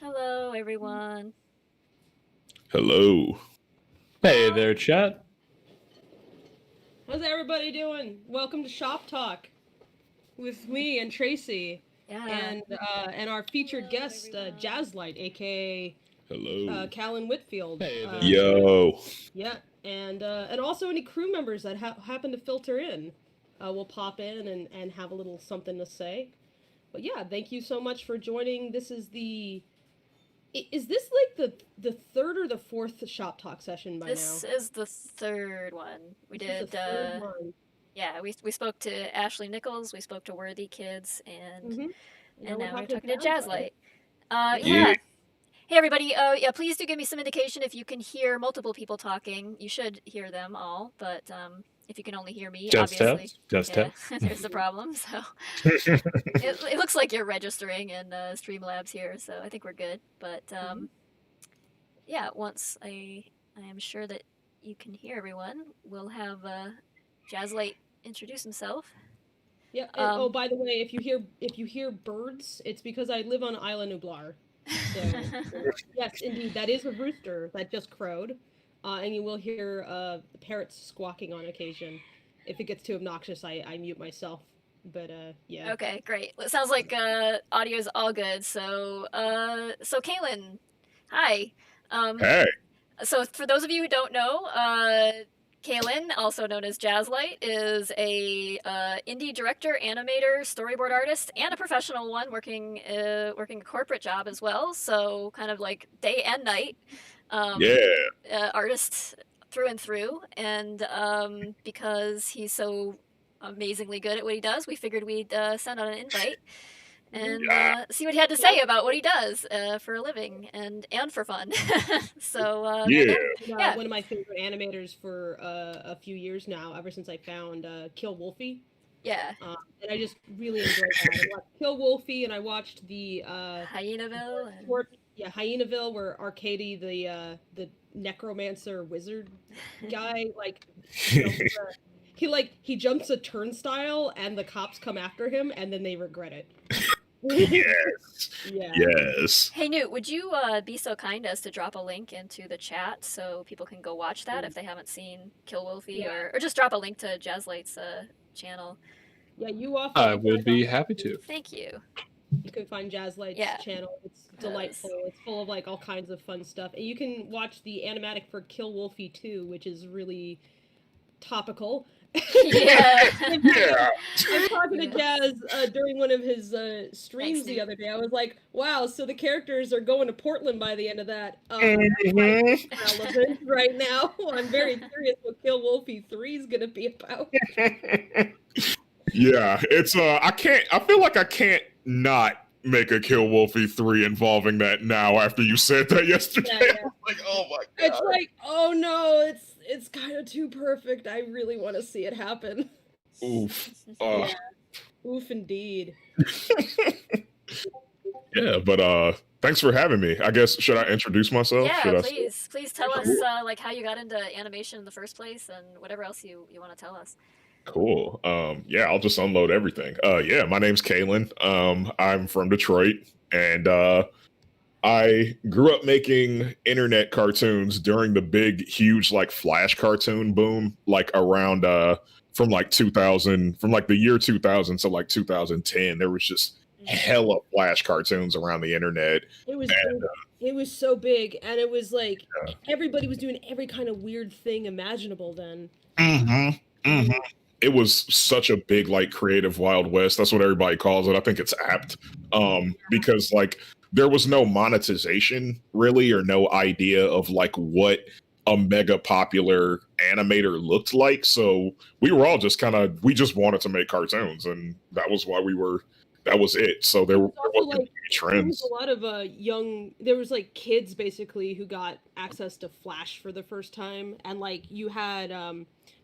Hello, everyone. Hello. Hey there, chat. How's everybody doing? Welcome to Shop Talk with me and Tracy, Yeah. and our featured guest, JazLyte, aka Hello. Callan Whitfield. Hey there. Yo. Yeah, and also any crew members that happen to filter in, will pop in and have a little something to say. But yeah, thank you so much for joining. This is is this like the third or the fourth Shop Talk session by This now? is the third one. We This is did, the third one. yeah, we spoke to Ashley Nichols, we spoke to Worthy Kids, and Now now we're talking to JazLyte. JazLyte. Yeah. Hey everybody, yeah, please do give me some indication if you can hear multiple people talking. You should hear them all, but if you can only hear me, Just obviously, test. Just yeah, test. there's the problem. So it looks like you're registering in Streamlabs here, so I think we're good. But yeah, once I am sure that you can hear everyone, we'll have JazLyte introduce himself. Yeah. And, oh, by the way, if you hear birds, it's because I live on Isla Nublar. So yes, indeed, that is a rooster that just crowed, and you will hear parrots squawking on occasion. If it gets too obnoxious, I mute myself. But yeah. Okay, great. Well, it sounds like audio's all good. So so Kaylin, hi. Hey. So for those of you who don't know, Kaylin, also known as JazLyte, is a indie director, animator, storyboard artist, and a professional one, working a corporate job as well. So kind of like day and night, artist through and through. And because he's so amazingly good at what he does, we figured we'd send out an invite and see what he had to say about what he does for a living and for fun. So One of my favorite animators for a few years now, ever since I found Kill Wolfy. Yeah. And I just really enjoyed that. I watched Kill Wolfy, and I watched the Hyenaville. Hyenaville, where Arcady, the necromancer wizard guy, like he jumps a turnstile, and the cops come after him, and then they regret it. Yes. Yeah. Yes. Hey Newt, would you be so kind as to drop a link into the chat so people can go watch that if they haven't seen Kill Wolfy, or just drop a link to JazLyte's channel. Yeah, you often. I would be happy to. Thank you. You can find JazLyte's channel. It's delightful. It's full of like all kinds of fun stuff. And you can watch the animatic for Kill Wolfy 2, which is really topical. Yeah. I'm talking to Jazz during one of his streams the other day. I was like, wow, so the characters are going to Portland by the end of that. That's relevant right now. I'm very curious what Kill Wolfy 3 is going to be about. Yeah, it's I feel like I can't not make a Kill Wolfy 3 involving that now after you said that yesterday. Yeah. Like, oh my god. It's like, oh no, it's kind of too perfect. I really want to see it happen. Oof. Yeah. Oof indeed. Yeah, but thanks for having me. I guess, should I introduce myself? Yeah, please tell us like how you got into animation in the first place and whatever else you want to tell us. Cool. Yeah, I'll just unload everything. Yeah, my name's Kaylin. I'm from Detroit, and I grew up making internet cartoons during the big, huge, like Flash cartoon boom, like around from like 2000, from like the year 2000 to like 2010. There was just hella Flash cartoons around the internet. It was so big, and it was like everybody was doing every kind of weird thing imaginable then. It was such a big, like, creative Wild West. That's what everybody calls it. I think it's apt, because like there was no monetization really, or no idea of like what a mega popular animator looked like. So we were all just we just wanted to make cartoons, and that was why that was it. So there wasn't any trends. There was a lot of there was like kids basically who got access to Flash for the first time, and like you had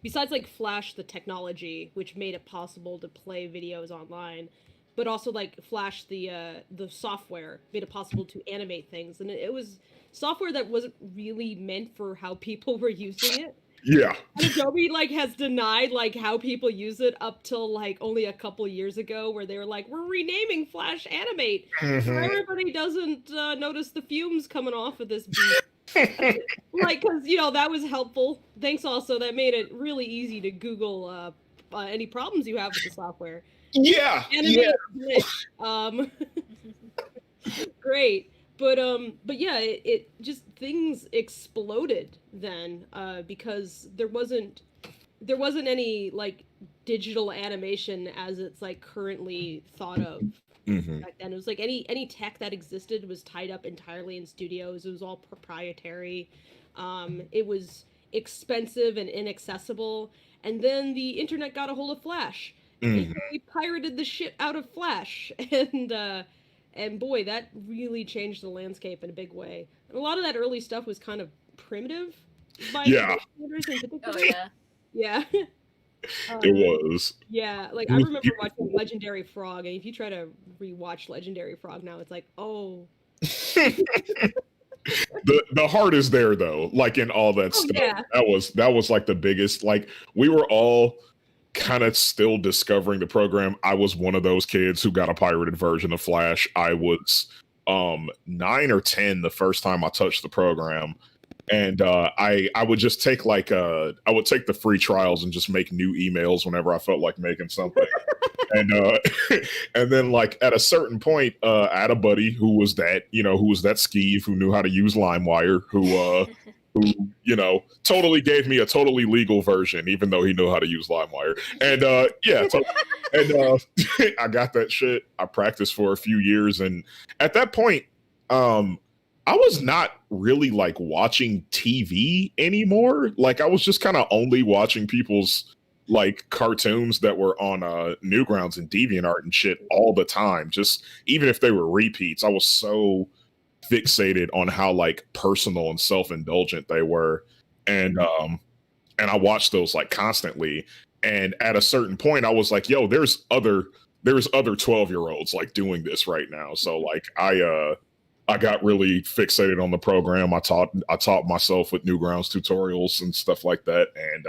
besides like Flash the technology, which made it possible to play videos online, but also like Flash the software made it possible to animate things, and it was software that wasn't really meant for how people were using it. Yeah. And Adobe like has denied like how people use it up till like only a couple years ago, where they were like, we're renaming Flash Animate so everybody doesn't notice the fumes coming off of this beat. Like, because you know that was helpful. Thanks. Also, that made it really easy to Google any problems you have with the software. Yeah. Animate glitch. Great. But yeah, it just things exploded then because there wasn't any like digital animation as it's like currently thought of back then. It was like any tech that existed was tied up entirely in studios. It was all proprietary. It was expensive and inaccessible. And then the internet got a hold of Flash. And they pirated the shit out of Flash. And boy, that really changed the landscape in a big way. And a lot of that early stuff was kind of primitive by standards in particular. Oh yeah. Yeah. It was. Yeah, like I remember watching Legendary Frog, and if you try to rewatch Legendary Frog now, it's like, oh. The heart is there though, like in all that stuff. Yeah. That was like the biggest. Like we were all kind of still discovering the program. I was one of those kids who got a pirated version of Flash. I was 9 or 10 the first time I touched the program. And I would just take I would take the free trials and just make new emails whenever I felt like making something. And and then like at a certain point, I had a buddy who was that skeeve who knew how to use LimeWire, who totally gave me a totally legal version, even though he knew how to use LimeWire. And I got that shit. I practiced for a few years, and at that point, I was not really like watching TV anymore. Like I was just kind of only watching people's like cartoons that were on Newgrounds and DeviantArt and shit all the time. Just even if they were repeats, I was so fixated on how like personal and self-indulgent they were. And I watched those like constantly. And at a certain point I was like, yo, there's other 12-year-olds like doing this right now. So like I got really fixated on the program. I taught myself with Newgrounds tutorials and stuff like that. And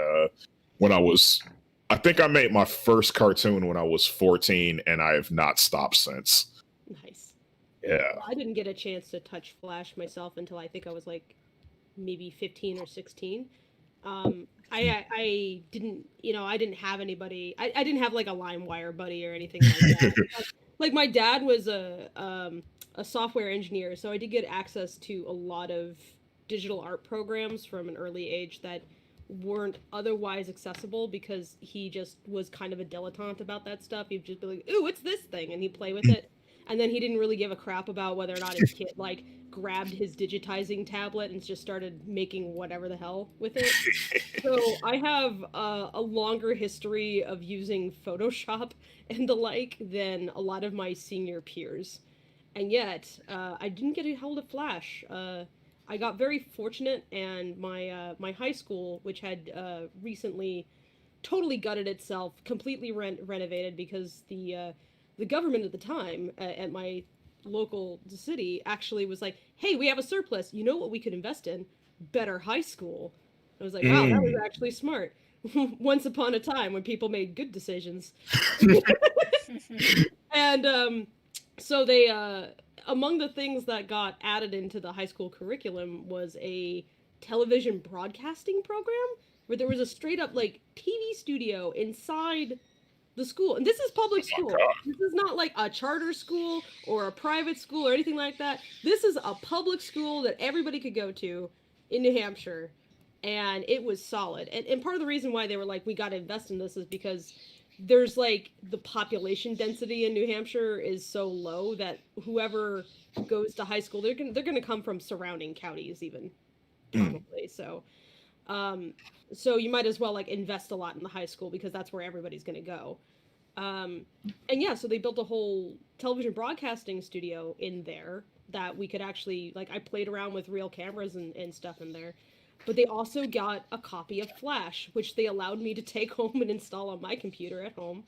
I think I made my first cartoon when I was 14, and I have not stopped since. Nice. Yeah. I didn't get a chance to touch Flash myself until I think I was like maybe 15 or 16. I didn't, I didn't have anybody. I didn't have like a LimeWire buddy or anything like that. Like my dad was a software engineer, so I did get access to a lot of digital art programs from an early age that weren't otherwise accessible because he just was kind of a dilettante about that stuff. He'd just be like, ooh, what's this thing? And he'd play with it. And then he didn't really give a crap about whether or not his kid like grabbed his digitizing tablet and just started making whatever the hell with it. So I have a longer history of using Photoshop and the like than a lot of my senior peers. And yet, I didn't get a hold of Flash. I got very fortunate, and my high school, which had recently totally gutted itself, completely renovated because the government at the time at my local city actually was like, hey, we have a surplus. You know what we could invest in? Better high school. I was like, wow, that was actually smart. Once upon a time when people made good decisions. And so they among the things that got added into the high school curriculum was a television broadcasting program where there was a straight up like TV studio inside the school. And this is public school. This is not like a charter school or a private school or anything like that. This is a public school that everybody could go to in New Hampshire. And it was solid. And part of the reason why they were like, we got to invest in this is because there's like the population density in New Hampshire is so low that whoever goes to high school, they're gonna come from surrounding counties even, probably. So you might as well like invest a lot in the high school because that's where everybody's gonna go. And yeah, so they built a whole television broadcasting studio in there that we could actually like I played around with real cameras and stuff in there. But they also got a copy of Flash, which they allowed me to take home and install on my computer at home.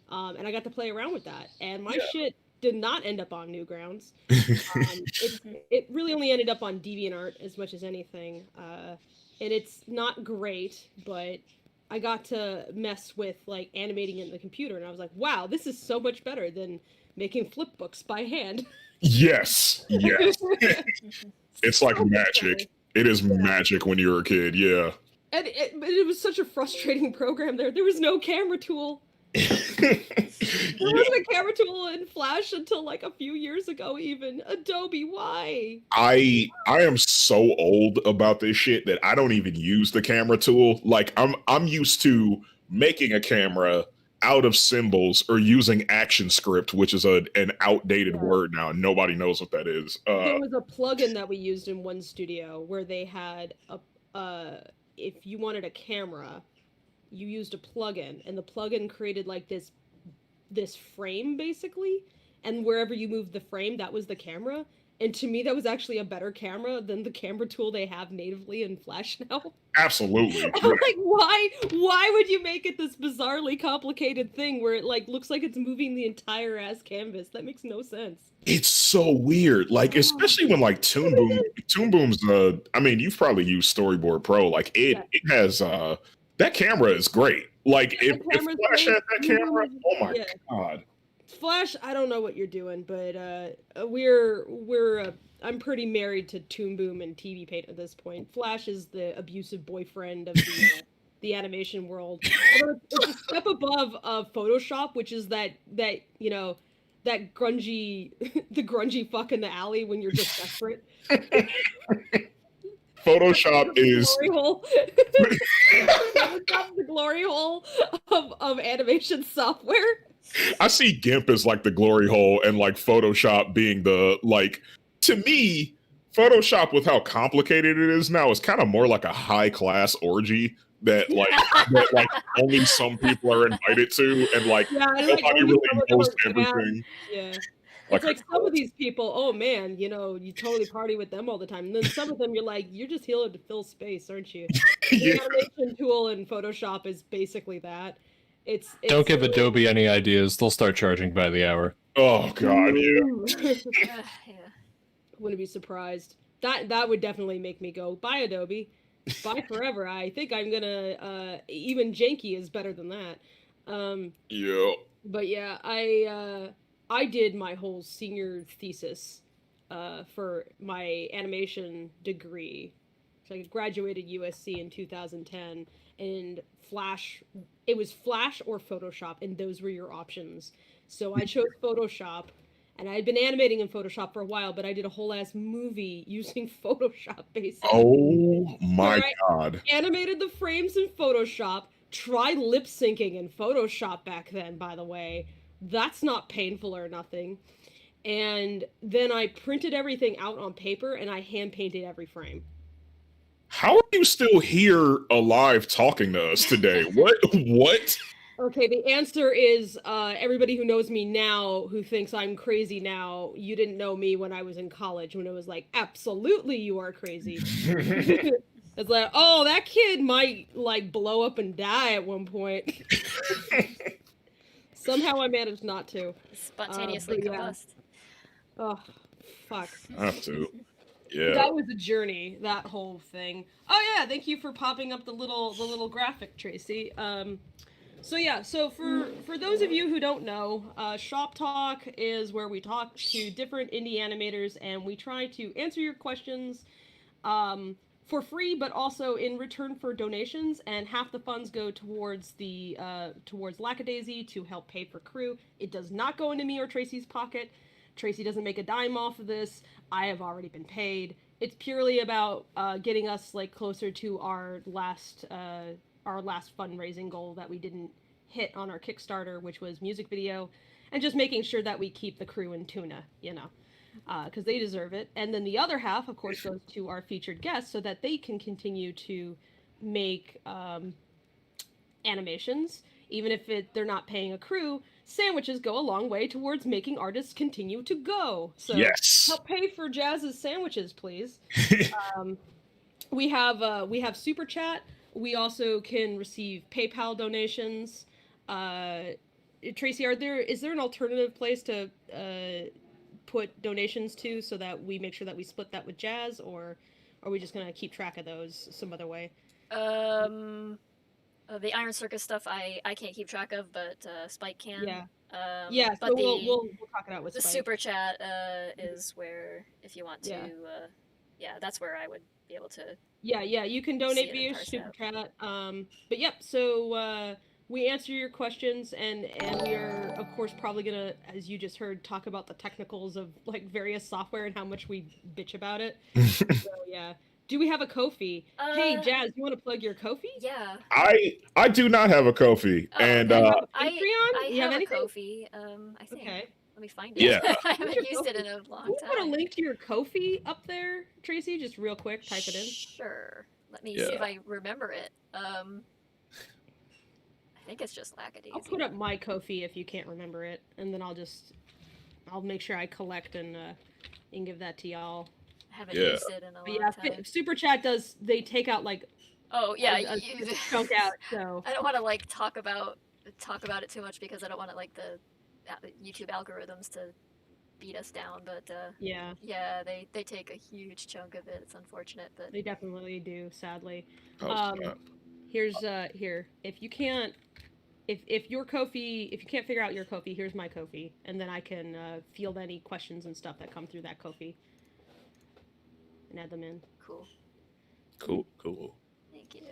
And I got to play around with that. And my shit did not end up on Newgrounds. It really only ended up on DeviantArt as much as anything. and it's not great, but I got to mess with like animating in the computer, and I was like, wow, this is so much better than making flip books by hand. Yes, yes. It's like So much magic. better. It is magic when you're a kid. Yeah. And it was such a frustrating program there. There was no camera tool. There wasn't a camera tool in Flash until like a few years ago even. Adobe, why? I am so old about this shit that I don't even use the camera tool. Like I'm used to making a camera out of symbols or using ActionScript, which is an outdated word now. Nobody knows what that is. There was a plugin that we used in one studio where they had if you wanted a camera, you used a plugin, and the plugin created like this frame basically, and wherever you moved the frame, that was the camera. And to me, that was actually a better camera than the camera tool they have natively in Flash now. Absolutely. I'm like, why would you make it this bizarrely complicated thing where it like looks like it's moving the entire ass canvas? That makes no sense. It's so weird. Like, especially when like Toon Boom's I mean, you've probably used Storyboard Pro. Like it has that camera is great. Like if Flash had that camera, oh my god. Flash, I don't know what you're doing, but I'm pretty married to Toon Boom and TV Paint at this point. Flash is the abusive boyfriend of the animation world. It's a step above Photoshop, which is that you know that grungy the grungy fuck in the alley when you're just desperate. Photoshop is glory hole. the glory hole of animation software. I see GIMP as like the glory hole and like Photoshop being the like, to me, Photoshop with how complicated it is now is kind of more like a high class orgy that like only some people are invited to, and like nobody really knows everything. Yeah. It's like some of these people, oh man, you know, you totally party with them all the time. And then some of them you're like, you're just here to fill space, aren't you? The animation tool in Photoshop is basically that. It's Don't give Adobe any ideas. They'll start charging by the hour. Oh god, yeah. Wouldn't be surprised. That would definitely make me go, buy Adobe. Buy forever. I think I'm gonna even janky is better than that. Yeah. But yeah, I did my whole senior thesis for my animation degree. So I graduated USC in 2010, and Flash, it was Flash or Photoshop, and those were your options. So I chose Photoshop, and I had been animating in Photoshop for a while, but I did a whole ass movie using Photoshop, basically. Oh my god. Animated the frames in Photoshop. Try lip syncing in Photoshop back then, by the way. That's not painful or nothing. And then I printed everything out on paper, and I hand painted every frame. How are you still here alive talking to us today? What? Okay, the answer is everybody who knows me now, who thinks I'm crazy now, you didn't know me when I was in college, when it was like, absolutely you are crazy. It's like, oh, that kid might like blow up and die at one point. Somehow I managed not to. Spontaneously combust. Oh, fuck. I have to. Yeah. That was a journey, that whole thing. Oh yeah, thank you for popping up the little graphic, Tracy. So yeah, so for those of you who don't know, Shop Talk is where we talk to different indie animators, and we try to answer your questions for free, but also in return for donations, and half the funds go towards the towards Lackadaisy to help pay for crew. It does not go into me or Tracy's pocket. Tracy doesn't make a dime off of this. I have already been paid. It's purely about getting us like closer to our last fundraising goal that we didn't hit on our Kickstarter, which was music video, and just making sure that we keep the crew in tuna, you know, because they deserve it. And then the other half, of course, goes to our featured guests so that they can continue to make animations, even if they're not paying a crew. Sandwiches go a long way towards making artists continue to go. So help pay for Jazz's sandwiches, please. We have Super Chat. We also can receive PayPal donations. Tracy, is there an alternative place to put donations to so that we make sure that we split that with Jazz, or Or are we just gonna keep track of those some other way? The Iron Circus stuff I can't keep track of, but Spike can. Yeah. Yeah, but so the we'll talk it out with the Spike. super chat is where, if you want to, Yeah. That's where I would be able to. Yeah, you can donate via super chat. But yep, so we answer your questions, and we are of course probably gonna, as you just heard, talk about the technicals of like various software and how much we bitch about it. So yeah. Do we have a Ko-fi? Hey Jazz, you want to plug your Ko-fi? Yeah. I do not have a Ko-fi, and you have a I you have a anything? Ko-fi. I think. Okay. Let me find it. Yeah. I haven't used it in a long time. Can you put a link to your Ko-fi up there, Tracy? Just real quick, type it in. Sure. Let me see if I remember it. I think it's just Lackadaisy. I'll put up my Ko-fi if you can't remember it, and then I'll make sure I collect and give that to y'all. I haven't used it in a long time. Super chat they take out like a chunk out. So I don't want to like talk about it too much because I don't want like the YouTube algorithms to beat us down, but yeah, they take a huge chunk of it. It's unfortunate, but they definitely do, sadly. Here's here. If you can't your Ko-fi, if you can't figure out your Ko-fi, here's my Ko-fi, and then I can field any questions and stuff that come through that Ko-fi and add them in. Cool. Thank you.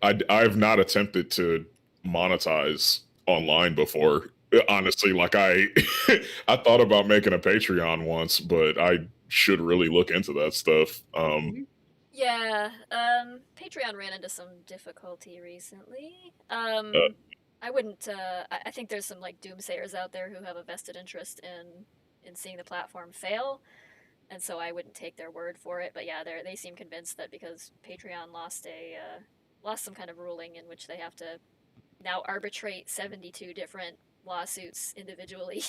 I've not attempted to monetize online before. Honestly, like I thought about making a Patreon once, but I should really look into that stuff. Yeah, Patreon ran into some difficulty recently. I wouldn't. I think there's some like doomsayers out there who have a vested interest in seeing the platform fail, and so I wouldn't take their word for it. But yeah, they seem convinced that because Patreon lost some kind of ruling in which they have to now arbitrate 72 different lawsuits individually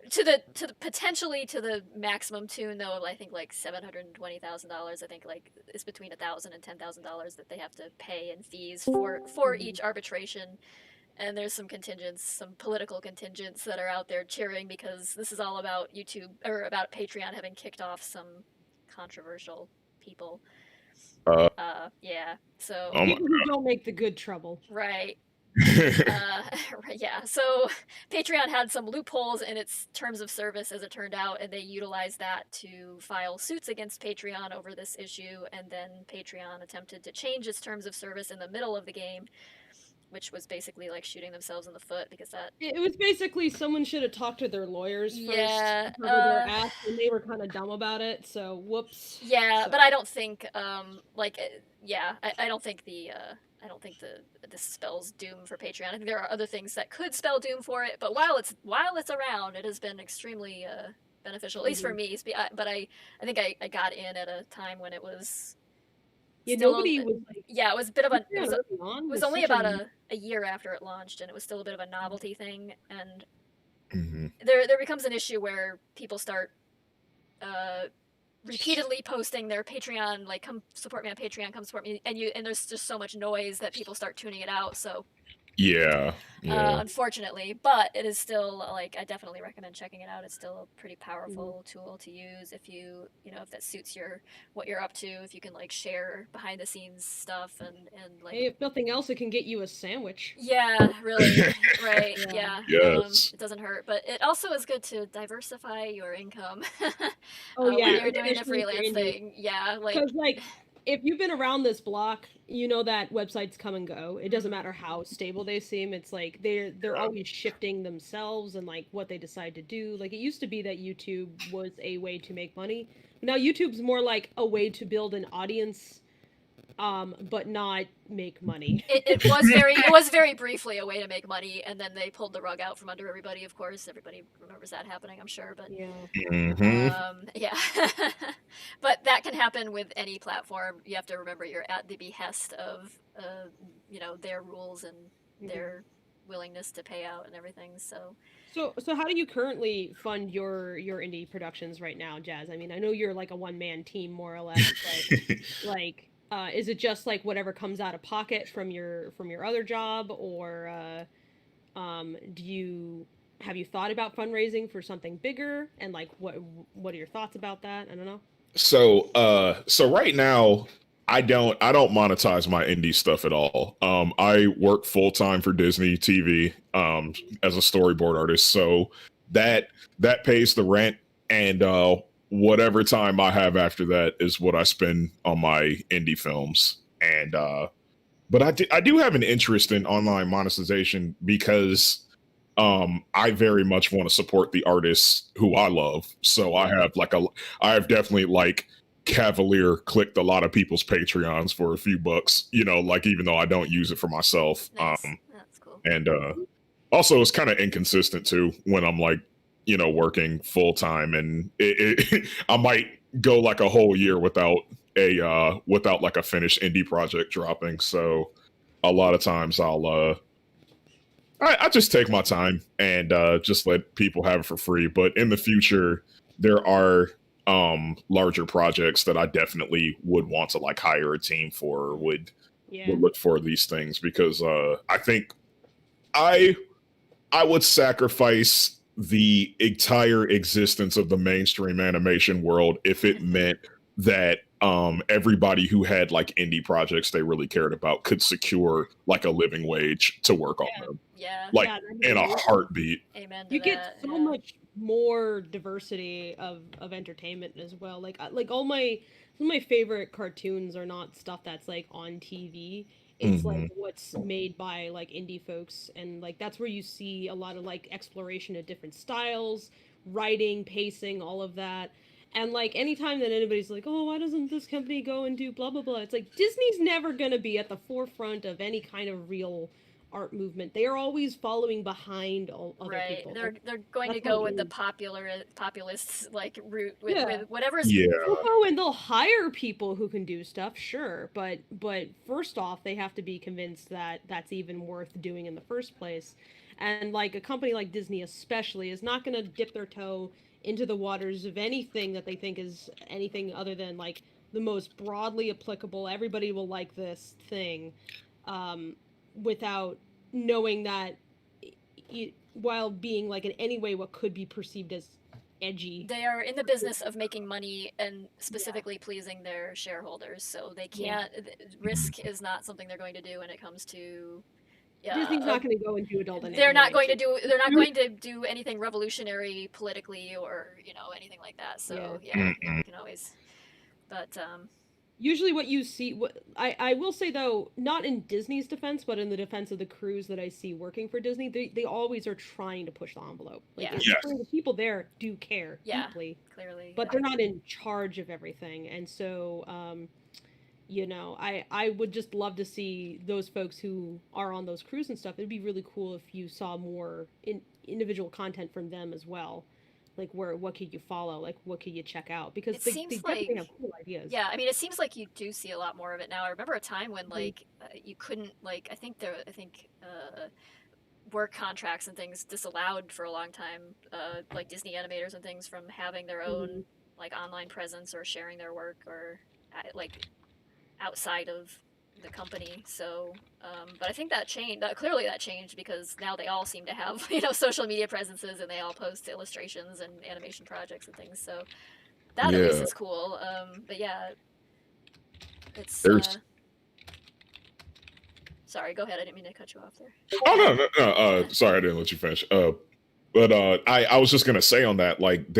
to the potentially to the maximum tune though of I think like $720,000. I think like it's between $1,000 and $10,000 that they have to pay in fees for each arbitration. And there's some political contingents that are out there cheering because this is all about YouTube or about Patreon having kicked off some controversial people. So people who don't make the good trouble, right? Yeah, so Patreon had some loopholes in its terms of service as it turned out, and they utilized that to file suits against Patreon over this issue, and then Patreon attempted to change its terms of service in the middle of the game, which was basically like shooting themselves in the foot because it was basically someone should have talked to their lawyers first. Yeah, their ass, and they were kind of dumb about it. So whoops. Yeah, but I don't think I don't think this spells doom for Patreon. I think there are other things that could spell doom for it, but while it's around, it has been extremely beneficial, at least for me. But I think I got in at a time when it was. Nobody was like. Yeah, it was a bit of a. It was only about a year after it launched, and it was still a bit of a novelty thing. And there becomes an issue where people start repeatedly posting their Patreon, like come support me on Patreon, come support me, and there's just so much noise that people start tuning it out. So. Yeah. Unfortunately, but it is still like I definitely recommend checking it out. It's still a pretty powerful tool to use if if that suits what you're up to. If you can like share behind the scenes stuff and like. Hey, if nothing else, it can get you a sandwich. Yeah, really, right? Yeah. Yes. It doesn't hurt, but it also is good to diversify your income. When you're doing a freelance thing. Yeah, like. If you've been around this block, you know that websites come and go. It doesn't matter how stable they seem. It's like they're always shifting themselves and like what they decide to do. Like it used to be that YouTube was a way to make money. Now YouTube's more like a way to build an audience, but not make money. It was very briefly a way to make money, and then they pulled the rug out from under everybody. Of course, everybody remembers that happening, I'm sure. But yeah, but that can happen with any platform. You have to remember you're at the behest of their rules and their willingness to pay out and everything. So how do you currently fund your indie productions right now, Jazz? I mean, I know you're like a one-man team more or less, but like. Is it just like whatever comes out of pocket from your other job, or have you thought about fundraising for something bigger? And like, what are your thoughts about that? I don't know. So right now I don't monetize my indie stuff at all. I work full time for Disney TV as a storyboard artist. So that that pays the rent, and whatever time I have after that is what I spend on my indie films. And but I do have an interest in online monetization because I very much want to support the artists who I love. So I have definitely like cavalier clicked a lot of people's Patreons for a few bucks, like even though I don't use it for myself. Nice. That's cool. And also it's kind of inconsistent too when I'm like, working full time, and I might go like a whole year without like a finished indie project dropping. So a lot of times I just take my time and just let people have it for free. But in the future, there are larger projects that I definitely would want to like hire a team for, or would look for these things, because I think I would sacrifice the entire existence of the mainstream animation world if it meant that everybody who had like indie projects they really cared about could secure like a living wage to work on them. Yeah. Like in a heartbeat. Amen. You get so much more diversity of entertainment as well. Like some of my favorite cartoons are not stuff that's like on TV. It's like what's made by like indie folks, and like that's where you see a lot of like exploration of different styles, writing, pacing, all of that. And like anytime that anybody's like, "Oh, why doesn't this company go and do blah blah blah?" It's like Disney's never gonna be at the forefront of any kind of real art movement. They are always following behind all other people. They're going to go with the populists like route with whatever's and they'll hire people who can do stuff, sure, but first off they have to be convinced that that's even worth doing in the first place. And like a company like Disney especially is not going to dip their toe into the waters of anything that they think is anything other than like the most broadly applicable, everybody will like this thing, without knowing that while being like in any way what could be perceived as edgy. They are in the business of making money and specifically pleasing their shareholders, so they can't risk is not something they're going to do when it comes to Disney's not going to go and do adult animation. They're not going to do anything revolutionary politically or anything like that. So you can always, but usually what you see, I will say though, not in Disney's defense, but in the defense of the crews that I see working for Disney, they always are trying to push the envelope. Like, the people there do care deeply, clearly, but they're not in charge of everything, and so I would just love to see those folks who are on those crews and stuff. It'd be really cool if you saw more individual content from them as well. Like what could you follow? Like what could you check out? Because they definitely have cool ideas. Yeah, I mean, it seems like you do see a lot more of it now. I remember a time when like you couldn't like I think work contracts and things disallowed for a long time, like Disney animators and things from having their own like online presence or sharing their work or like outside of the company. So but I think that changed. Clearly that changed because now they all seem to have social media presences and they all post illustrations and animation projects and things, so that at least is cool. But yeah, it's sorry, go ahead, I didn't mean to cut you off there. Oh no, sorry, I didn't let you finish. But I was just gonna say on that, like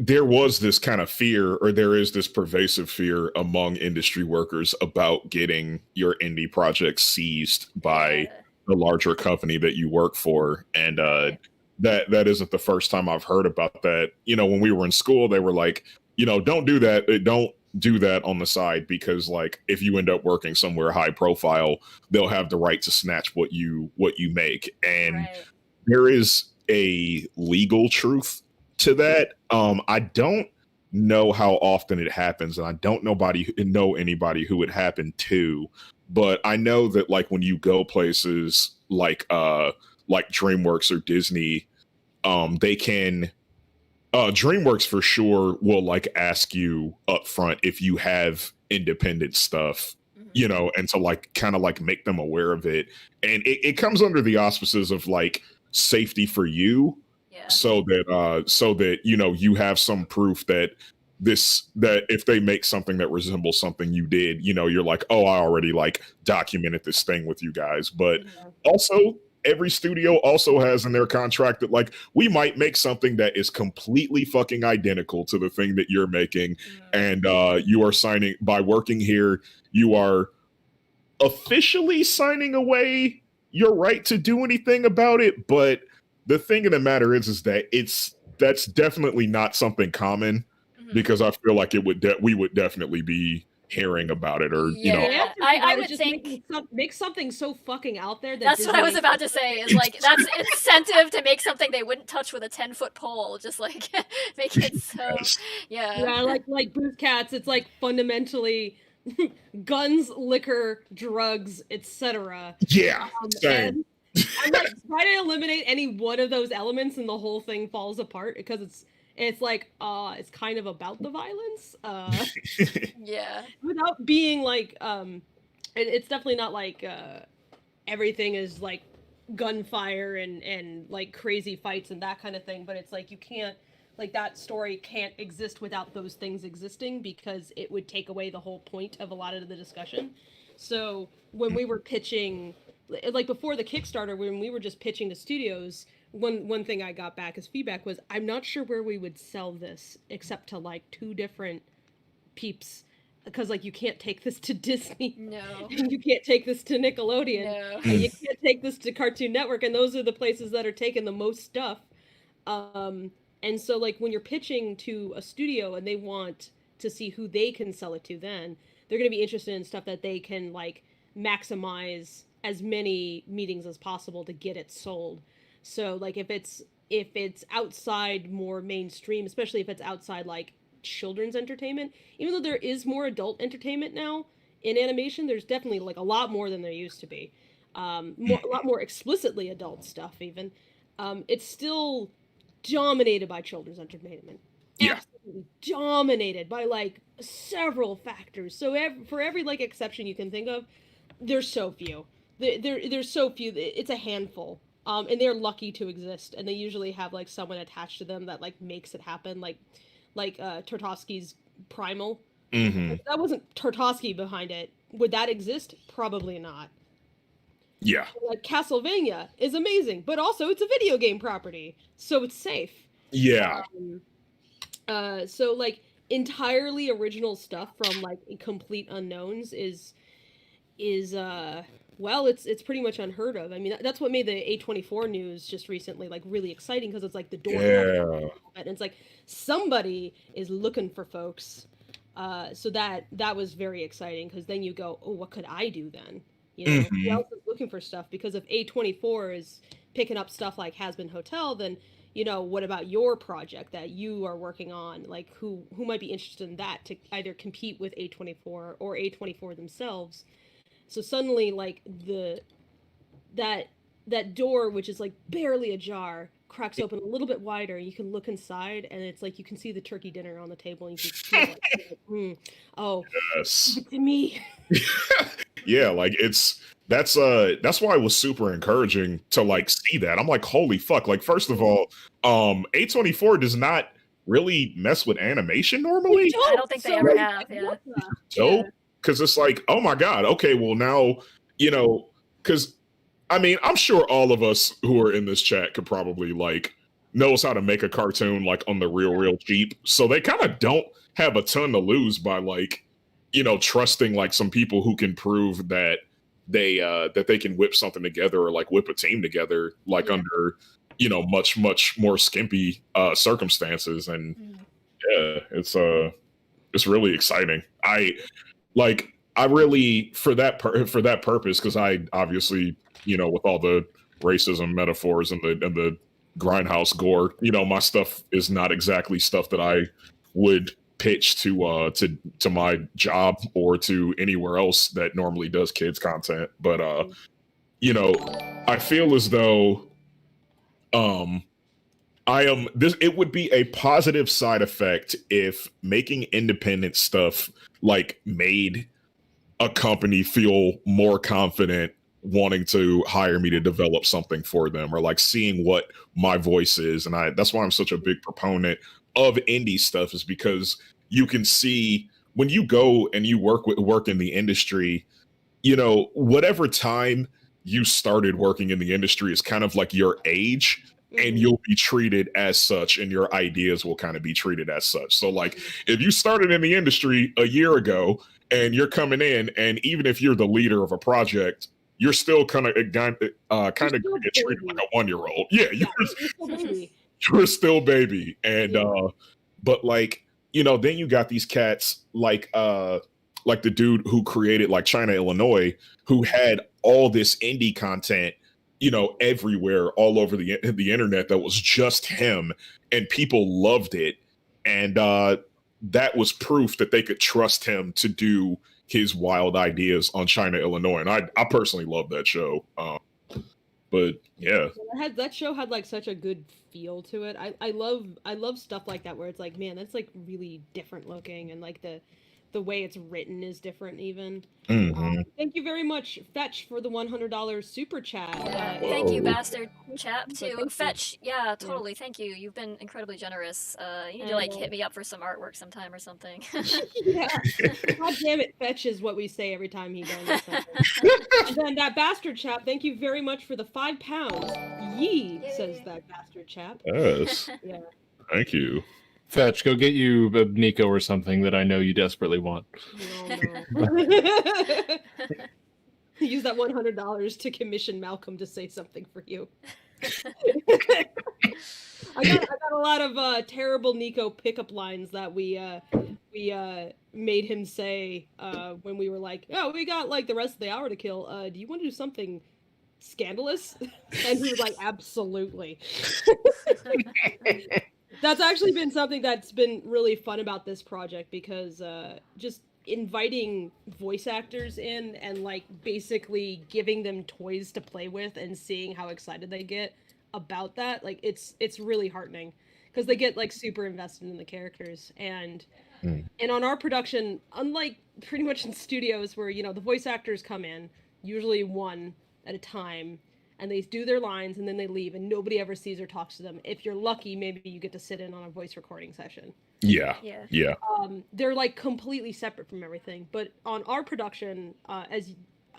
there was this kind of fear, or there is this pervasive fear among industry workers about getting your indie project seized by the larger company that you work for. And that isn't the first time I've heard about that. When we were in school, they were like, don't do that. Don't do that on the side, because like if you end up working somewhere high profile, they'll have the right to snatch what you make. And there is a legal truth to that. I don't know how often it happens, and I don't know anybody who it happened to, but I know that like when you go places like DreamWorks or Disney, they can DreamWorks for sure will like ask you up front if you have independent stuff, and to like kind of like make them aware of it. And it comes under the auspices of like safety for you. So that you have some proof that that if they make something that resembles something you did, you know, you're like, oh, I already like documented this thing with you guys. But also, every studio also has in their contract that like we might make something that is completely fucking identical to the thing that you're making, and you are signing, by working here, you are officially signing away your right to do anything about it. But the thing of the matter is that that's definitely not something common, because I feel like we would definitely be hearing about it, or you know. I would just think make something so fucking out there. That's what I was about to say. Is like that's incentive to make something they wouldn't touch with a 10-foot pole. Just like make it so yeah, like Booth Cats. It's like fundamentally guns, liquor, drugs, etc. Yeah, same. I'm like try to eliminate any one of those elements, and the whole thing falls apart, because it's like it's kind of about the violence. Yeah. Without being like it's definitely not like everything is like gunfire and like crazy fights and that kind of thing, but it's like you can't, like, that story can't exist without those things existing, because it would take away the whole point of a lot of the discussion. So when we were pitching, like before the Kickstarter, when we were just pitching to studios, one thing I got back as feedback was, I'm not sure where we would sell this except to like 2 different peeps, because like you can't take this to Disney, no, and you can't take this to Nickelodeon, no, and you can't take this to Cartoon Network, and those are the places that are taking the most stuff. And so like when you're pitching to a studio and they want to see who they can sell it to, then they're going to be interested in stuff that they can like maximize as many meetings as possible to get it sold. So like if it's outside more mainstream, especially if it's outside like children's entertainment, even though there is more adult entertainment now in animation, there's definitely like a lot more than there used to be. A lot more explicitly adult stuff even. It's still dominated by children's entertainment. Yeah. Absolutely dominated by like several factors. So for every like exception you can think of, there's so few. There's so few. It's a handful. And they're lucky to exist, and they usually have like someone attached to them that like makes it happen, like Tartovsky's Primal. If that wasn't Tartovsky behind it, would that exist? Probably not. Yeah. Like Castlevania is amazing, but also it's a video game property, so it's safe. Yeah. So like entirely original stuff from like complete unknowns is well, it's pretty much unheard of. I mean, that's what made the A24 news just recently like really exciting, because it's like the door. Yeah. And it's like somebody is looking for folks. So that was very exciting, because then you go, oh, what could I do then? You know, who else is looking for stuff? Because if A24 is picking up stuff like Has Been Hotel, then, you know, what about your project that you are working on? Like, who might be interested in that to either compete with A24 or A24 themselves? So suddenly, like, that door, which is like barely ajar, cracks open a little bit wider. You can look inside, and it's like you can see the turkey dinner on the table, and you can feel like, oh, yes, give it to me. Yeah, like that's why it was super encouraging to like see that. I'm like, holy fuck! Like, first of all, A24 does not really mess with animation normally. I don't think they ever have. Yeah. So, because it's like, oh my god, okay, well now, you know, because I mean, I'm sure all of us who are in this chat could probably like knows how to make a cartoon like on the real cheap. So they kind of don't have a ton to lose by like, you know, trusting like some people who can prove that they can whip something together, or like whip a team together like under, you know, much more skimpy circumstances. And yeah, it's really exciting. I really for that purpose, because I obviously, you know, with all the racism metaphors and the grindhouse gore, you know, my stuff is not exactly stuff that I would pitch to my job or to anywhere else that normally does kids content. But you know, I feel as though it would be a positive side effect if making independent stuff like made a company feel more confident wanting to hire me to develop something for them, or like seeing what my voice is. And that's why I'm such a big proponent of indie stuff, is because you can see when you go and you work in the industry, you know, whatever time you started working in the industry is kind of like your age, and you'll be treated as such, and your ideas will kind of be treated as such. So like if you started in the industry a year ago and you're coming in, and even if you're the leader of a project, you're still kind of going to get treated like a 1-year-old. Yeah, you're still baby. You're still baby. And but like, you know, then you got these cats like the dude who created like China, Illinois, who had all this indie content, you know, everywhere, all over the internet, that was just him, and people loved it. And that was proof that they could trust him to do his wild ideas on China, Illinois. And I personally love that show. But yeah, that show had like such a good feel to it. I love stuff like that where it's like, man, that's like really different looking, and like the way it's written is different even. Thank you very much, Fetch, for the $100 super chat. Thank you, Bastard Chap, too. Fetch, yeah, totally. Thank you. You've been incredibly generous. You need to like hit me up for some artwork sometime or something. Yeah. God damn it, Fetch is what we say every time he does something. And then that Bastard Chap, thank you very much for the £5. Yee, says that Bastard Chap. Yes. Yeah. Thank you. Fetch, go get you a Nico or something that I know you desperately want. No. Use that $100 to commission Malcolm to say something for you. I got a lot of terrible Nico pickup lines that we made him say when we were like, oh, we got like the rest of the hour to kill. Do you want to do something scandalous? And he was like, absolutely. That's actually been something that's been really fun about this project, because just inviting voice actors in and like basically giving them toys to play with and seeing how excited they get about that, like it's really heartening, because they get like super invested in the characters. And on our production, unlike pretty much in studios where, you know, the voice actors come in usually one at a time and they do their lines and then they leave and nobody ever sees or talks to them. If you're lucky, maybe you get to sit in on a voice recording session. Yeah. They're like completely separate from everything. But on our production, as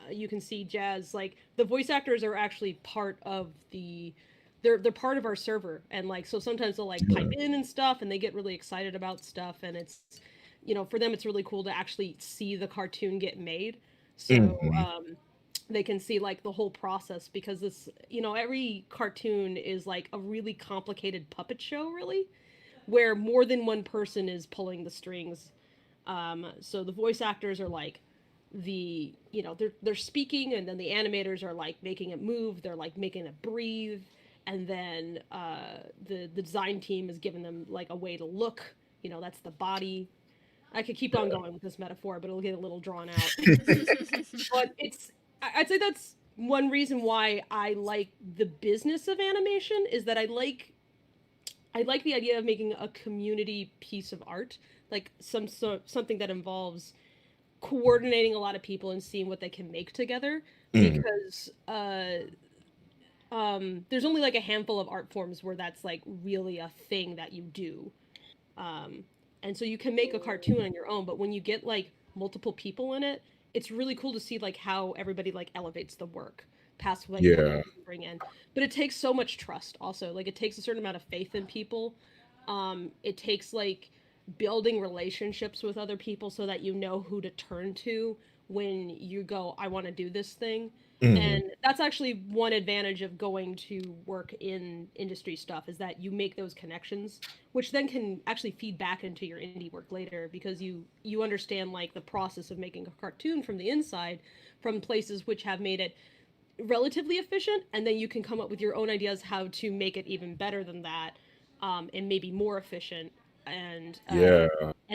you can see, Jazz, like the voice actors are actually part of they're part of our server, and like so sometimes they'll like pipe in and stuff, and they get really excited about stuff, and it's, you know, for them it's really cool to actually see the cartoon get made. So they can see like the whole process, because this, you know, every cartoon is like a really complicated puppet show, really, where more than one person is pulling the strings. So the voice actors are like the, you know, they're speaking, and then the animators are like making it move, they're like making it breathe, and then the design team is giving them like a way to look, you know, that's the body. I could keep on going with this metaphor, but it'll get a little drawn out. But I'd say that's one reason why I like the business of animation, is that I like the idea of making a community piece of art, like something that involves coordinating a lot of people and seeing what they can make together, because there's only like a handful of art forms where that's like really a thing that you do. And so you can make a cartoon on your own, but when you get like multiple people in it, it's really cool to see like how everybody like elevates the work past what you can bring in. But it takes so much trust also. Like it takes a certain amount of faith in people. It takes like building relationships with other people so that you know who to turn to when you go, I want to do this thing. And that's actually one advantage of going to work in industry stuff, is that you make those connections, which then can actually feed back into your indie work later, because you understand like the process of making a cartoon from the inside, from places which have made it relatively efficient, and then you can come up with your own ideas how to make it even better than that, and maybe more efficient, and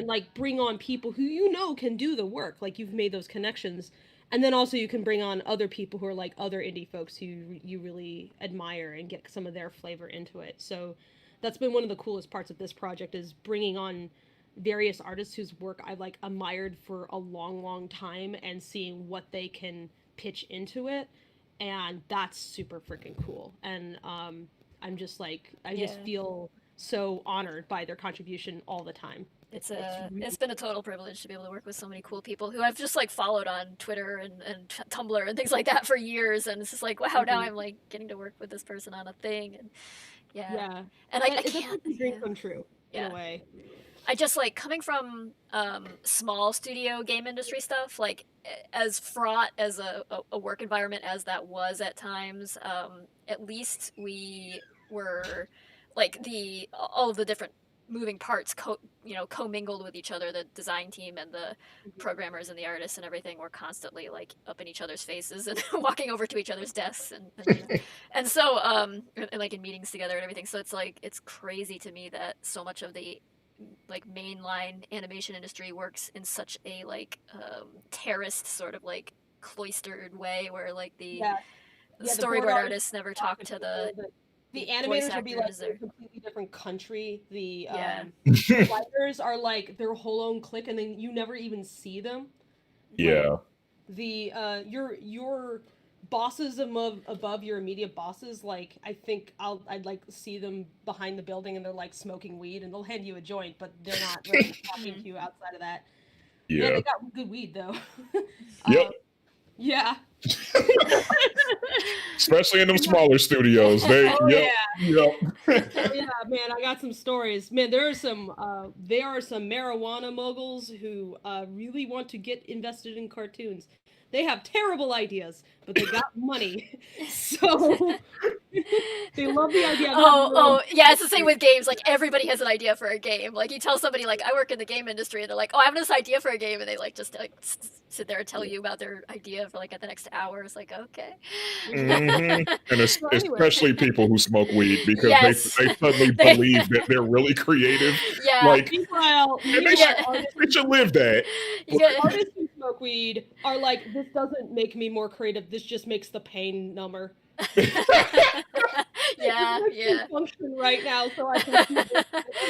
like bring on people who you know can do the work, like you've made those connections. And then also you can bring on other people who are like other indie folks who you really admire and get some of their flavor into it. So that's been one of the coolest parts of this project, is bringing on various artists whose work I like admired for a long time and seeing what they can pitch into it. And that's super freaking cool. And I'm just like, I just feel so honored by their contribution all the time. It's been a total privilege to be able to work with so many cool people who I've just like followed on Twitter and Tumblr and things like that for years, and it's just like, wow, now I'm like getting to work with this person on a thing, and and I it's can't, a dream come true in a way. I just like coming from small studio game industry stuff, like as fraught as a work environment as that was at times, at least we were like all of the different moving parts commingled with each other. The design team and the programmers and the artists and everything were constantly like up in each other's faces and walking over to each other's desks and so and like in meetings together and everything. So it's like, it's crazy to me that so much of the like mainline animation industry works in such a like terraced sort of like cloistered way where like the storyboard artists never talk to the animators will be like in a completely different country. The writers are like their whole own clique, and then you never even see them. Yeah. Like, your bosses above your immediate bosses, like I think I'd like see them behind the building and they're like smoking weed and they'll hand you a joint, but they're not really talking to you outside of that. Yeah. Man, they got good weed though. Yep. Yeah. Especially in them smaller studios. They yeah, man, I got some stories. Man, there are some marijuana moguls who really want to get invested in cartoons. They have terrible ideas, but they got money. So they love the idea. Yeah, it's the same with games. Like everybody has an idea for a game. Like you tell somebody like I work in the game industry, and they're like, "Oh, I have this idea for a game," and they like just like sit there and tell you about their idea for like at the next hour. It's like, okay. And especially people who smoke weed, because they suddenly believe that they're really creative. Yeah. Like, they should live that. Artists who smoke weed are like, this doesn't make me more creative. This just makes the pain number. Yeah. Function right now, so I can.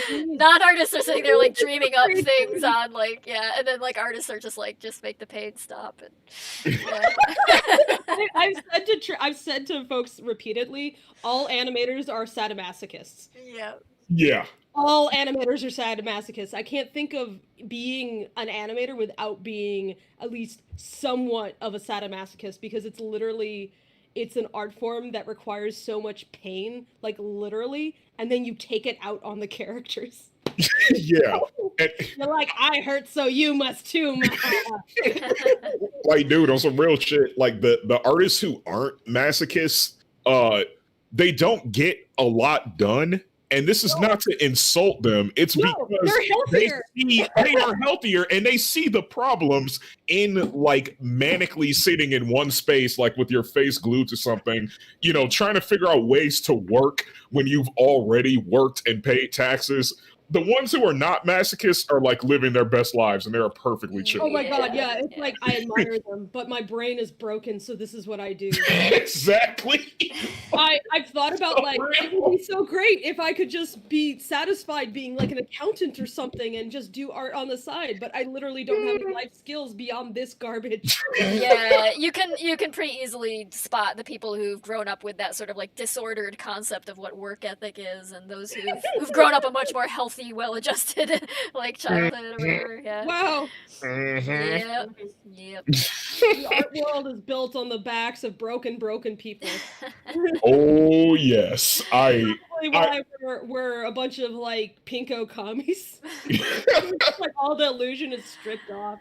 Non-artists are sitting there like dreaming up things on like and then like artists are just like, just make the pain stop. And I've said to folks repeatedly, all animators are sadomasochists. Yeah. All animators are sadomasochists. I can't think of being an animator without being at least somewhat of a sadomasochist, because it's an art form that requires so much pain, like literally, and then you take it out on the characters. Yeah. You're like, I hurt, so you must too. Like, dude, on some real shit, like the artists who aren't masochists, they don't get a lot done. And this is not to insult them. It's because they are healthier and they see the problems in like manically sitting in one space, like with your face glued to something, trying to figure out ways to work when you've already worked and paid taxes. The ones who are not masochists are like living their best lives, and they're perfectly chill. Oh my god, yeah. It's like I admire them, but my brain is broken, so this is what I do. Exactly. I've thought about like, it would be so great if I could just be satisfied being like an accountant or something and just do art on the side, but I literally don't have any life skills beyond this garbage. Yeah, you can pretty easily spot the people who've grown up with that sort of like disordered concept of what work ethic is, and those who've grown up a much more healthy, well-adjusted like childhood or whatever. Yeah. Wow. Yep. The art world is built on the backs of broken people. Oh yes, probably why we're a bunch of like pinko commies. Like all the illusion is stripped off.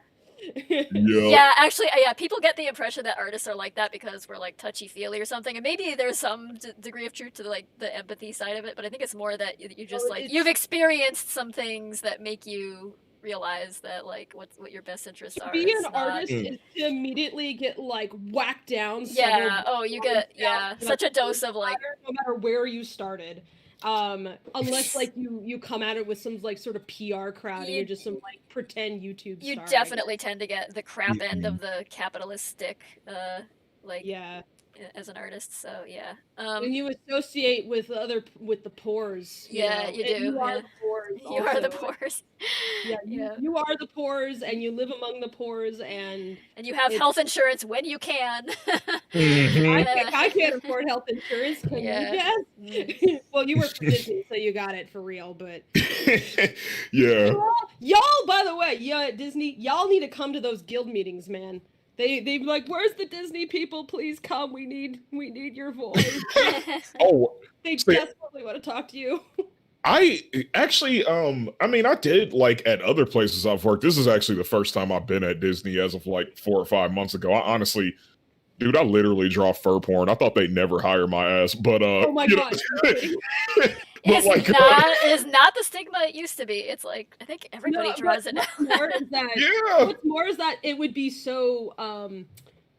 Yeah, actually, people get the impression that artists are like that because we're like touchy-feely or something, and maybe there's some degree of truth to like the empathy side of it, but I think it's more that you just you've experienced some things that make you realize that like what your best interests are. To be an artist is to immediately get like whacked down. You get such a dose of like, no matter where you started. Unless like you come at it with some like sort of PR crowd and you're just some like pretend YouTube star. You definitely tend to get the crap end of the capitalist stick. as an artist. So yeah. And you associate with the pores. Yeah, you do. You are the pores. You are the pores. Yeah, you are the pores, and you live among the pores, and you have health insurance when you can. I can't afford health insurance. Can you guess? Well, you work for Disney, so you got it for real. But yeah, y'all, by the way, Disney, y'all need to come to those guild meetings, man. They be like, "Where's the Disney people? Please come. We need your voice." They desperately want to talk to you. I actually, I mean, I did like at other places I've worked. This is actually the first time I've been at Disney as of like 4 or 5 months ago. I honestly, dude, I literally draw fur porn. I thought they'd never hire my ass, but oh my god. It's not the stigma it used to be. It's like I think everybody draws it now. What's more is that it would be so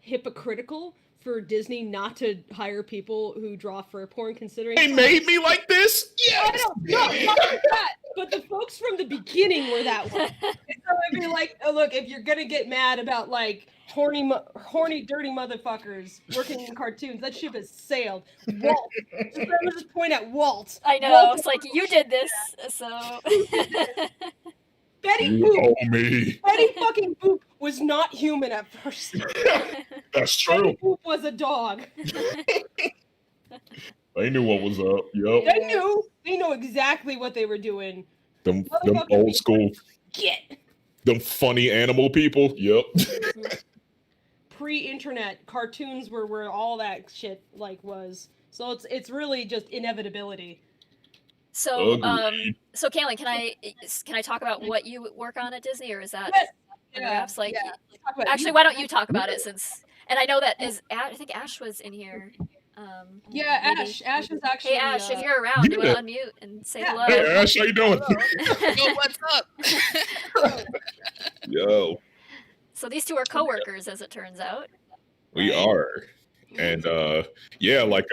hypocritical for Disney not to hire people who draw fur porn, considering they made me like this. Yeah, not like that. But the folks from the beginning were that way. So I'd be like, oh, look, if you're gonna get mad about like horny, dirty motherfuckers working in cartoons, that ship has sailed. Walt. Just point at Walt. I know. Walt, it's like you did this, so. Betty Boop. Betty fucking Boop was not human at first. That's true. Betty Boop was a dog. They knew what was up. Yep. They know exactly what they were doing. Them old school. Them funny animal people. Yep. Pre-internet cartoons were where all that shit like was. So it's really just inevitability. So so Kaylin, can I talk about what you work on at Disney, or is that perhaps like actually why don't you talk about it, since and I know that I think Ash was in here. Ash is actually. Hey Ash, if you're around, you want to unmute and say hello. Hey Ash, how you doing? Yo, what's up? Yo. So these two are coworkers, as it turns out. We are. And yeah, like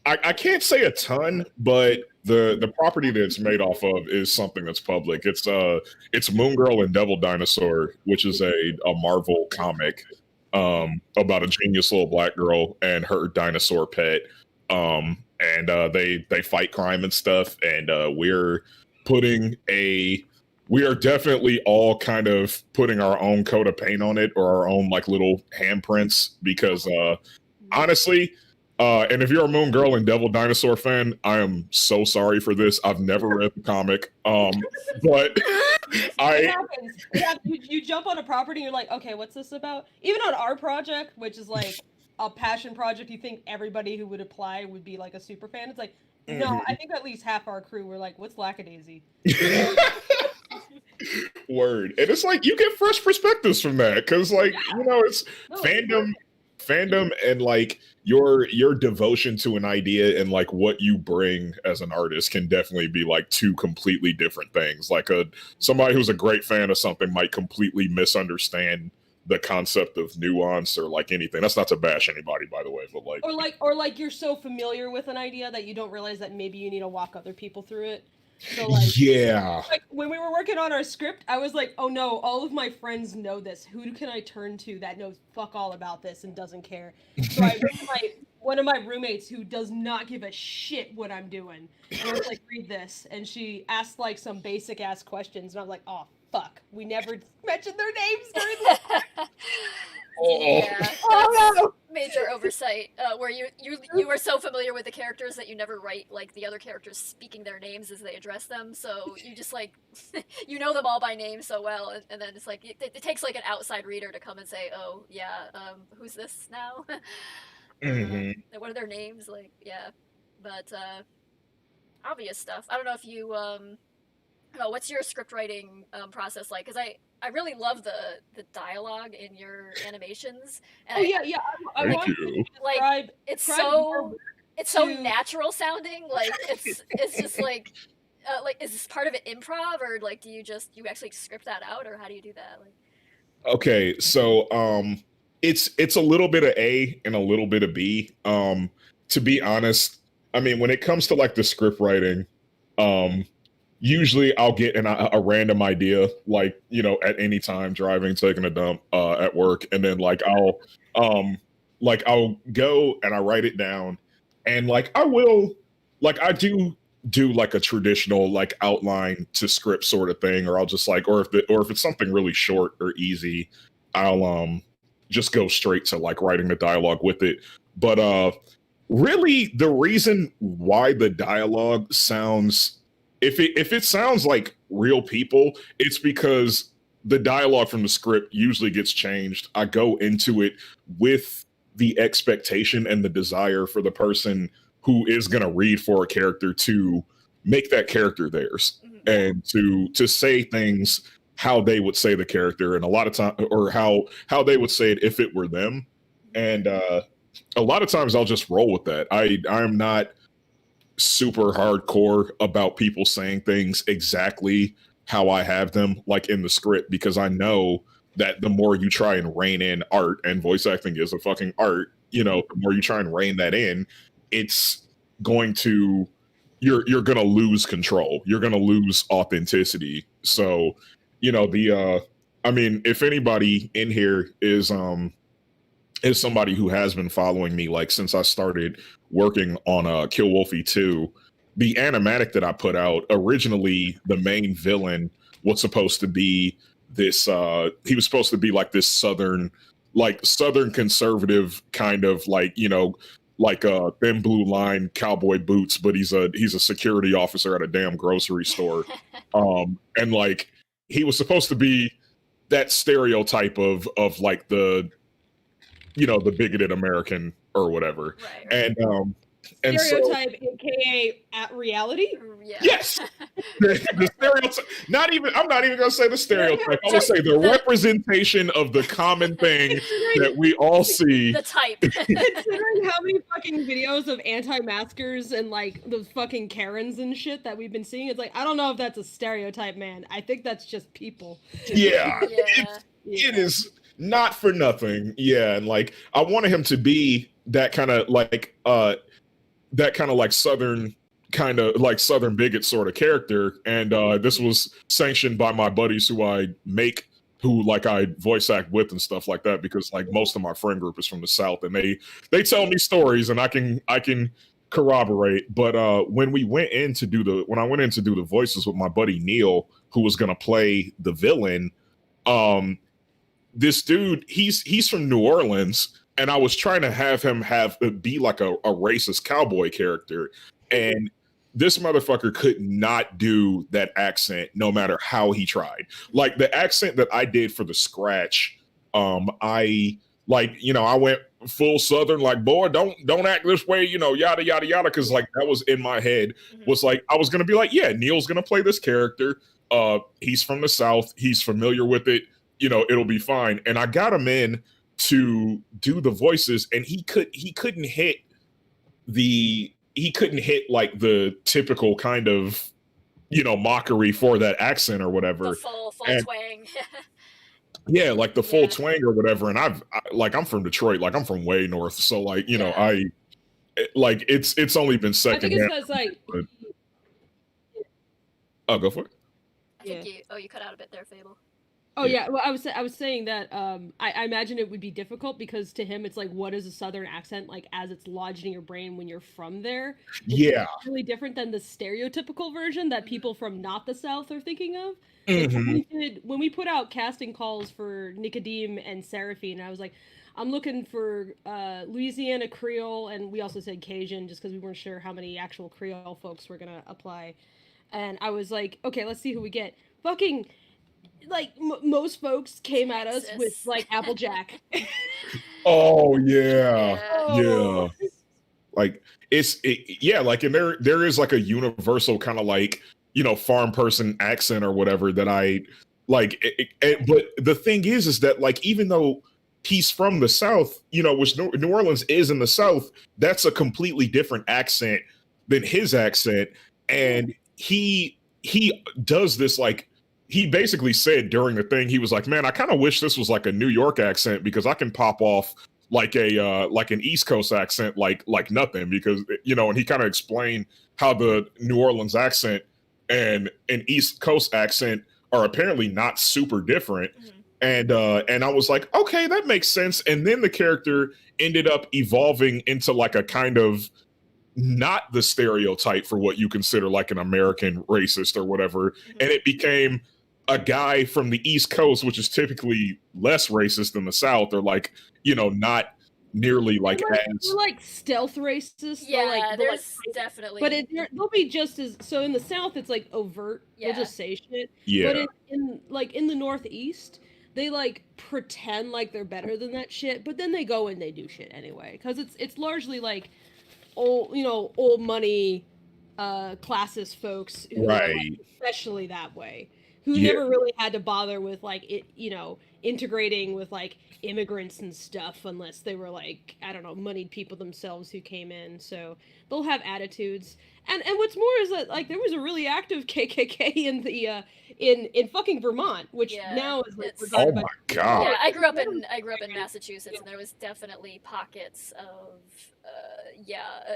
I can't say a ton, but the property that it's made off of is something that's public. It's Moon Girl and Devil Dinosaur, which is a Marvel comic about a genius little black girl and her dinosaur pet. And they fight crime and stuff, and we are definitely all kind of putting our own coat of paint on it, or our own like little handprints, because honestly, and if you're a Moon Girl and Devil Dinosaur fan, I am so sorry for this. I've never read the comic, but It happens. Yeah, you jump on a property and you're like, okay, what's this about? Even on our project, which is like a passion project, you think everybody who would apply would be like a super fan. It's like, no, I think at least half our crew were like, what's Lackadaisy? Word. And it's like you get fresh perspectives from that, because like it's fandom and like your devotion to an idea and like what you bring as an artist can definitely be like two completely different things. Like somebody who's a great fan of something might completely misunderstand the concept of nuance or like anything. That's not to bash anybody, by the way, but like or like you're so familiar with an idea that you don't realize that maybe you need to walk other people through it. So like, like when we were working on our script, I was like, oh no, all of my friends know this. Who can I turn to that knows fuck all about this and doesn't care? So I went to one of my roommates who does not give a shit what I'm doing. And I was like, read this. And she asked like some basic ass questions, and I was like, oh fuck, we never mentioned their names during the script. Yeah, that's major oversight. Where you are so familiar with the characters that you never write like the other characters speaking their names as they address them. So you just like you know them all by name so well, and then it's like it takes like an outside reader to come and say, oh yeah, who's this now? What are their names? Like but obvious stuff. I don't know if you what's your script writing process like? Because I really love the dialogue in your animations. And I want you to describe, it's so natural sounding. Like it's just like is this part of it improv, or like do you actually script that out, or how do you do that? Like, okay, so it's a little bit of A and a little bit of B. To be honest, I mean, when it comes to like the script writing, usually I'll get a random idea, like, at any time driving, taking a dump at work. And then like I'll like I'll go and I write it down, and like I will, like I do like a traditional like outline to script sort of thing, or I'll just like, or if it's something really short or easy, I'll just go straight to like writing the dialogue with it. But really the reason why the dialogue sounds, if it sounds like real people, it's because the dialogue from the script usually gets changed. I go into it with the expectation and the desire for the person who is going to read for a character to make that character theirs, and to say things how they would say the character, and a lot of time, or how they would say it if it were them. And a lot of times I'll just roll with that. I'm not super hardcore about people saying things exactly how I have them like in the script, because I know that the more you try and rein in art, and voice acting is a fucking art, you know, the more you try and rein that in, it's going to, you're gonna lose control. You're gonna lose authenticity. So, you know, I mean, if anybody in here is somebody who has been following me like since I started working on Kill Wolfy 2, the animatic that I put out, originally the main villain was supposed to be this he was supposed to be like this southern conservative kind of, like, you know, like a thin blue line cowboy boots, but he's a security officer at a damn grocery store. And like he was supposed to be that stereotype of like the, you know, the bigoted American or whatever. Right. And stereotype, so, aka at reality. Yeah. Yes, the stereotype. I'm not even gonna say the stereotype. I will say the representation of the common thing that we all see. The type. Considering how many fucking videos of anti-maskers and like the fucking Karens and shit that we've been seeing, it's like, I don't know if that's a stereotype, man. I think that's just people. Yeah. It is not for nothing. Yeah, and like I wanted him to be that kind of like southern bigot sort of character, and this was sanctioned by my buddies who I voice act with and stuff like that, because like most of my friend group is from the South, and they tell me stories and I can corroborate. But when I went in to do the voices with my buddy Neil, who was gonna play the villain, this dude, he's from New Orleans, and I was trying to have him be like a racist cowboy character, and this motherfucker could not do that accent no matter how he tried. Like the accent that I did for the scratch, I went full Southern, like, boy, don't act this way, you know, yada yada yada, because like that was in my head, was like I was gonna be like, yeah, Neil's gonna play this character. He's from the South, he's familiar with it, you know, it'll be fine. And I got him in to do the voices, and he couldn't hit like the typical kind of, you know, mockery for that accent or whatever. The full twang. Yeah, like the full twang or whatever. And I'm from Detroit, like I'm from way north, so like, you know, it's only been second. I think it's because like, oh, go for it. I think you cut out a bit there, Fable. Oh yeah, well I was saying that I imagine it would be difficult, because to him it's like, what is a Southern accent like as it's lodged in your brain when you're from there? It's really different than the stereotypical version that people from not the South are thinking of. When we put out casting calls for Nicodeme and Seraphine, I was like, I'm looking for Louisiana Creole, and we also said Cajun just because we weren't sure how many actual Creole folks were gonna apply. And I was like, okay, let's see who we get. Fucking like most folks came at us with like Applejack. Oh yeah. Like like, and there is like a universal kind of like, you know, farm person accent or whatever that I like. But the thing is that like, even though he's from the South, you know, which New Orleans is in the South, that's a completely different accent than his accent. And he does this, like, he basically said during the thing, he was like, man, I kind of wish this was like a New York accent, because I can pop off like an East Coast accent like nothing, because, you know, and he kind of explained how the New Orleans accent and an East Coast accent are apparently not super different. and I was like, okay, that makes sense. And then the character ended up evolving into like a kind of not the stereotype for what you consider like an American racist or whatever, and it became a guy from the East Coast, which is typically less racist than the South, or like, you know, not nearly like they're like stealth racists. Yeah, there's definitely. But they'll be just as so in the South. It's like overt. They'll just say shit. Yeah. But in the Northeast, they like pretend like they're better than that shit. But then they go and they do shit anyway, because it's largely like old money, classist folks who are like, especially that way, who never really had to bother with like integrating with like immigrants and stuff unless they were like, I don't know, moneyed people themselves who came in. So they'll have attitudes. And what's more is that like there was a really active KKK in the in fucking Vermont, which now is like oh my god. Yeah, I grew up in Massachusetts, and there was definitely pockets of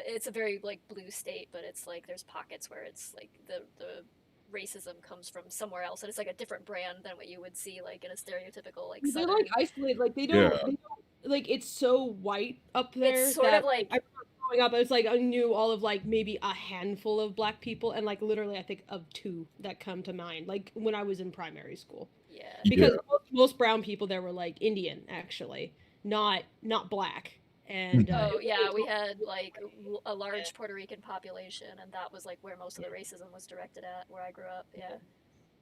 it's a very like blue state, but it's like there's pockets where it's like the racism comes from somewhere else, and it's like a different brand than what you would see like in a stereotypical like they're like isolated, like they don't like it's so white up there. It's sort of like I remember growing up, it's like I knew all of like maybe a handful of black people, and like literally I think of two that come to mind, like when I was in primary school. Yeah. Because most brown people there were like Indian, actually, not black. And we had like a large Puerto Rican population, and that was like where most of the racism was directed at where I grew up.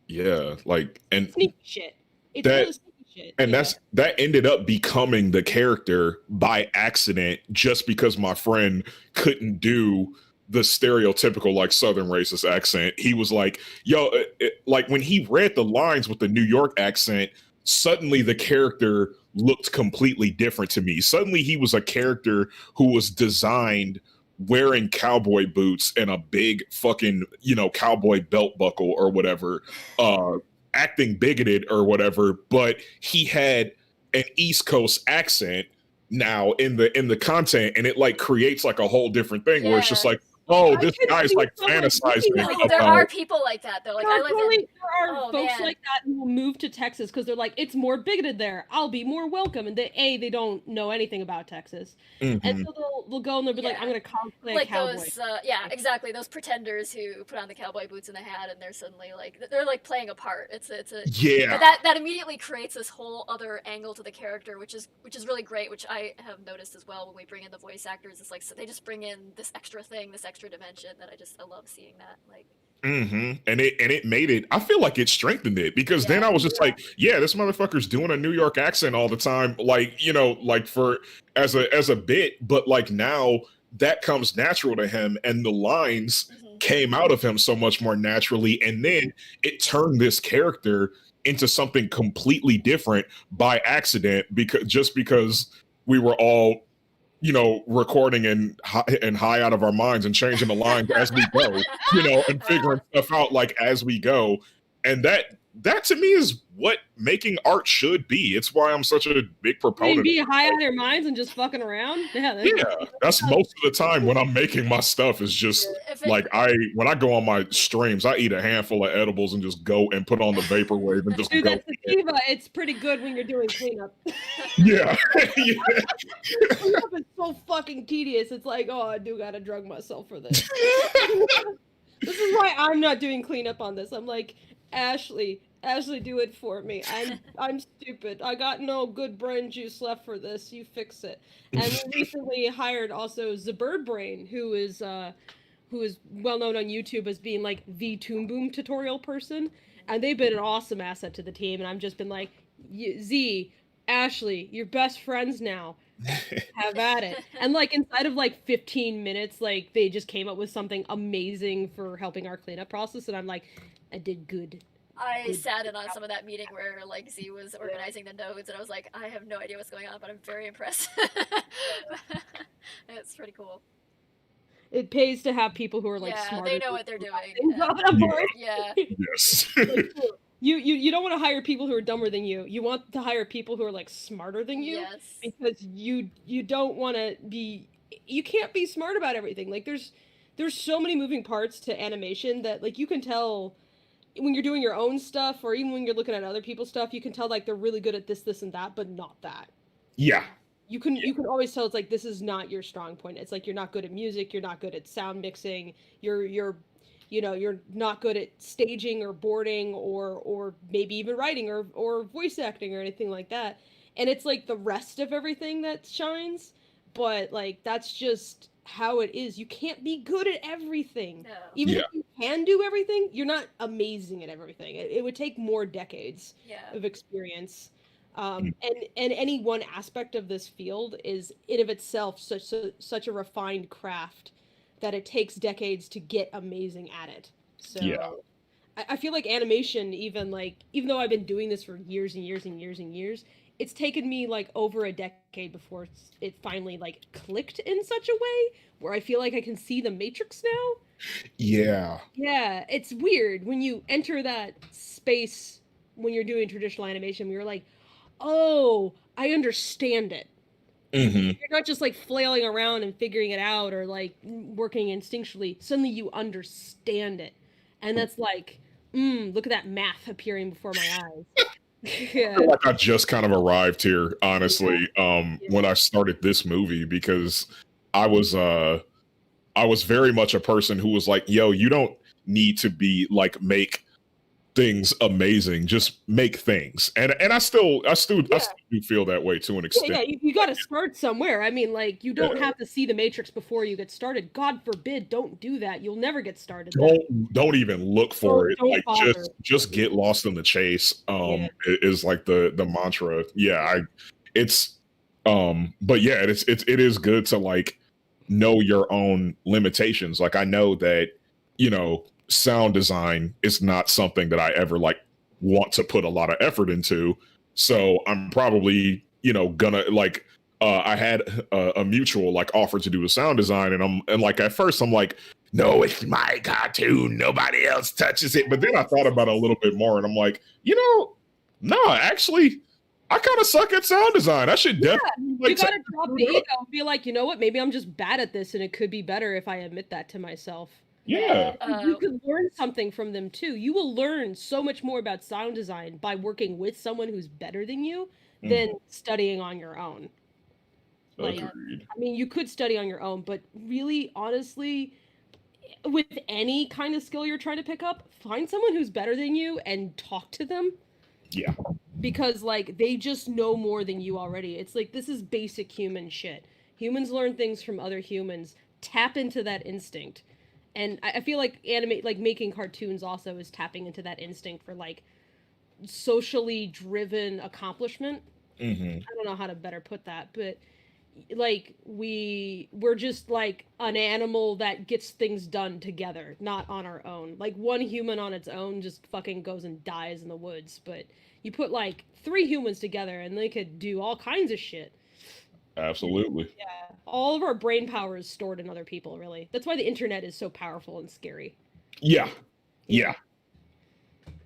Yeah, like, and sneaky shit. It's that, really sneaky shit. And that ended up becoming the character by accident, just because my friend couldn't do the stereotypical like Southern racist accent. He was like, yo, like when he read the lines with the New York accent, suddenly the character looked completely different to me. Suddenly he was a character who was designed wearing cowboy boots and a big fucking, cowboy belt buckle or whatever, acting bigoted or whatever, but he had an East Coast accent now in the content, and it like creates like a whole different thing where it's just like, oh, this guy's like fantasizing. There are people like that though. Like there are folks like that who will move to Texas because they're like, it's more bigoted there. I'll be more welcome. And they don't know anything about Texas, and so they'll go and they'll be like, I'm gonna cosplay a cowboy. Those, exactly. Those pretenders who put on the cowboy boots and the hat, and they're suddenly like they're like playing a part. But that immediately creates this whole other angle to the character, which is really great. Which I have noticed as well when we bring in the voice actors. It's like so they just bring in this extra thing, this extra dimension that I love seeing that. Like and it made it, I feel like it strengthened it, because then I was just like, yeah, this motherfucker's doing a New York accent all the time, like, like for as a bit, but like now that comes natural to him, and the lines came out of him so much more naturally, and then it turned this character into something completely different by accident, because we were all recording and high out of our minds and changing the lines as we go, and figuring stuff out like as we go. And that to me is what making art should be. It's why I'm such a big proponent. Be high out of your minds and just fucking around. Yeah, that's most of the time when I'm making my stuff is just like when I go on my streams, I eat a handful of edibles and just go and put on the vaporwave and just Dude, go. That's sativa. It's pretty good when you're doing cleanup. Yeah. Cleanup is so fucking tedious. It's like, oh, I do gotta drug myself for this. This is why I'm not doing cleanup on this. I'm like, Ashley, do it for me. I'm stupid. I got no good brain juice left for this. You fix it. And we recently hired also Zabird Brain, who is well known on YouTube as being like the Toon Boom tutorial person, and they've been an awesome asset to the team. And I've just been like, Z, Ashley, you're best friends now. Have at it. And like inside of like 15 minutes, like they just came up with something amazing for helping our cleanup process, and I'm like, I did good. I sat in on some of that meeting where like Z was organizing the nodes, and I was like, I have no idea what's going on, but I'm very impressed. It's pretty cool. It pays to have people who are like smart. They know what they're doing. Yeah. Yes. You don't want to hire people who are dumber than you. You want to hire people who are like smarter than you. Yes. Because you don't want to be. You can't be smart about everything. Like there's so many moving parts to animation that like you can tell when you're doing your own stuff, or even when you're looking at other people's stuff, you can tell like they're really good at this, and that, but not that. Yeah. You can always tell it's like this is not your strong point. It's like you're not good at music, you're not good at sound mixing, you're not good at staging or boarding or maybe even writing or voice acting or anything like that. And it's like the rest of everything that shines, but like that's just how it is. You can't be good at everything. No. Even Yeah. if you can do everything, you're not amazing at everything. It would take more decades Yeah. of experience. And any one aspect of this field is in of itself such a refined craft that it takes decades to get amazing at it. So Yeah. I feel like animation, even though I've been doing this for years and years and years and years, it's taken me like over a decade before it finally like clicked in such a way where I feel like I can see the matrix now. Yeah. Yeah, it's weird when you enter that space when you're doing traditional animation. You're like, oh, I understand it. Mm-hmm. You're not just like flailing around and figuring it out or like working instinctually. Suddenly you understand it. And that's like, look at that math appearing before my eyes. I Yeah. feel like I just kind of arrived here, honestly, Yeah. when I started this movie, because I was I was very much a person who was like, yo, you don't need to be like make things amazing, just make things. And I still do feel that way to an extent. Yeah, you got to start somewhere. I mean, like, you don't Yeah. have to see the Matrix before you get started. God forbid, don't do that. You'll never get started. Don't even look for it. Don't Like bother. just get lost in the chase. Is like the mantra. Yeah, it's but yeah, it is good to like know your own limitations. Like I know that, sound design is not something that I ever like want to put a lot of effort into. So I'm probably, gonna like I had a mutual like offer to do the sound design, and like at first I'm like, no, it's my cartoon, nobody else touches it. But then I thought about it a little bit more, and I'm like, no, actually, I kind of suck at sound design. I should definitely like you gotta drop the ego and be like, you know what, maybe I'm just bad at this and it could be better if I admit that to myself. Yeah. You could learn something from them too. You will learn so much more about sound design by working with someone who's better than you than studying on your own. Like, Agreed. I mean, you could study on your own, but really, honestly, with any kind of skill you're trying to pick up, find someone who's better than you and talk to them. Yeah. Because, like, they just know more than you already. It's like, this is basic human shit. Humans learn things from other humans. Tap into that instinct. And I feel like making cartoons also is tapping into that instinct for, like, socially driven accomplishment. I don't know how to better put that, but like we're just like an animal that gets things done together, not on our own. Like one human on its own just fucking goes and dies in the woods, but you put like 3 humans together and they could do all kinds of shit. Absolutely. Yeah, all of our brain power is stored in other people, really. That's why the internet is so powerful and scary. Yeah.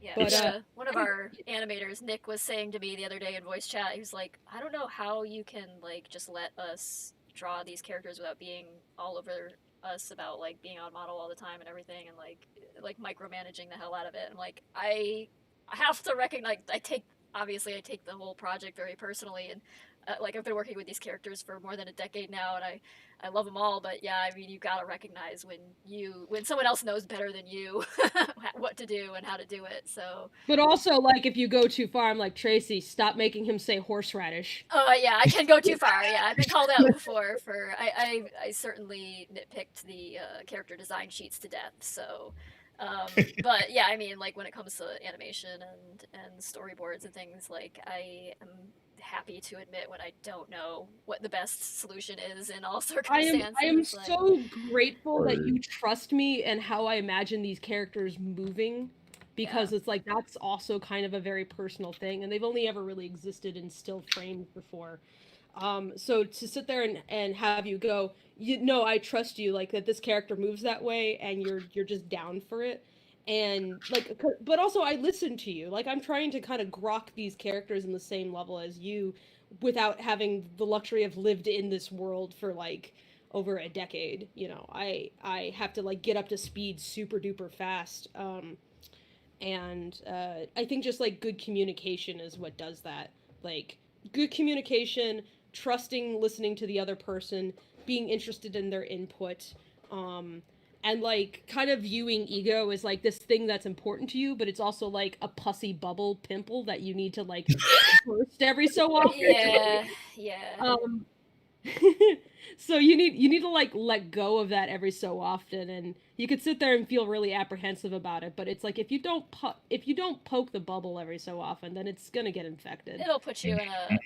Yeah, but one of our animators, Nick, was saying to me the other day in voice chat, he was like, I don't know how you can like just let us draw these characters without being all over us about like being on model all the time and everything and like micromanaging the hell out of it. I'm like, I have to recognize I take the whole project very personally, and like I've been working with these characters for more than a decade now, and I love them all, but yeah, I mean, you gotta recognize when someone else knows better than you what to do and how to do it. So, but also, like, if you go too far, I'm like, Tracy, stop making him say horseradish. oh yeah, I can go too far. Yeah, I've been called out before for I certainly nitpicked the character design sheets to death. So, but yeah, I mean, like when it comes to animation and storyboards and things, like I am happy to admit when I don't know what the best solution is in all circumstances. I am like, so grateful that you trust me and how I imagine these characters moving, because it's like that's also kind of a very personal thing, and they've only ever really existed in still frames before. So to sit there and have you go, I trust you, like that this character moves that way, and you're just down for it. And like, but also I listen to you. Like I'm trying to kind of grok these characters in the same level as you, without having the luxury of lived in this world for like over a decade. I have to like get up to speed super duper fast. And I think just like good communication is what does that. Like good communication, trusting, listening to the other person, being interested in their input, and like kind of viewing ego as like this thing that's important to you, but it's also like a pussy bubble pimple that you need to like burst every so often. Yeah, yeah. So you need to like let go of that every so often, and you could sit there and feel really apprehensive about it, but it's like if you don't poke the bubble every so often, then it's gonna get infected. It'll put you in a.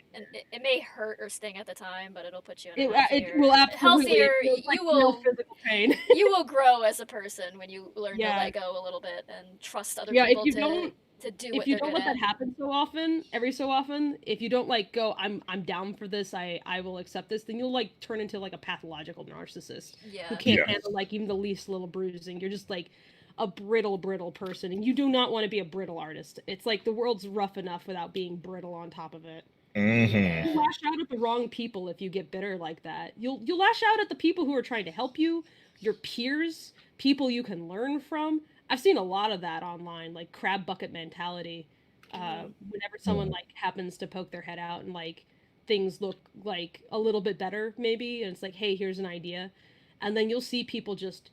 It may hurt or sting at the time, but it'll put you in a It will absolutely. healthier. Like You will physical pain. you will grow as a person when you learn to Yeah. let go a little bit and trust other Yeah, if people you to don't- to do If what you they're don't good let that at. happen so often, every so often, if you don't like go, I'm down for this, I will accept this, then you'll like turn into like a pathological narcissist who Yeah. can't Yeah. handle like even the least little bruising. You're just like a brittle person, and you do not want to be a brittle artist. It's like the world's rough enough without being brittle on top of it. Mhm. You lash out at the wrong people if you get bitter like that. You'll lash out at the people who are trying to help you, your peers, people you can learn from. I've seen a lot of that online, like crab bucket mentality. Whenever someone like happens to poke their head out and like things look like a little bit better, maybe, and it's like, hey, here's an idea, and then you'll see people just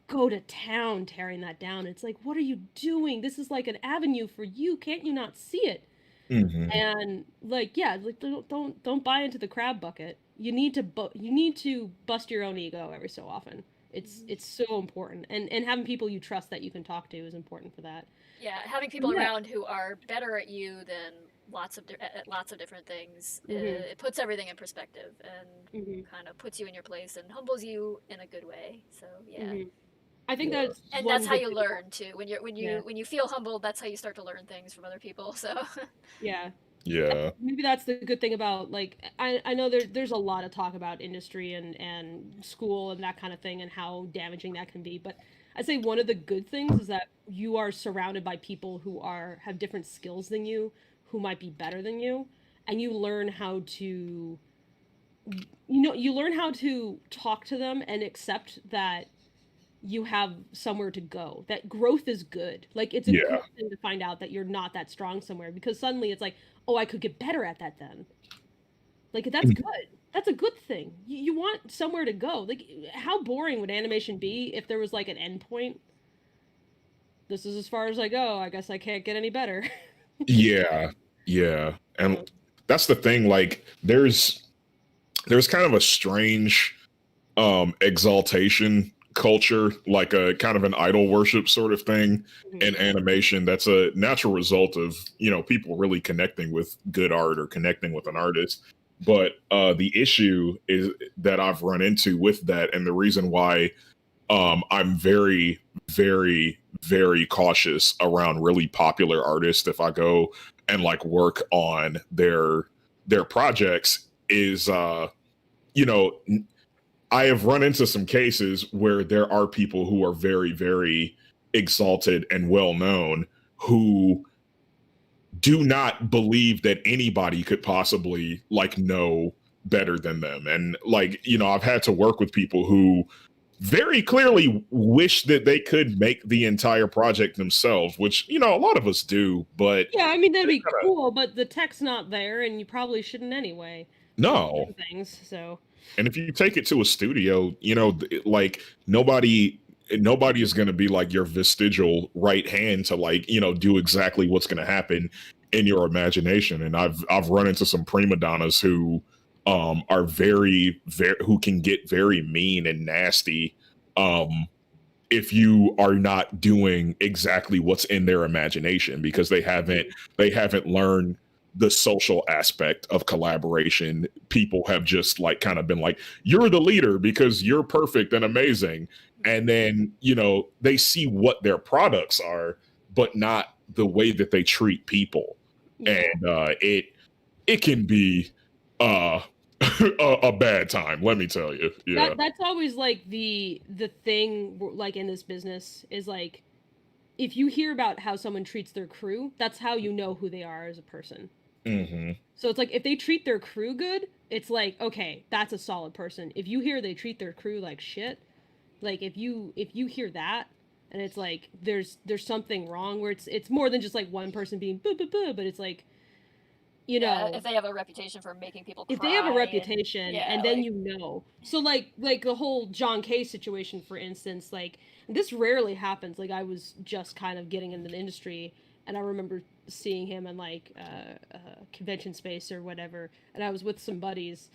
go to town tearing that down. It's like, what are you doing? This is like an avenue for you. Can't you not see it? Mhm. And like, yeah, like don't buy into the crab bucket. You need to bust your own ego every so often. It's so important, and having people you trust that you can talk to is important for that. Yeah, having people Yeah. around who are better at you than at lots of different things, Mhm. it puts everything in perspective and Mhm. kind of puts you in your place and humbles you in a good way. So yeah, Mhm. I think Yeah. that's and one that's how good you thing learn too. Yeah. When you feel humbled, that's how you start to learn things from other people. So Yeah. Yeah. Maybe that's the good thing about like I know there's a lot of talk about industry and school and that kind of thing and how damaging that can be, but I'd say one of the good things is that you are surrounded by people who have different skills than you, who might be better than you, and you learn how to you learn how to talk to them and accept that you have somewhere to go. That growth is good. Like it's a Yeah. good thing to find out that you're not that strong somewhere, because suddenly it's like, oh, I could get better at that then. Like that's good. That's a good thing. You want somewhere to go. Like how boring would animation be if there was like an end point? This is as far as I go. I guess I can't get any better. Yeah. Yeah. And that's the thing, like there's kind of a strange exaltation culture, like a kind of an idol worship sort of thing in animation. That's a natural result of, you know, people really connecting with good art or connecting with an artist. But the issue is that I've run into with that, and the reason why I'm very, very, very cautious around really popular artists if I go and like work on their projects is you know, I have run into some cases where there are people who are very, very exalted and well known who do not believe that anybody could possibly like know better than them. And like, you know, I've had to work with people who very clearly wish that they could make the entire project themselves, which, you know, a lot of us do, but Yeah, I mean that'd be cool, but the tech's not there, and you probably shouldn't anyway. no. Things so. And if you take it to a studio, you know, like nobody is going to be like your vestigial right hand to like, you know, do exactly what's going to happen in your imagination. And I've run into some prima donnas who are very who can get very mean and nasty if you are not doing exactly what's in their imagination, because they haven't learned the social aspect of collaboration. People have just like kind of been like, you're the leader because you're perfect and amazing, and then, you know, they see what their products are but not the way that they treat people. Yeah. And it can be uh a bad time, let me tell you. Yeah. That's always like the thing like in this business is like if you hear about how someone treats their crew, that's how you know who they are as a person. Mm-hmm. So it's like if they treat their crew good, it's like, okay, that's a solid person. If you hear they treat their crew like shit, like if you hear that, and it's like there's something wrong where it's more than just like one person being boo boo boo, but it's like, you know, if they have a reputation for making people cry, if they have a reputation and then like, you know, so like the whole John K situation, for instance, like this rarely happens. Like I was just kind of getting into the industry, and I remember seeing him in like convention space or whatever, and I was with some buddies,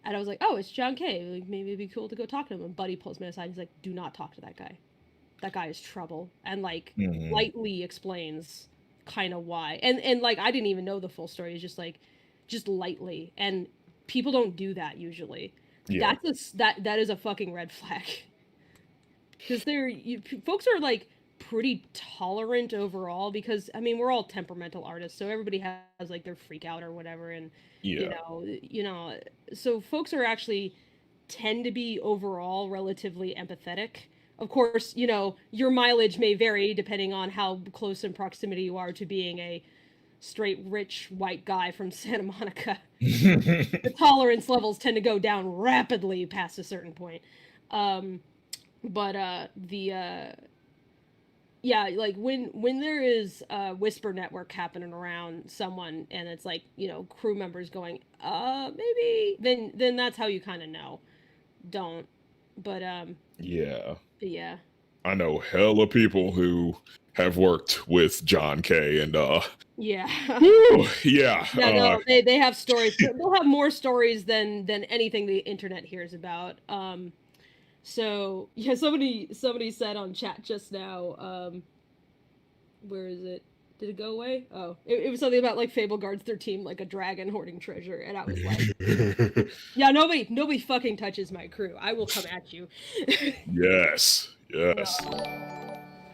and I was like, oh, it's John K, like maybe it'd be cool to go talk to him. And Buddy pulls me aside, he's like, do not talk to that guy, that guy is trouble, and like lightly explains kind of why, and like I didn't even know the full story. It's just like just lightly, and people don't do that usually. Yeah. That is a fucking red flag, because folks are like pretty tolerant overall, because I mean we're all temperamental artists, so everybody has like their freak out or whatever, and Yeah. you know, so folks are actually tend to be overall relatively empathetic. Of course, you know, your mileage may vary depending on how close in proximity you are to being a straight rich white guy from Santa Monica. The tolerance levels tend to go down rapidly past a certain point. But yeah, like when there is a whisper network happening around someone, and it's like, you know, crew members going maybe, then that's how you kind of know. Don't. But Yeah. but yeah, I know hella people who have worked with John K, and yeah. whew, yeah. Yeah, no, they have stories. They'll have more stories than anything the internet hears about. So yeah, somebody said on chat just now, where is it? Did it go away? Oh, it was something about like Fable guards their team like a dragon hoarding treasure, and I was like, yeah, nobody fucking touches my crew. I will come at you. Yes. Yes.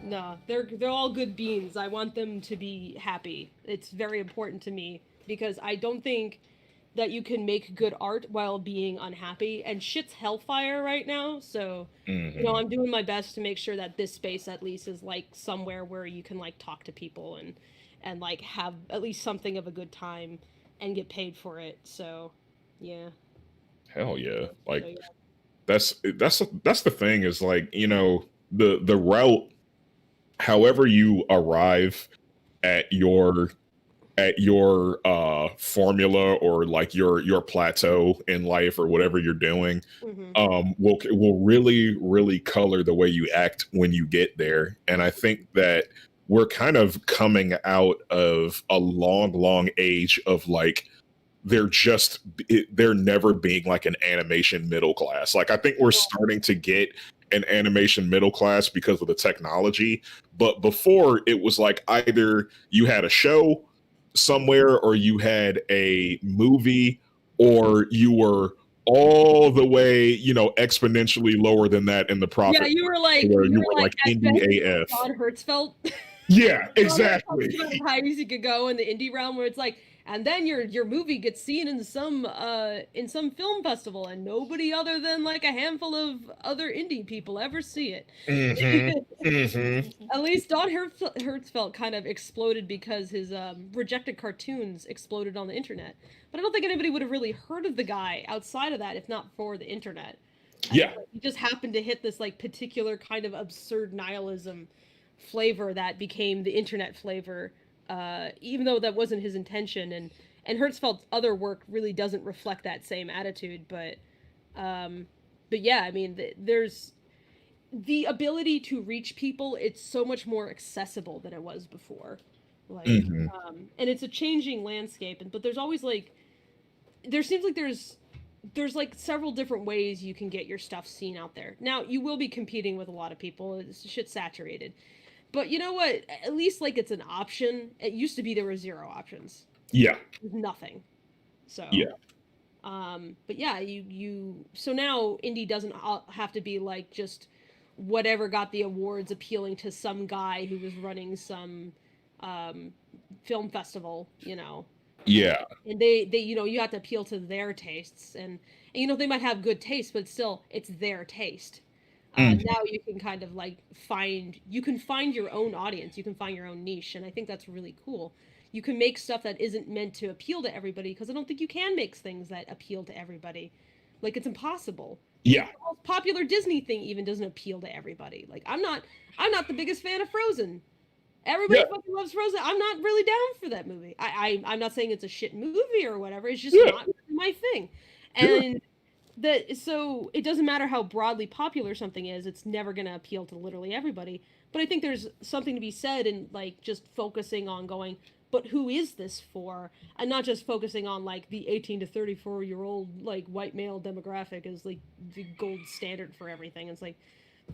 No, they're all good beans. I want them to be happy. It's very important to me, because I don't think that you can make good art while being unhappy, and shit's hellfire right now. So, you know, I'm doing my best to make sure that this space at least is like somewhere where you can like talk to people and like have at least something of a good time and get paid for it. So, yeah. Hell yeah. Like So, yeah. that's the thing, is like, you know, the route, however you arrive at your formula, or like your plateau in life, or whatever you're doing, will really color the way you act when you get there. And I think that we're kind of coming out of a long age of like, they're never being like an animation middle class. Like I think we're starting to get an animation middle class because of the technology, but before it was like either you had a show somewhere, or you had a movie, or you were all the way, you know, exponentially lower than that in the profit. Yeah, you were like indie AF. Todd Hertzfeld. Yeah, exactly. As high as you could go in the indie realm, where it's like, and then your movie gets seen in some film festival, and nobody other than like a handful of other indie people ever see it. At least Don Hertzfeld kind of exploded because his rejected cartoons exploded on the internet. But I don't think anybody would have really heard of the guy outside of that if not for the internet. Yeah. He just happened to hit this like particular kind of absurd nihilism flavor that became the internet flavor, even though that wasn't his intention. And Hertzfeld's other work really doesn't reflect that same attitude. But yeah, I mean, there's the ability to reach people. It's so much more accessible than it was before. Like, and it's a changing landscape. But there's always like, there seems like there's like several different ways you can get your stuff seen out there. Now, you will be competing with a lot of people. It's shit saturated. But you know what? At least like it's an option. It used to be there were zero options. Yeah. Nothing. So yeah. But yeah, you so now indie doesn't have to be like just whatever got the awards appealing to some guy who was running some film festival, you know. Yeah. And they you know, you have to appeal to their tastes, and you know, they might have good taste, but still it's their taste. Now you can kind of like find your own audience, you can find your own niche, and I think that's really cool. You can make stuff that isn't meant to appeal to everybody, because I don't think you can make things that appeal to everybody. Like, it's impossible. Yeah. The most popular Disney thing even doesn't appeal to everybody. Like I'm not the biggest fan of Frozen. Everybody fucking loves Frozen. I'm not really down for that movie. I'm not saying it's a shit movie or whatever. It's just not my thing. And so it doesn't matter how broadly popular something is, it's never going to appeal to literally everybody. But I think there's something to be said in like just focusing on going, but who is this for? And not just focusing on like the 18 to 34-year-old like white male demographic is like the gold standard for everything. It's like,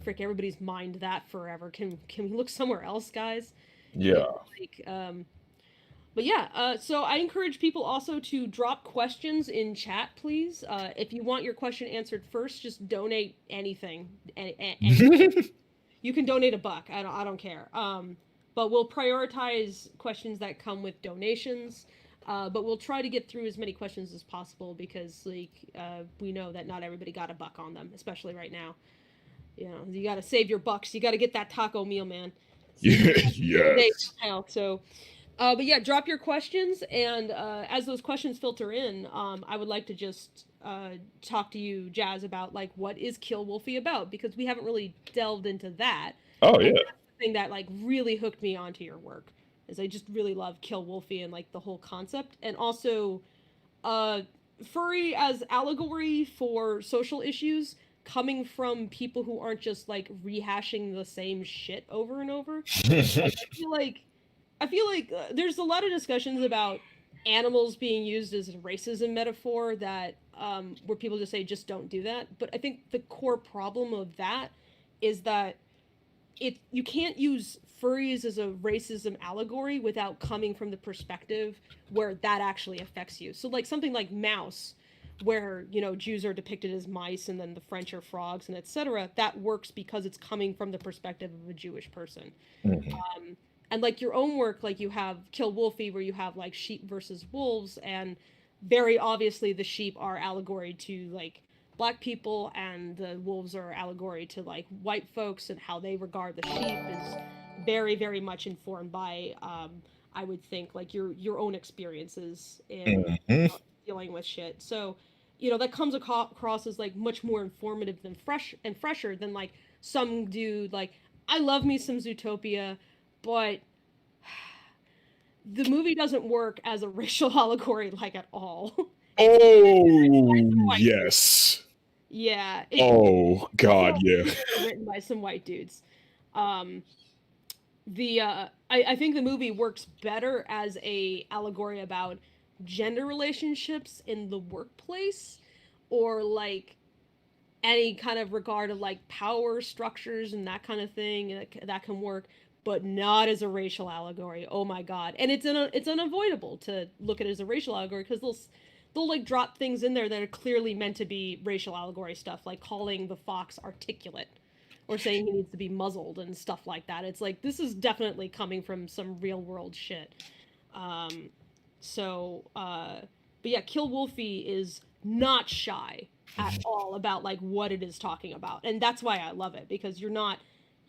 frick, everybody's mined that forever. Can we look somewhere else, guys? Yeah. But yeah, so I encourage people also to drop questions in chat, please. If you want your question answered first, just donate anything. You can donate $1. I don't care. But we'll prioritize questions that come with donations. But we'll try to get through as many questions as possible because we know that not everybody got $1 on them, especially right now. You know, you got to save your bucks. You got to get that taco meal, man. Yes. So. But yeah, drop your questions, and as those questions filter in, I would like to just talk to you, Jazz, about like what is Kill Wolfy about, because we haven't really delved into that. Oh yeah. And that's the thing that like really hooked me onto your work is I just really love Kill Wolfy and like the whole concept, and also furry as allegory for social issues coming from people who aren't just like rehashing the same shit over and over. I feel like there's a lot of discussions about animals being used as a racism metaphor that where people just say just don't do that. But I think the core problem of that is that you can't use furries as a racism allegory without coming from the perspective where that actually affects you. So like something like Mouse, where Jews are depicted as mice and then the French are frogs and etc. That works because it's coming from the perspective of a Jewish person. Mm-hmm. And like your own work, like you have Kill Wolfy, where you have like sheep versus wolves, and very obviously the sheep are allegory to like black people, and the wolves are allegory to like white folks, and how they regard the sheep is very, very much informed by, I would think, like your own experiences in dealing with shit. So, that comes across as like much more informative than fresher than like some dude like, I love me some Zootopia, but the movie doesn't work as a racial allegory like at all. Oh yes. Yeah. Oh god, yeah. Written by some white dudes. I think the movie works better as a allegory about gender relationships in the workplace, or like any kind of regard of like power structures and that kind of thing that can work, but not as a racial allegory. Oh my god. And it's unavoidable to look at it as a racial allegory because they'll like drop things in there that are clearly meant to be racial allegory stuff, like calling the fox articulate or saying he needs to be muzzled and stuff like that. It's like, this is definitely coming from some real world shit. But yeah, Kill Wolfy is not shy at all about like what it is talking about, and that's why I love it, because you're not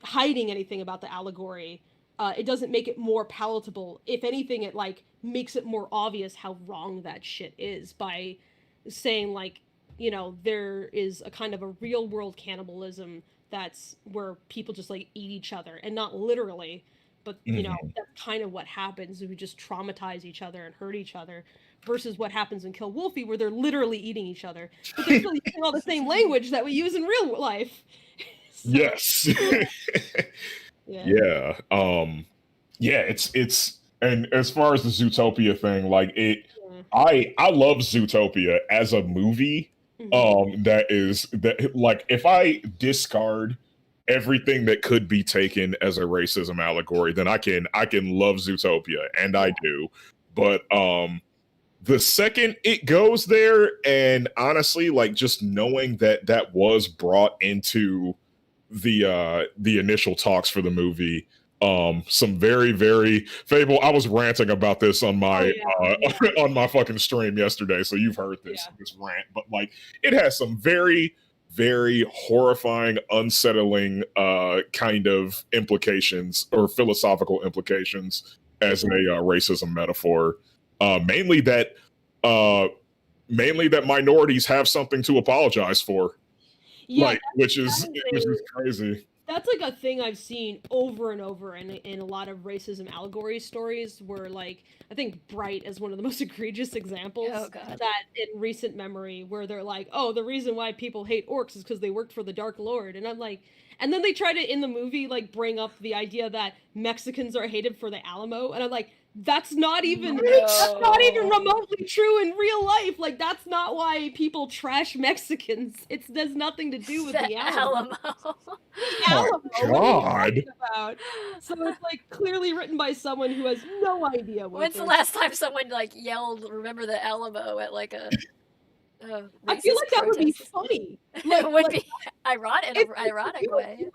hiding anything about the allegory. It doesn't make it more palatable. If anything, it like makes it more obvious how wrong that shit is by saying like, there is a kind of a real world cannibalism that's where people just like eat each other, and not literally, but that's kind of what happens. We just traumatize each other and hurt each other, versus what happens in Kill Wolfy, where they're literally eating each other, but they're still using all the same language that we use in real life. So, yes. Yeah. It's and as far as the Zootopia thing, like I love Zootopia as a movie. That like, if I discard everything that could be taken as a racism allegory, then I can love Zootopia, and I do. But the second it goes there, and honestly, like, just knowing that was brought into the initial talks for the movie, some very, very Fable. I was ranting about this on my on my fucking stream yesterday, so you've heard this rant, but like, it has some very, very horrifying, unsettling kind of implications or philosophical implications as a racism metaphor. Mainly that minorities have something to apologize for. Yeah, like which that is crazy. that's like a thing I've seen over and over in a lot of racism allegory stories where like I think Bright is one of the most egregious examples Oh, God. that in recent memory where they're like, oh, the reason why people hate orcs is because they worked for the Dark Lord. And I'm like, and then they try to in the movie like bring up the idea that Mexicans are hated for the Alamo, and I'm like, that's not even remotely true in real life. Like that's not why people trash Mexicans. It has nothing to do with the Alamo. Oh Alamo, what are you God. talking about? So it's like clearly written by someone who has no idea what. When's the last time someone like yelled "Remember the Alamo" at like a I feel like that would be funny. Like, it would be ironic in an ironic way.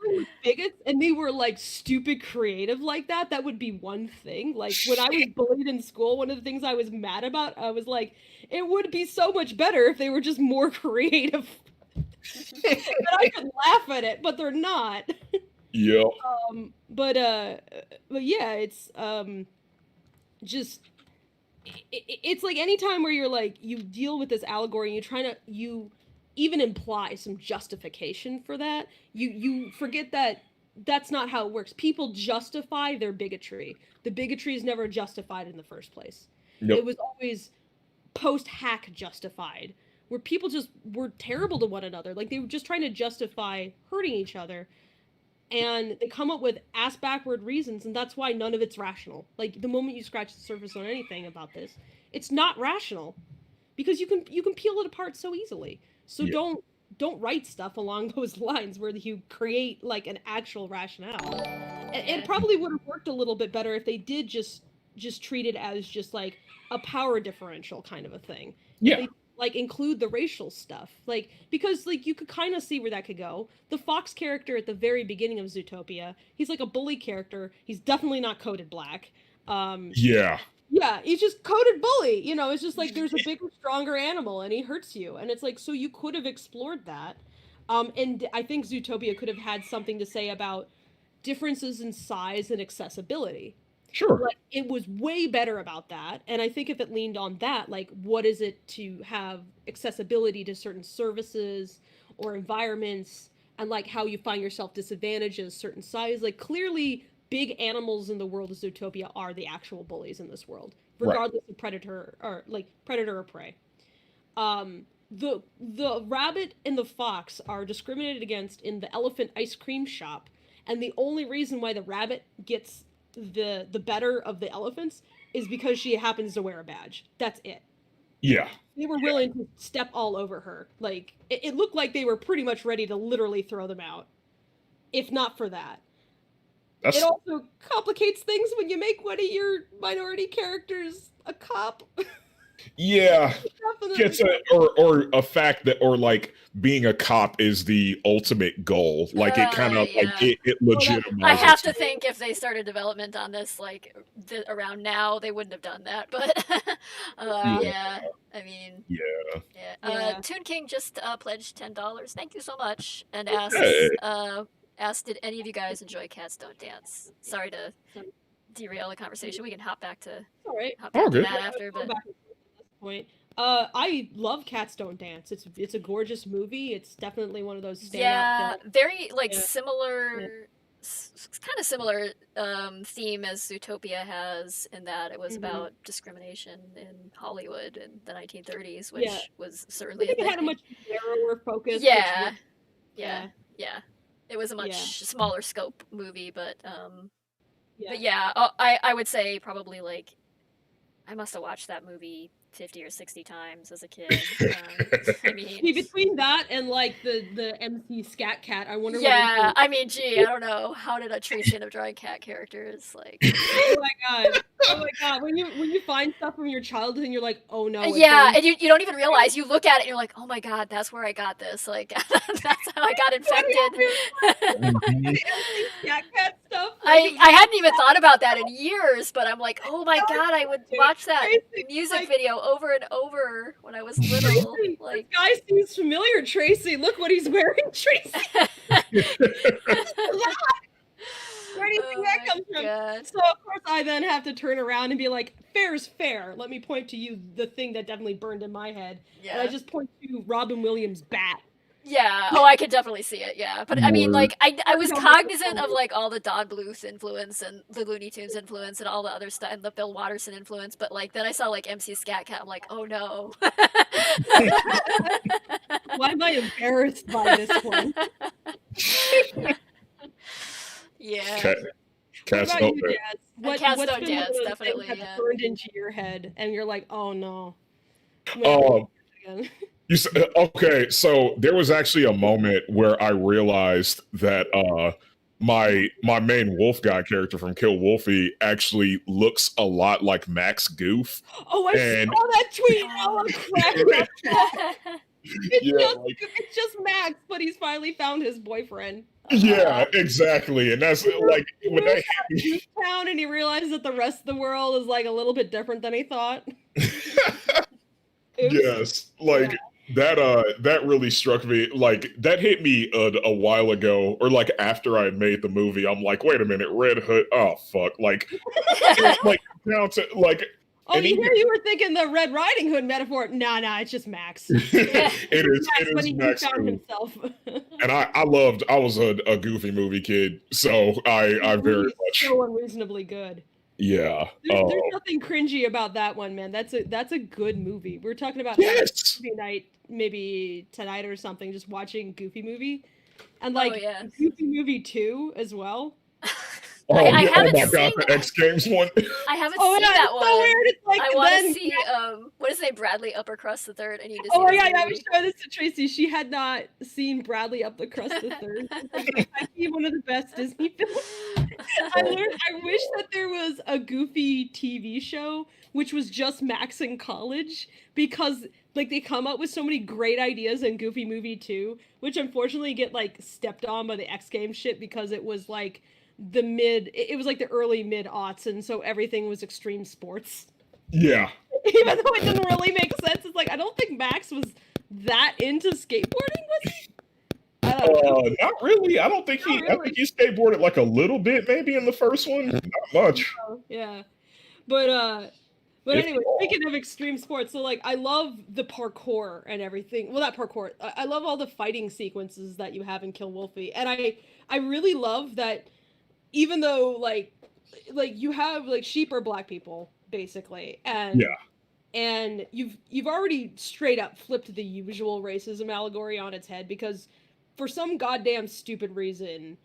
Bigots and they were like stupid creative like that. That would be one thing. Like when I was bullied in school, one of the things I was mad about, I was like, it would be so much better if they were just more creative. And I could laugh at it, but they're not. Yeah. But yeah, it's just it's like anytime where you're like you deal with this allegory and you even imply some justification for that, you forget that that's not how it works. People justify their bigotry. The bigotry is never justified in the first place. Yep. It was always post-hack justified, where people just were terrible to one another. Like they were just trying to justify hurting each other. And they come up with ass backward reasons, and that's why none of it's rational. Like the moment you scratch the surface on anything about this, it's not rational, because you can peel it apart so easily. So don't write stuff along those lines where you create like an actual rationale. And it probably would have worked a little bit better if they did just treat it as just like a power differential kind of a thing. Yeah. They, like include the racial stuff, like because like you could kind of see where that could go. The Fox character at the very beginning of Zootopia, he's like a bully character. He's definitely not coded black. Yeah. Yeah, he's just coded bully. You know, it's just like there's a bigger, stronger animal and he hurts you, and it's like so you could have explored that. And I think Zootopia could have had something to say about differences in size and accessibility. Sure. Like it was way better about that. And I think if it leaned on that, like what is it to have accessibility to certain services or environments, and like how you find yourself disadvantaged at a certain size. Like clearly big animals in the world of Zootopia are the actual bullies in this world, regardless of predator or prey. The rabbit and the fox are discriminated against in the elephant ice cream shop, and the only reason why the rabbit gets the better of the elephants is because she happens to wear a badge. That's it. Yeah. They were willing to step all over her. Like it looked like they were pretty much ready to literally throw them out, if not for that. It also complicates things when you make one of your minority characters a cop. Yeah. Gets or a fact that or like being a cop is the ultimate goal. Like it kind of like it legitimizes. I have to think if they started development on this like around now, they wouldn't have done that. But yeah, I mean, Toon King just pledged $10. Thank you so much, and asked, did any of you guys enjoy Cats Don't Dance? Sorry to derail the conversation. We can hop back to that after, but. Point. I love Cats Don't Dance. It's a gorgeous movie. It's definitely one of those standout films. Very like similar, kind of similar theme as Zootopia has, in that it was about discrimination in Hollywood in the 1930s, which was certainly. I think it had a much narrower focus. Yeah. It was a much smaller scope movie, but I would say probably like I must have watched that movie 50 or 60 times as a kid. I mean, between that and like the MC Scat Cat, I wonder. Yeah, I mean, gee, I don't know. How did a Tracy end up drawing cat characters? Like, oh my god! When you find stuff from your childhood and you're like, oh no. Yeah, and you don't even realize. You look at it and you're like, oh my god, that's where I got this. Like, that's how I got infected. Scat Cat stuff. I hadn't even thought about that in years, but I'm like, oh my god, I would watch that music video over and over when I was little. Like, this guy seems familiar, Tracy. Look what he's wearing, Tracy. Where do you think that comes from? So of course I then have to turn around and be like, fair's fair. Let me point to you the thing that definitely burned in my head. Yeah. And I just point to Robin Williams' bat. Yeah. Oh, I could definitely see it. Yeah, but I mean, Word. like, I was cognizant of like all the Dog Bluth influence and the Looney Tunes influence and all the other stuff and the Bill Watterson influence. But like, then I saw like MC Scat Cat. I'm like, oh no. Why am I embarrassed by this one? Yeah. Cat, What cats about don't you, dance. Jazz? Cats What's don't been one dance, of those definitely, things that's yeah. burned into your head, and you're like, oh no. When again. You said, okay, so there was actually a moment where I realized that my main wolf guy character from Kill Wolfy actually looks a lot like Max Goof. Oh, I And- saw that tweet. Oh, crap. Yeah, It's just Max, but he's finally found his boyfriend. yeah, exactly. And that's like when that hit me. Town, and he realized that the rest of the world is like a little bit different than he thought. Yes, like that really struck me. Like that hit me a while ago, or like after I had made the movie. I'm like, wait a minute, Red Hood. Oh fuck! Like, like down to like. Oh, you were thinking the Red Riding Hood metaphor. Nah, it's just Max. It Max, is Max found Goof. himself. And I was a Goofy movie kid, so I very much so unreasonably good. Yeah. There's nothing cringy about that one, man. That's a good movie. We're talking about movie night maybe tonight or something, just watching Goofy movie. And like Goofy movie 2 as well. I haven't oh my god, the X Games one. I haven't seen that one. So weird. It's like, I want to see what is it, Bradley Up Across the Third. I need to see. Oh yeah, I was showing this to Tracy. She had not seen Bradley Up Across the Third. It might be one of the best Disney films. I wish that there was a Goofy TV show which was just Max in college, because like they come up with so many great ideas in Goofy Movie 2, which unfortunately get like stepped on by the X Games shit because it was like it was like the early mid-aughts, and so everything was extreme sports. Yeah. Even though it didn't really make sense, it's like I don't think Max was that into skateboarding, was he? Not really. I don't think I think he skateboarded like a little bit, maybe in the first one. Not much. Yeah. But anyway, speaking of extreme sports, so like I love the parkour and everything. Well, not parkour. I love all the fighting sequences that you have in Kill Wolfy, and I really love that. Even though like you have like sheep are black people basically, and you've already straight up flipped the usual racism allegory on its head, because for some goddamn stupid reason,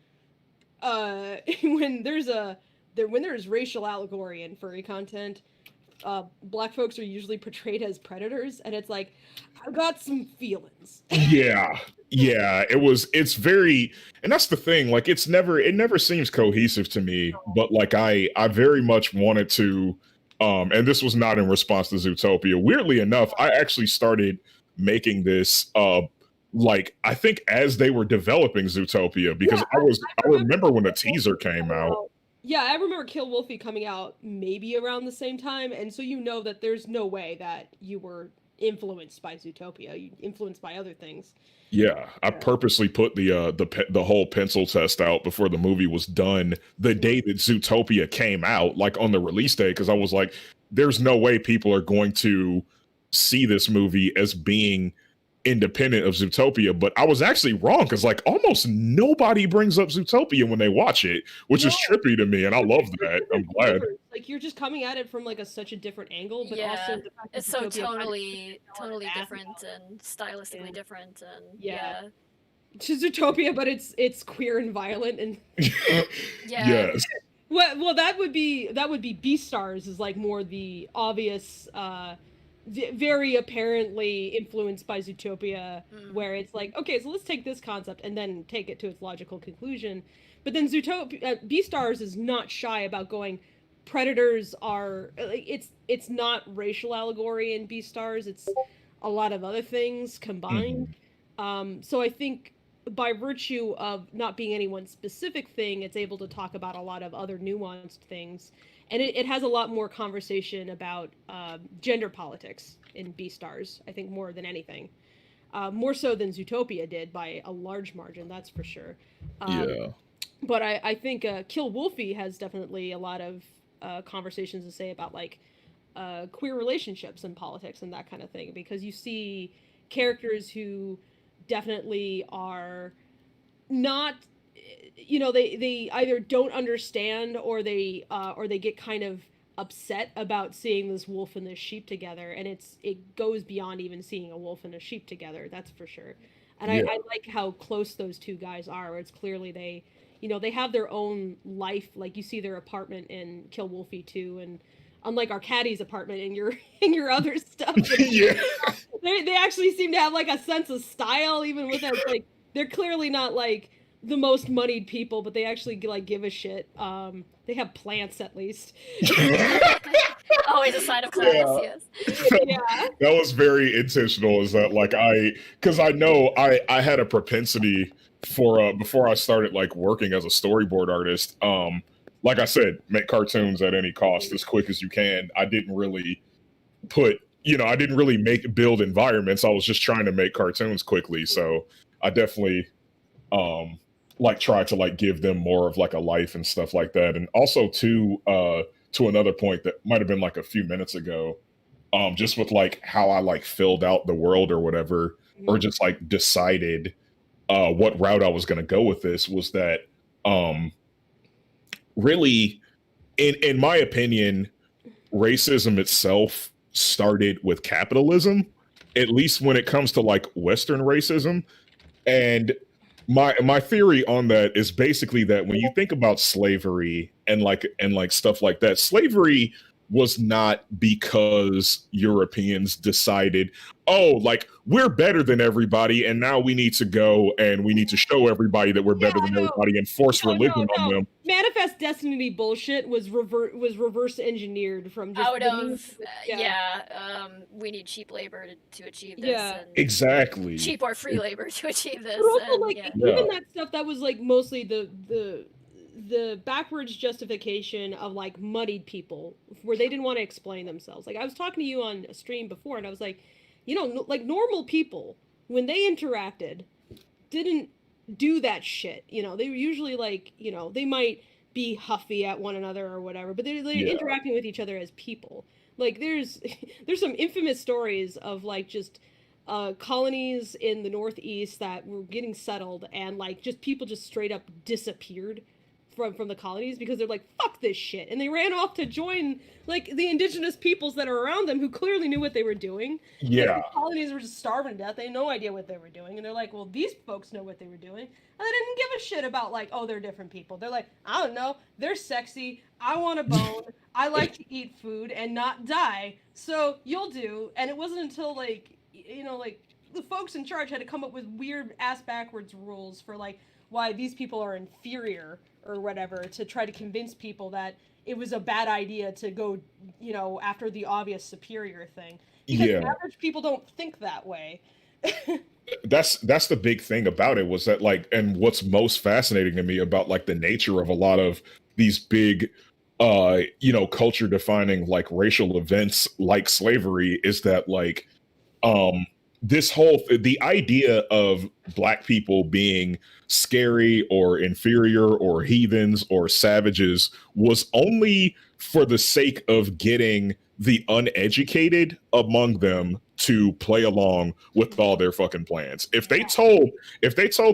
when there's racial allegory in furry content, black folks are usually portrayed as predators, and it's like, I've got some feelings. Yeah, it's very, and that's the thing, like it never seems cohesive to me, but like I very much wanted to, and this was not in response to Zootopia. Weirdly enough, I actually started making this like I think as they were developing Zootopia, because I remember when the teaser came out. Yeah, I remember Kill Wolfy coming out maybe around the same time, and so you know that there's no way that you were influenced by Zootopia. You influenced by other things. Yeah, I purposely put the whole pencil test out before the movie was done the day that Zootopia came out, like on the release day, because I was like, there's no way people are going to see this movie as being independent of Zootopia. But I was actually wrong, because like almost nobody brings up Zootopia when they watch it, which is trippy to me, and I love that. I'm glad. Like you're just coming at it from like such a different angle, but also the fact it's so totally different and stylistically different, and to Zootopia, but it's queer and violent and yes. Well, that would be Beastars is like more the obvious, very apparently influenced by Zootopia, where it's like, okay, so let's take this concept and then take it to its logical conclusion. But then Beastars is not shy about going, predators are like, it's not racial allegory in Beastars, it's a lot of other things combined. So I think by virtue of not being any one specific thing, it's able to talk about a lot of other nuanced things, and it has a lot more conversation about gender politics in Beastars, I think, more than anything, more so than Zootopia did by a large margin, that's for sure. But I think Kill Wolfy has definitely a lot of conversations to say about like queer relationships and politics and that kind of thing, because you see characters who definitely are not, they either don't understand or they get kind of upset about seeing this wolf and this sheep together, and it goes beyond even seeing a wolf and a sheep together, that's for sure. And I like how close those two guys are, where it's clearly they have their own life. Like, you see their apartment in Kill Wolfy 2, and unlike our caddy's apartment in your other stuff, Yeah. they actually seem to have like a sense of style, even with that. Like, they're clearly not like the most moneyed people, but they actually like give a shit. They have plants, at least. Always a sign of class. Yes. Yeah. That was very intentional. Is that like because I know I had a propensity for before I started like working as a storyboard artist. Like I said, make cartoons at any cost as quick as you can. I didn't really build environments. I was just trying to make cartoons quickly. So I definitely like try to like give them more of like a life and stuff like that. And also to another point that might have been like a few minutes ago, just with like how I like filled out the world or whatever, or just like decided what route I was going to go with this, was that really, in my opinion, racism itself started with capitalism, at least when it comes to like Western racism. And my theory on that is basically that when you think about slavery and like stuff like that, slavery was not because Europeans decided, oh, like we're better than everybody, and now we need to go and we need to show everybody that we're better than everybody and force religion on them. Manifest Destiny bullshit was reverse engineered from just out of we need cheap labor to achieve this. Yeah, and exactly. Cheap or free labor to achieve this. But also, like, even that stuff that was like mostly the backwards justification of like muddied people, where they didn't want to explain themselves. Like, I was talking to you on a stream before, and I was like, like normal people, when they interacted, didn't do that shit. They were usually like, they might be huffy at one another or whatever, but they're interacting with each other as people. Like, there's some infamous stories of like just colonies in the Northeast that were getting settled, and like just people just straight up disappeared from the colonies because they're like, fuck this shit, and they ran off to join like the indigenous peoples that are around them, who clearly knew what they were doing. Yeah, the colonies were just starving to death. They had no idea what they were doing, and they're like, well, these folks know what they were doing, and they didn't give a shit about like, oh, they're different people. They're like, I don't know, they're sexy, I want a bone, I like to eat food and not die, so you'll do. And it wasn't until like, like the folks in charge had to come up with weird ass backwards rules for like why these people are inferior or whatever, to try to convince people that it was a bad idea to go, after the obvious superior thing. Because average people don't think that way. That's the big thing about it, was that like, and what's most fascinating to me about like the nature of a lot of these big culture defining like racial events like slavery, is that like the idea of Black people being scary or inferior or heathens or savages was only for the sake of getting the uneducated among them to play along with all their fucking plans. If they told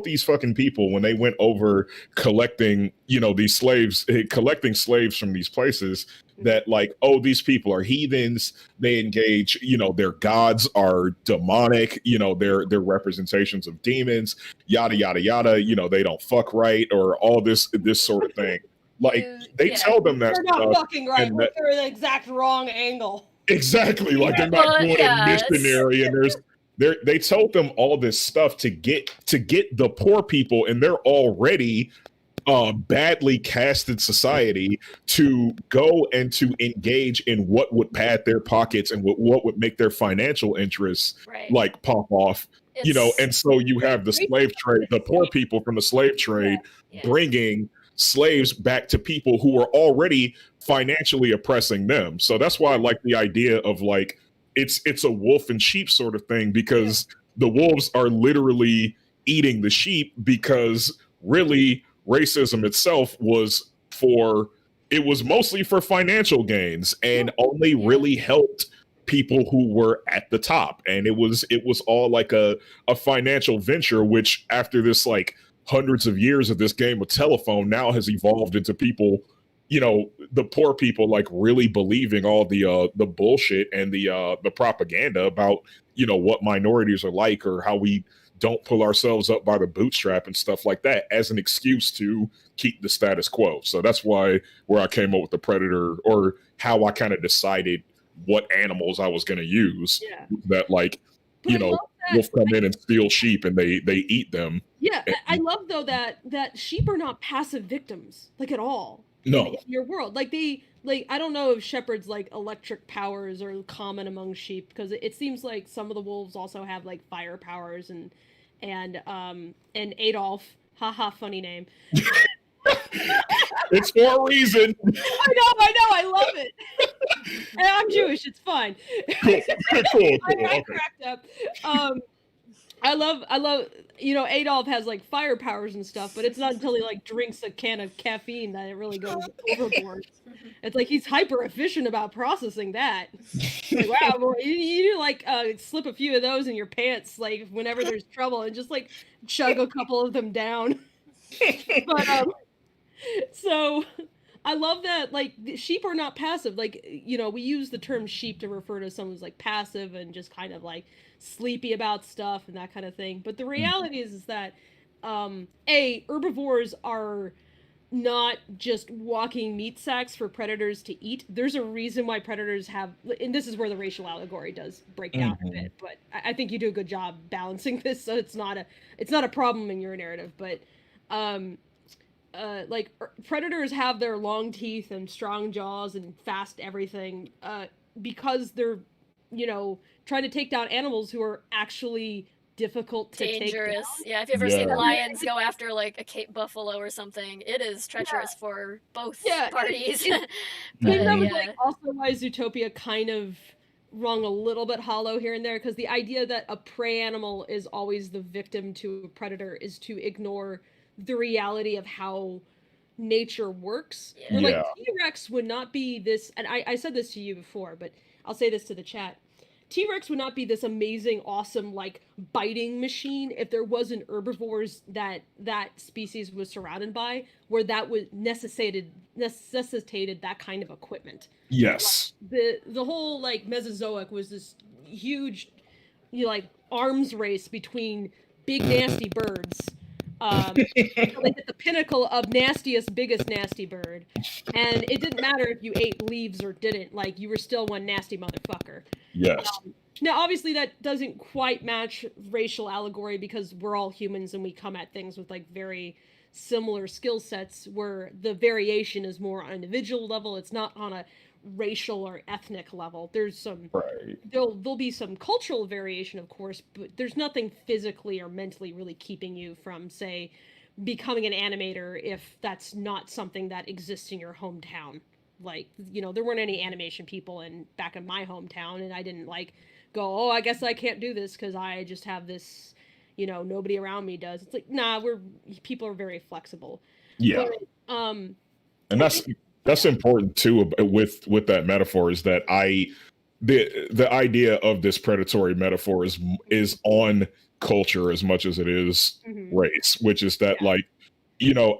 these fucking people when they went over collecting, these slaves, collecting slaves from these places, that like, oh, these people are heathens, they engage, their gods are demonic, they're representations of demons, yada yada yada, they don't fuck right, or all this sort of thing. Like, they tell them that they're not fucking right, they're the exact wrong angle. Exactly, like they're not doing a missionary, and they told them all this stuff to get the poor people, and they're already badly casted society, to go and to engage in what would pad their pockets and what would make their financial interests like pop off. And so you have the slave trade, the poor people from the slave trade bringing slaves back to people who are already financially oppressing them. So that's why I like the idea of like, it's a wolf and sheep sort of thing, because the wolves are literally eating the sheep, because really racism itself was mostly for financial gains, and only really helped people who were at the top, and it was all like a financial venture, which after this like hundreds of years of this game of telephone now has evolved into people, the poor people like really believing all the bullshit and the propaganda about what minorities are like, or how we don't pull ourselves up by the bootstrap and stuff like that as an excuse to keep the status quo. So that's where I came up with the predator, or how I kind of decided what animals I was going to use. Yeah. That like, wolf come in and steal sheep and they eat them. Yeah, I love though that sheep are not passive victims, like at all. No. In your world, like I don't know if shepherds like electric powers are common among sheep, because it seems like some of the wolves also have like fire powers, and Adolf, haha, funny name. It's for a reason. I know, I love it. And I'm Jewish, it's fine. Cool. I cracked up. I love, Adolf has like fire powers and stuff, but it's not until he like drinks a can of caffeine that it really goes overboard. It's like he's hyper efficient about processing that. Like, wow, boy, you like slip a few of those in your pants, like whenever there's trouble, and just like chug a couple of them down. But so I love that, like, sheep are not passive. Like, we use the term sheep to refer to someone who's like passive and just kind of like sleepy about stuff and that kind of thing. But the reality is that herbivores are not just walking meat sacks for predators to eat. There's a reason why predators have, and this is where the racial allegory does break down a bit, but I think you do a good job balancing this, so it's not a problem in your narrative. But like predators have their long teeth and strong jaws and fast everything, because they're trying to take down animals who are actually difficult to take down. Yeah, if you've ever seen lions go after like a Cape buffalo or something, it is treacherous for both parties. Maybe that was like also why Zootopia kind of rung a little bit hollow here and there, because the idea that a prey animal is always the victim to a predator is to ignore the reality of how nature works. Like T-Rex would not be this, and I said this to you before, but I'll say this to the chat. T-Rex would not be this amazing, awesome, like, biting machine if there wasn't herbivores that species was surrounded by, where that would necessitated that kind of equipment. Yes. Like, the whole, like, Mesozoic was this huge, like, arms race between big, nasty birds. Like at the pinnacle of nastiest, biggest nasty bird. And it didn't matter if you ate leaves or didn't, like, you were still one nasty motherfucker. Yes. Now, obviously, that doesn't quite match racial allegory, because we're all humans and we come at things with, like, very similar skill sets, where the variation is more on an individual level. It's not on a racial or ethnic level. There's some there'll be some cultural variation, of course, but there's nothing physically or mentally really keeping you from, say, becoming an animator if that's not something that exists in your hometown. Like, there weren't any animation people back in my hometown, and I didn't like go, oh, I guess I can't do this because I just have this, nobody around me does. It's like, nah, people are very flexible. Yeah. But, and that's important too with that metaphor, is that the idea of this predatory metaphor is on culture as much as it is race, which is that like,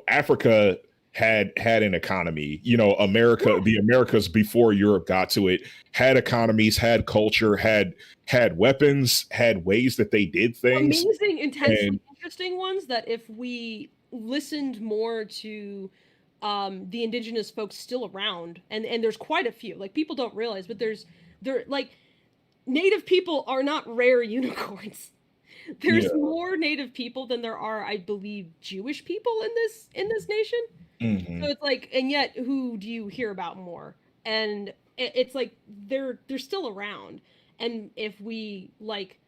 Africa had an economy, the Americas before Europe got to it had economies, had culture, had weapons, had ways that they did things. Amazing, intensely interesting ones that if we listened more to the indigenous folks still around, and there's quite a few, like, people don't realize, but they're like, native people are not rare unicorns. There's more native people than there are, I believe, Jewish people in this nation. So it's like, and yet who do you hear about more? And it's like they're still around. And if we, like,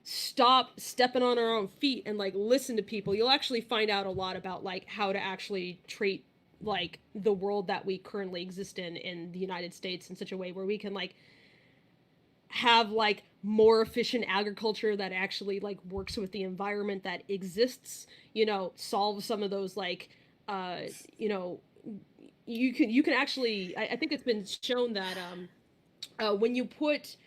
stop stepping on our own feet and, like, listen to people, you'll actually find out a lot about, like, how to actually treat, like, the world that we currently exist in the United States in such a way where we can, like, have, like, more efficient agriculture that actually, like, works with the environment that exists, solve some of those, like, you can actually, I think it's been shown that when you put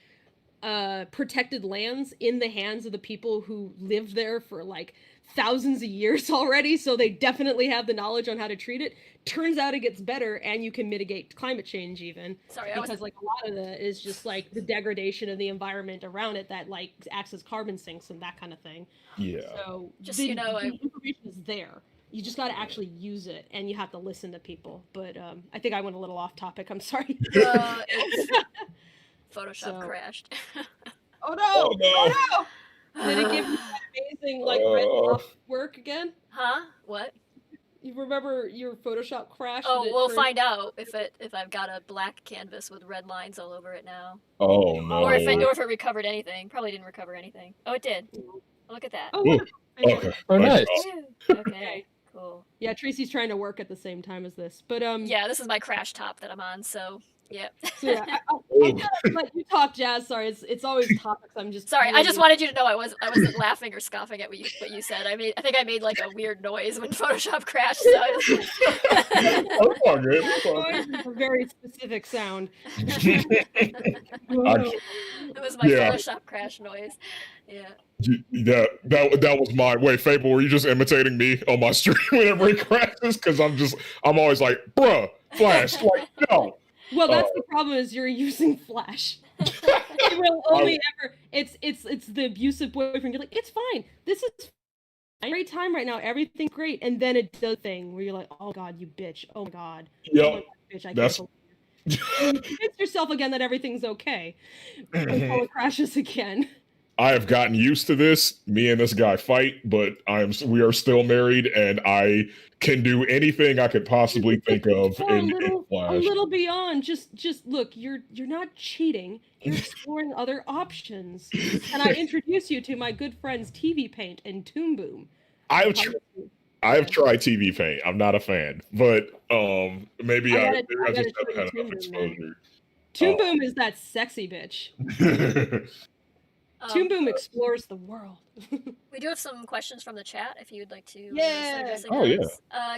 protected lands in the hands of the people who live there for like thousands of years already, so they definitely have the knowledge on how to treat it, turns out it gets better, and you can mitigate climate change even. Sorry, because like a lot of it is just like the degradation of the environment around it that like acts as carbon sinks and that kind of thing. Yeah. So Just the, so you know, the information is there. You just got to actually use it, and you have to listen to people. But I think I went a little off topic. I'm sorry. Photoshop crashed. Oh no! Oh, no. Oh no! Did it give you that amazing like red off work again? Huh? What? You remember your Photoshop crash? Oh, we'll find out if I've got a black canvas with red lines all over it now. Oh no. Or if it recovered anything. Probably didn't recover anything. Oh, it did. Look at that. Oh, wonderful. Okay. Oh, nice. Okay. Cool. Yeah, Tracy's trying to work at the same time as this, but Yeah, this is my crash top that I'm on. So yeah. So yeah, I'll let you talk, Jazz. Sorry, it's always topics. I'm just sorry. I just wanted you to know I wasn't laughing or scoffing at what you said. I think I made like a weird noise when Photoshop crashed. So That's all good. That's all good. it's a very specific sound. It was my Photoshop crash noise. Yeah. That was mine. Wait, Fable, were you just imitating me on my stream whenever it crashes? Because I'm always like, bruh, Flash, like, no. Well, that's the problem is you're using Flash. You will only ever. It's the abusive boyfriend. You're like, it's fine. This is a great time right now. Everything's great, and then it does a thing where you're like, oh god, you bitch. Oh my god. Yep. Oh my god, bitch. I can't believe you. And you convince yourself again that everything's okay until it crashes again. I have gotten used to this. Me and this guy fight, but we are still married, and I can do anything I could possibly think of in Flash. A little beyond. Just look. You're not cheating. You're exploring other options. And I introduce you to my good friends TV Paint and Toon Boom. I have tried TV Paint. I'm not a fan, but maybe I just haven't had enough exposure. Toon Boom is that sexy bitch. Toon Boom explores the world. We do have some questions from the chat if you'd like to. Yeah.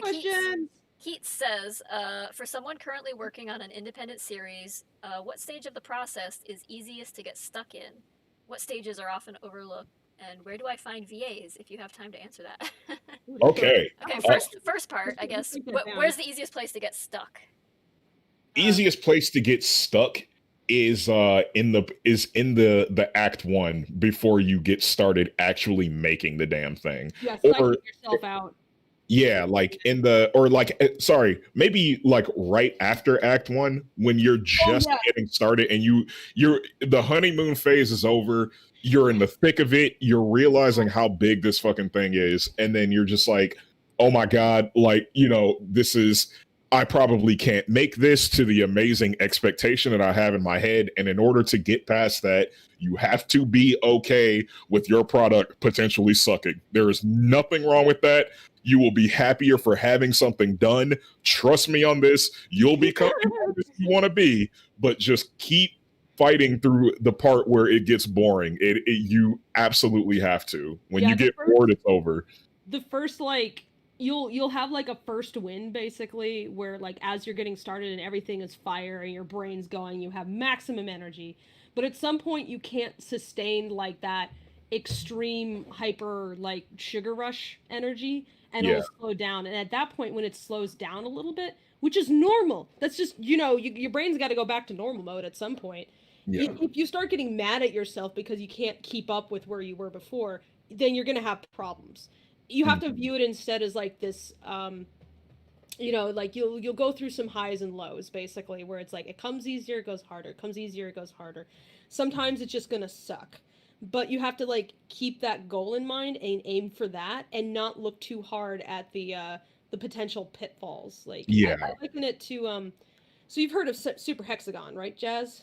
Questions. Keats says, for someone currently working on an independent series, what stage of the process is easiest to get stuck in? What stages are often overlooked? And where do I find VAs if you have time to answer that? Okay. Okay, first part, I guess. Where's the easiest place to get stuck? Easiest place to get stuck is in the act 1 before you get started actually making the damn thing. Yeah, psyching yourself out. Yeah, like maybe like right after act 1 when you're just getting started and you're the honeymoon phase is over, you're in the thick of it, you're realizing how big this fucking thing is, and then you're just like, oh my god, like, I probably can't make this to the amazing expectation that I have in my head. And in order to get past that, you have to be okay with your product potentially sucking. There is nothing wrong with that. You will be happier for having something done. Trust me on this. You'll become who you want to be, but just keep fighting through the part where it gets boring. You absolutely have to. When you get bored, it's over. The first, you'll have like a first win basically where like as you're getting started and everything is fire and your brain's going, you have maximum energy, but at some point you can't sustain like that extreme hyper like sugar rush energy and it'll slow down. And at that point when it slows down a little bit, which is normal, that's just your brain's got to go back to normal mode at some point. If you start getting mad at yourself because you can't keep up with where you were before, then you're gonna have problems. You have to view it instead as like this, like you'll go through some highs and lows basically, where it's like it comes easier, it goes harder, it comes easier, it goes harder. Sometimes it's just gonna suck, but you have to like keep that goal in mind and aim for that, and not look too hard at the potential pitfalls. Like I liken it to so you've heard of Super Hexagon, right, Jazz?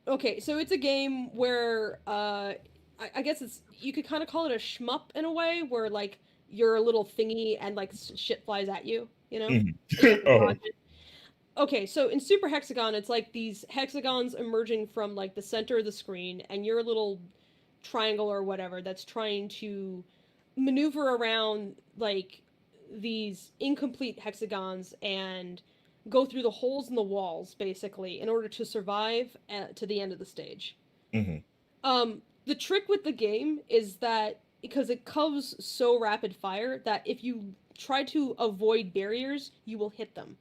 Okay, so it's a game where I guess you could kind of call it a shmup in a way, where like you're a little thingy and like shit flies at you, Okay, so in Super Hexagon, it's like these hexagons emerging from like the center of the screen, and you're a little triangle or whatever that's trying to maneuver around like these incomplete hexagons and go through the holes in the walls, basically, in order to survive to the end of the stage. The trick with the game is that, because it comes so rapid fire, that if you try to avoid barriers, you will hit them.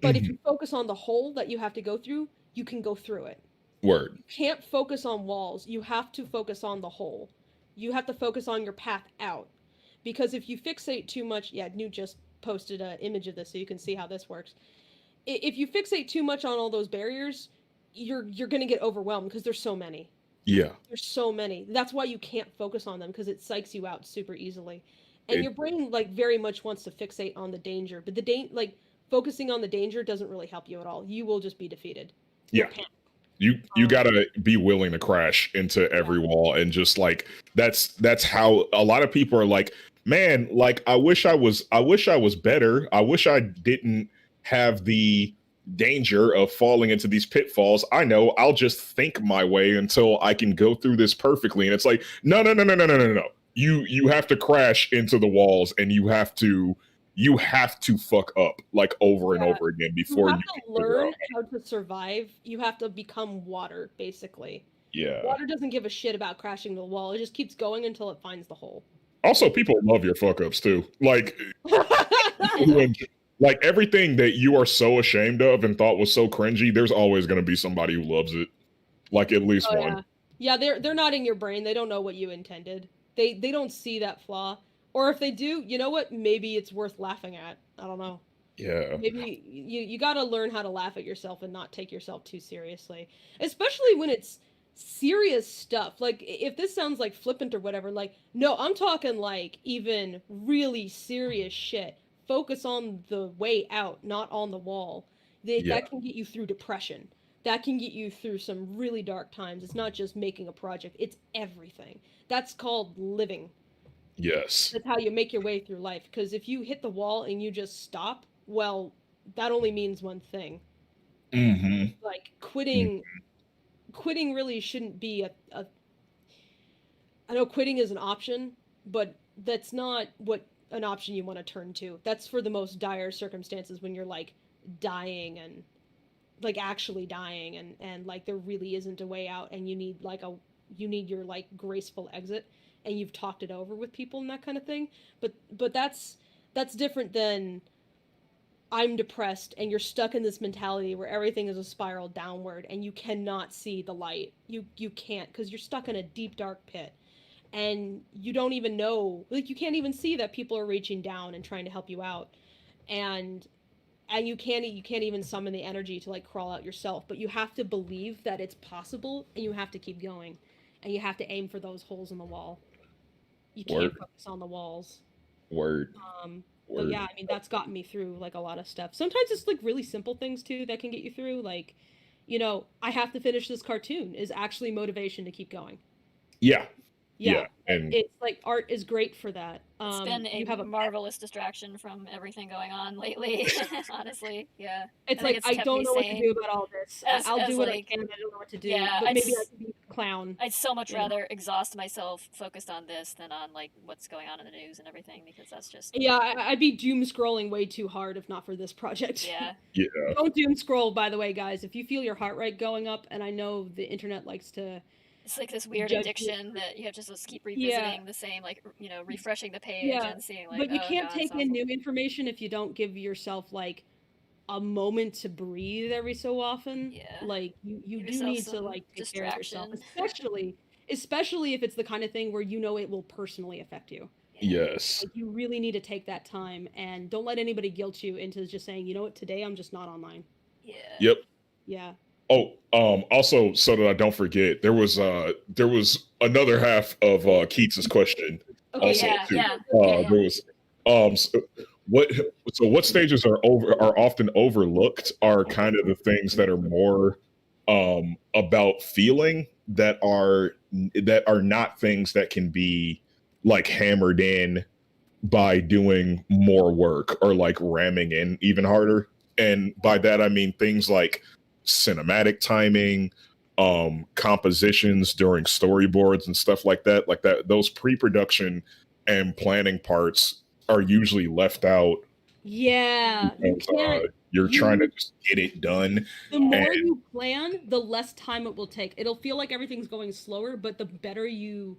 But if you focus on the hole that you have to go through, you can go through it. Word. You can't focus on walls. You have to focus on the hole. You have to focus on your path out. Because if you fixate too much, yeah, Newt just posted an image of this so you can see how this works. If you fixate too much on all those barriers, you're going to get overwhelmed because there's so many. Yeah. There's so many. That's why you can't focus on them, because it psychs you out super easily. And your brain like very much wants to fixate on the danger, but focusing on the danger doesn't really help you at all. You will just be defeated. Yeah. You gotta be willing to crash into every wall, and just like that's how a lot of people are like, man, like I wish I was better. I wish I didn't have the danger of falling into these pitfalls. I know, I'll just think my way until I can go through this perfectly. And it's like, no. You have to crash into the walls, and you have to fuck up like over and over again before you have to learn how to survive. You have to become water, basically. Yeah. Water doesn't give a shit about crashing the wall. It just keeps going until it finds the hole. Also, people love your fuck ups too. Like, like everything that you are so ashamed of and thought was so cringy, there's always going to be somebody who loves it. Like at least one. Yeah, they're not in your brain. They don't know what you intended. They don't see that flaw. Or if they do, you know what? Maybe it's worth laughing at. I don't know. Yeah. Maybe you got to learn how to laugh at yourself and not take yourself too seriously. Especially when it's serious stuff. Like, if this sounds like flippant or whatever, like, no, I'm talking like even really serious shit. Focus on the way out, not on the wall. That can get you through depression. That can get you through some really dark times. It's not just making a project. It's everything. That's called living. Yes. That's how you make your way through life. Because if you hit the wall and you just stop, well, that only means one thing. Like, quitting really shouldn't be a I know quitting is an option, but that's not what an option you want to turn to. That's for the most dire circumstances, when you're like dying and like actually dying, and like there really isn't a way out, and you need your like graceful exit, and you've talked it over with people and that kind of thing. But that's different than I'm depressed and you're stuck in this mentality where everything is a spiral downward and you cannot see the light. You can't, because you're stuck in a deep dark pit, and you don't even know, like, you can't even see that people are reaching down and trying to help you out, and you can't even summon the energy to like crawl out yourself. But you have to believe that it's possible, and you have to keep going, and you have to aim for those holes in the wall. You can't focus on the walls. Word. But yeah, I mean, that's gotten me through like a lot of stuff. Sometimes it's like really simple things too that can get you through. Like, you know, I have to finish this cartoon is actually motivation to keep going. Yeah. And it's like art is great for that. It's been a marvelous distraction from everything going on lately. Honestly, yeah. It's like I don't know what to do about all this. I'll do what I can. I don't know what to do. Yeah, but maybe I can be a clown. I'd so much rather exhaust myself focused on this than on like what's going on in the news and everything, because that's just I'd be doom scrolling way too hard if not for this project. Yeah. Don't doom scroll, by the way, guys. If you feel your heart rate going up, and I know the internet likes to. It's like this weird addiction that you have to just keep revisiting the same, like, you know, refreshing the page and seeing like. But you can't take in new information if you don't give yourself like a moment to breathe every so often. Yeah. Like you do need to like take care of yourself, especially if it's the kind of thing where you know it will personally affect you. Yes. Like, you really need to take that time, and don't let anybody guilt you into just saying, you know what, today I'm just not online. Yeah. Yep. Yeah. Oh, also, so that I don't forget, there was another half of Keats's question. Okay, also, yeah, too. yeah. There was what stages are often overlooked are kind of the things that are more about feeling, that are not things that can be like hammered in by doing more work or like ramming in even harder. And by that I mean things like cinematic timing, compositions during storyboards and stuff like that. Those pre-production and planning parts are usually left out. Yeah. Because, You're trying to just get it done. The more you plan, the less time it will take. It'll feel like everything's going slower, but the better you.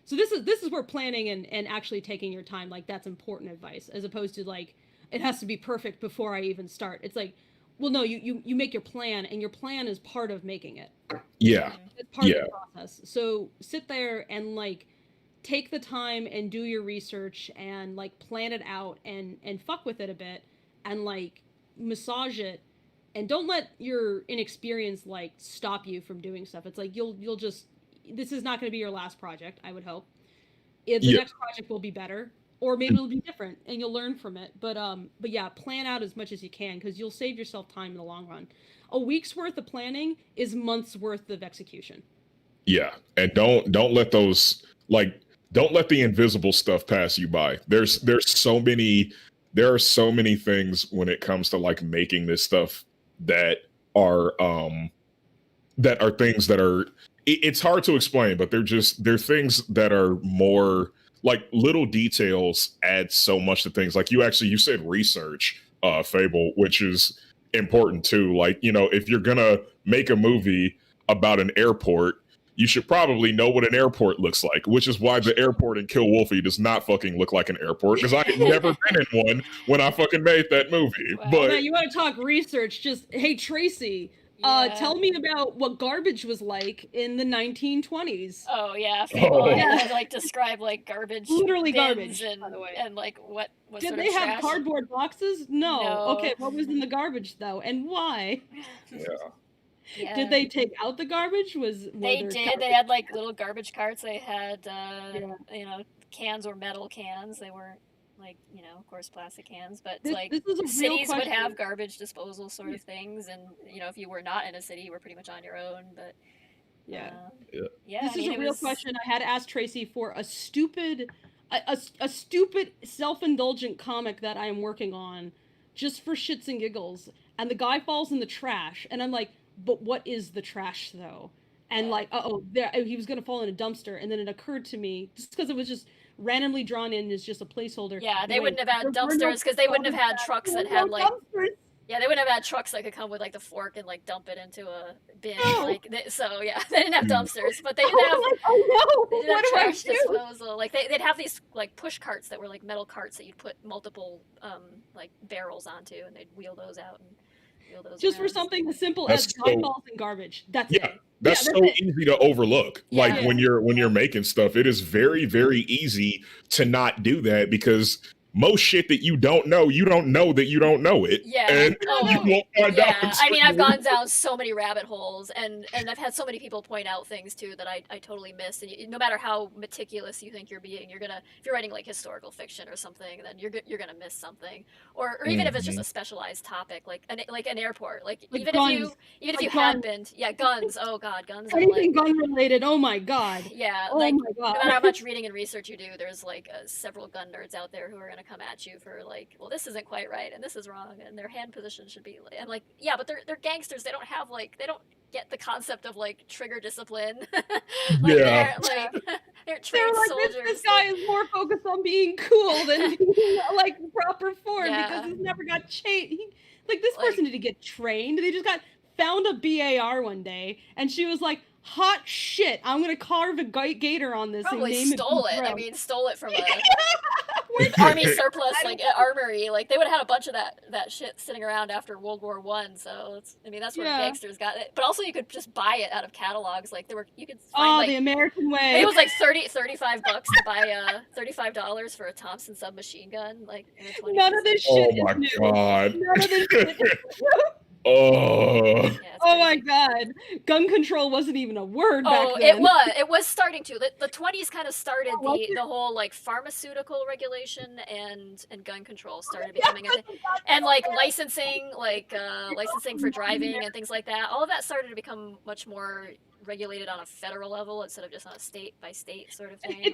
So this is where planning and actually taking your time, like, that's important advice, as opposed to like it has to be perfect before I even start. It's like, well, no, you make your plan, and your plan is part of making it. Yeah. It's part of the process. So sit there and like take the time and do your research and like plan it out and fuck with it a bit and like massage it, and don't let your inexperience like stop you from doing stuff. It's like you'll just, this is not going to be your last project, I would hope. The next project will be better, or maybe it'll be different and you'll learn from it. But yeah, plan out as much as you can, because you'll save yourself time in the long run. A week's worth of planning is months worth of execution. Yeah, and don't let those, like, don't let the invisible stuff pass you by. There are so many things when it comes to like making this stuff that are things that are, it's hard to explain, but they're things that are more like little details add so much to things. Like you said research, Fable, which is important too. Like, you know, if you're gonna make a movie about an airport, you should probably know what an airport looks like, which is why the airport in Kill Wolfy does not fucking look like an airport, because I had never been in one when I fucking made that movie. Wow. But now you want to talk research, just, hey, Tracy, tell me about what garbage was like in the 1920s. Oh yeah, Fable had like describe like garbage, literally bins garbage, by the way. and like what Did sort they of have trash? cardboard boxes? No. Okay, what was in the garbage though, and why? Yeah. Did they take out the garbage? They did. They had like little garbage carts. They had you know, cans or metal cans. They weren't like, you know, of course, plastic cans, but this like is a real cities would question. have garbage disposal sort of things, and you know, if you were not in a city, you were pretty much on your own. But yeah, this is a real question. I had to ask Tracy for a stupid self-indulgent comic that I am working on, just for shits and giggles, and the guy falls in the trash, and I'm like, but what is the trash though? And like, he was gonna fall in a dumpster, and then it occurred to me, just because it was just randomly drawn in as just a placeholder. Yeah, they wouldn't have had dumpsters, because they wouldn't have had trucks that had like yeah, they wouldn't have had trucks that could come with like the fork and like dump it into a bin. Like so yeah, they didn't have dumpsters, but they did have they did have trash disposal. Like they'd have these like push carts that were like metal carts that you'd put multiple like barrels onto, and they'd wheel those out and wheel those just around. for something as simple as guy falls in garbage. That's it. That's so easy to overlook. Like when you're making stuff, it is very, very easy to not do that, because most shit that you don't know that you don't know it. Yeah. And you won't find out. I mean, I've gone down so many rabbit holes, and I've had so many people point out things too that I totally missed. And no matter how meticulous you think you're being, you're gonna, if you're writing like historical fiction or something, then you're gonna miss something. Or even if it's just a specialized topic, like an airport, like even guns. if you had been, guns. Oh god, guns. Anything gun related. Oh my god. Yeah. Oh like, my god. No matter how much reading and research you do, there's like several gun nerds out there who are gonna come at you for like, well, this isn't quite right and this is wrong and their hand position should be, and like, yeah, but they're gangsters. They don't have like, they don't get the concept of like trigger discipline. They're trained soldiers. This guy is more focused on being cool than being like proper form, because he's never got trained. Like this person didn't get trained. They just found a BAR one day, and she was like, hot shit, I'm gonna carve a gator on this. Probably and stole it. I mean, stole it from a army surplus, like armory. Like they would have had a bunch of that shit sitting around after World War One. So that's where gangsters got it. But also you could just buy it out of catalogs. Like you could find like, the American way. It was like $35 to buy $35 for a Thompson submachine gun. Like in the 20s. None of this shit. Oh my god. None of this shit. Oh. Oh my god. Gun control wasn't even a word back then. It was starting to. The 20s kind of started the whole like pharmaceutical regulation and gun control started becoming a thing. And like licensing for driving and things like that. All of that started to become much more regulated on a federal level instead of just on a state by state sort of thing.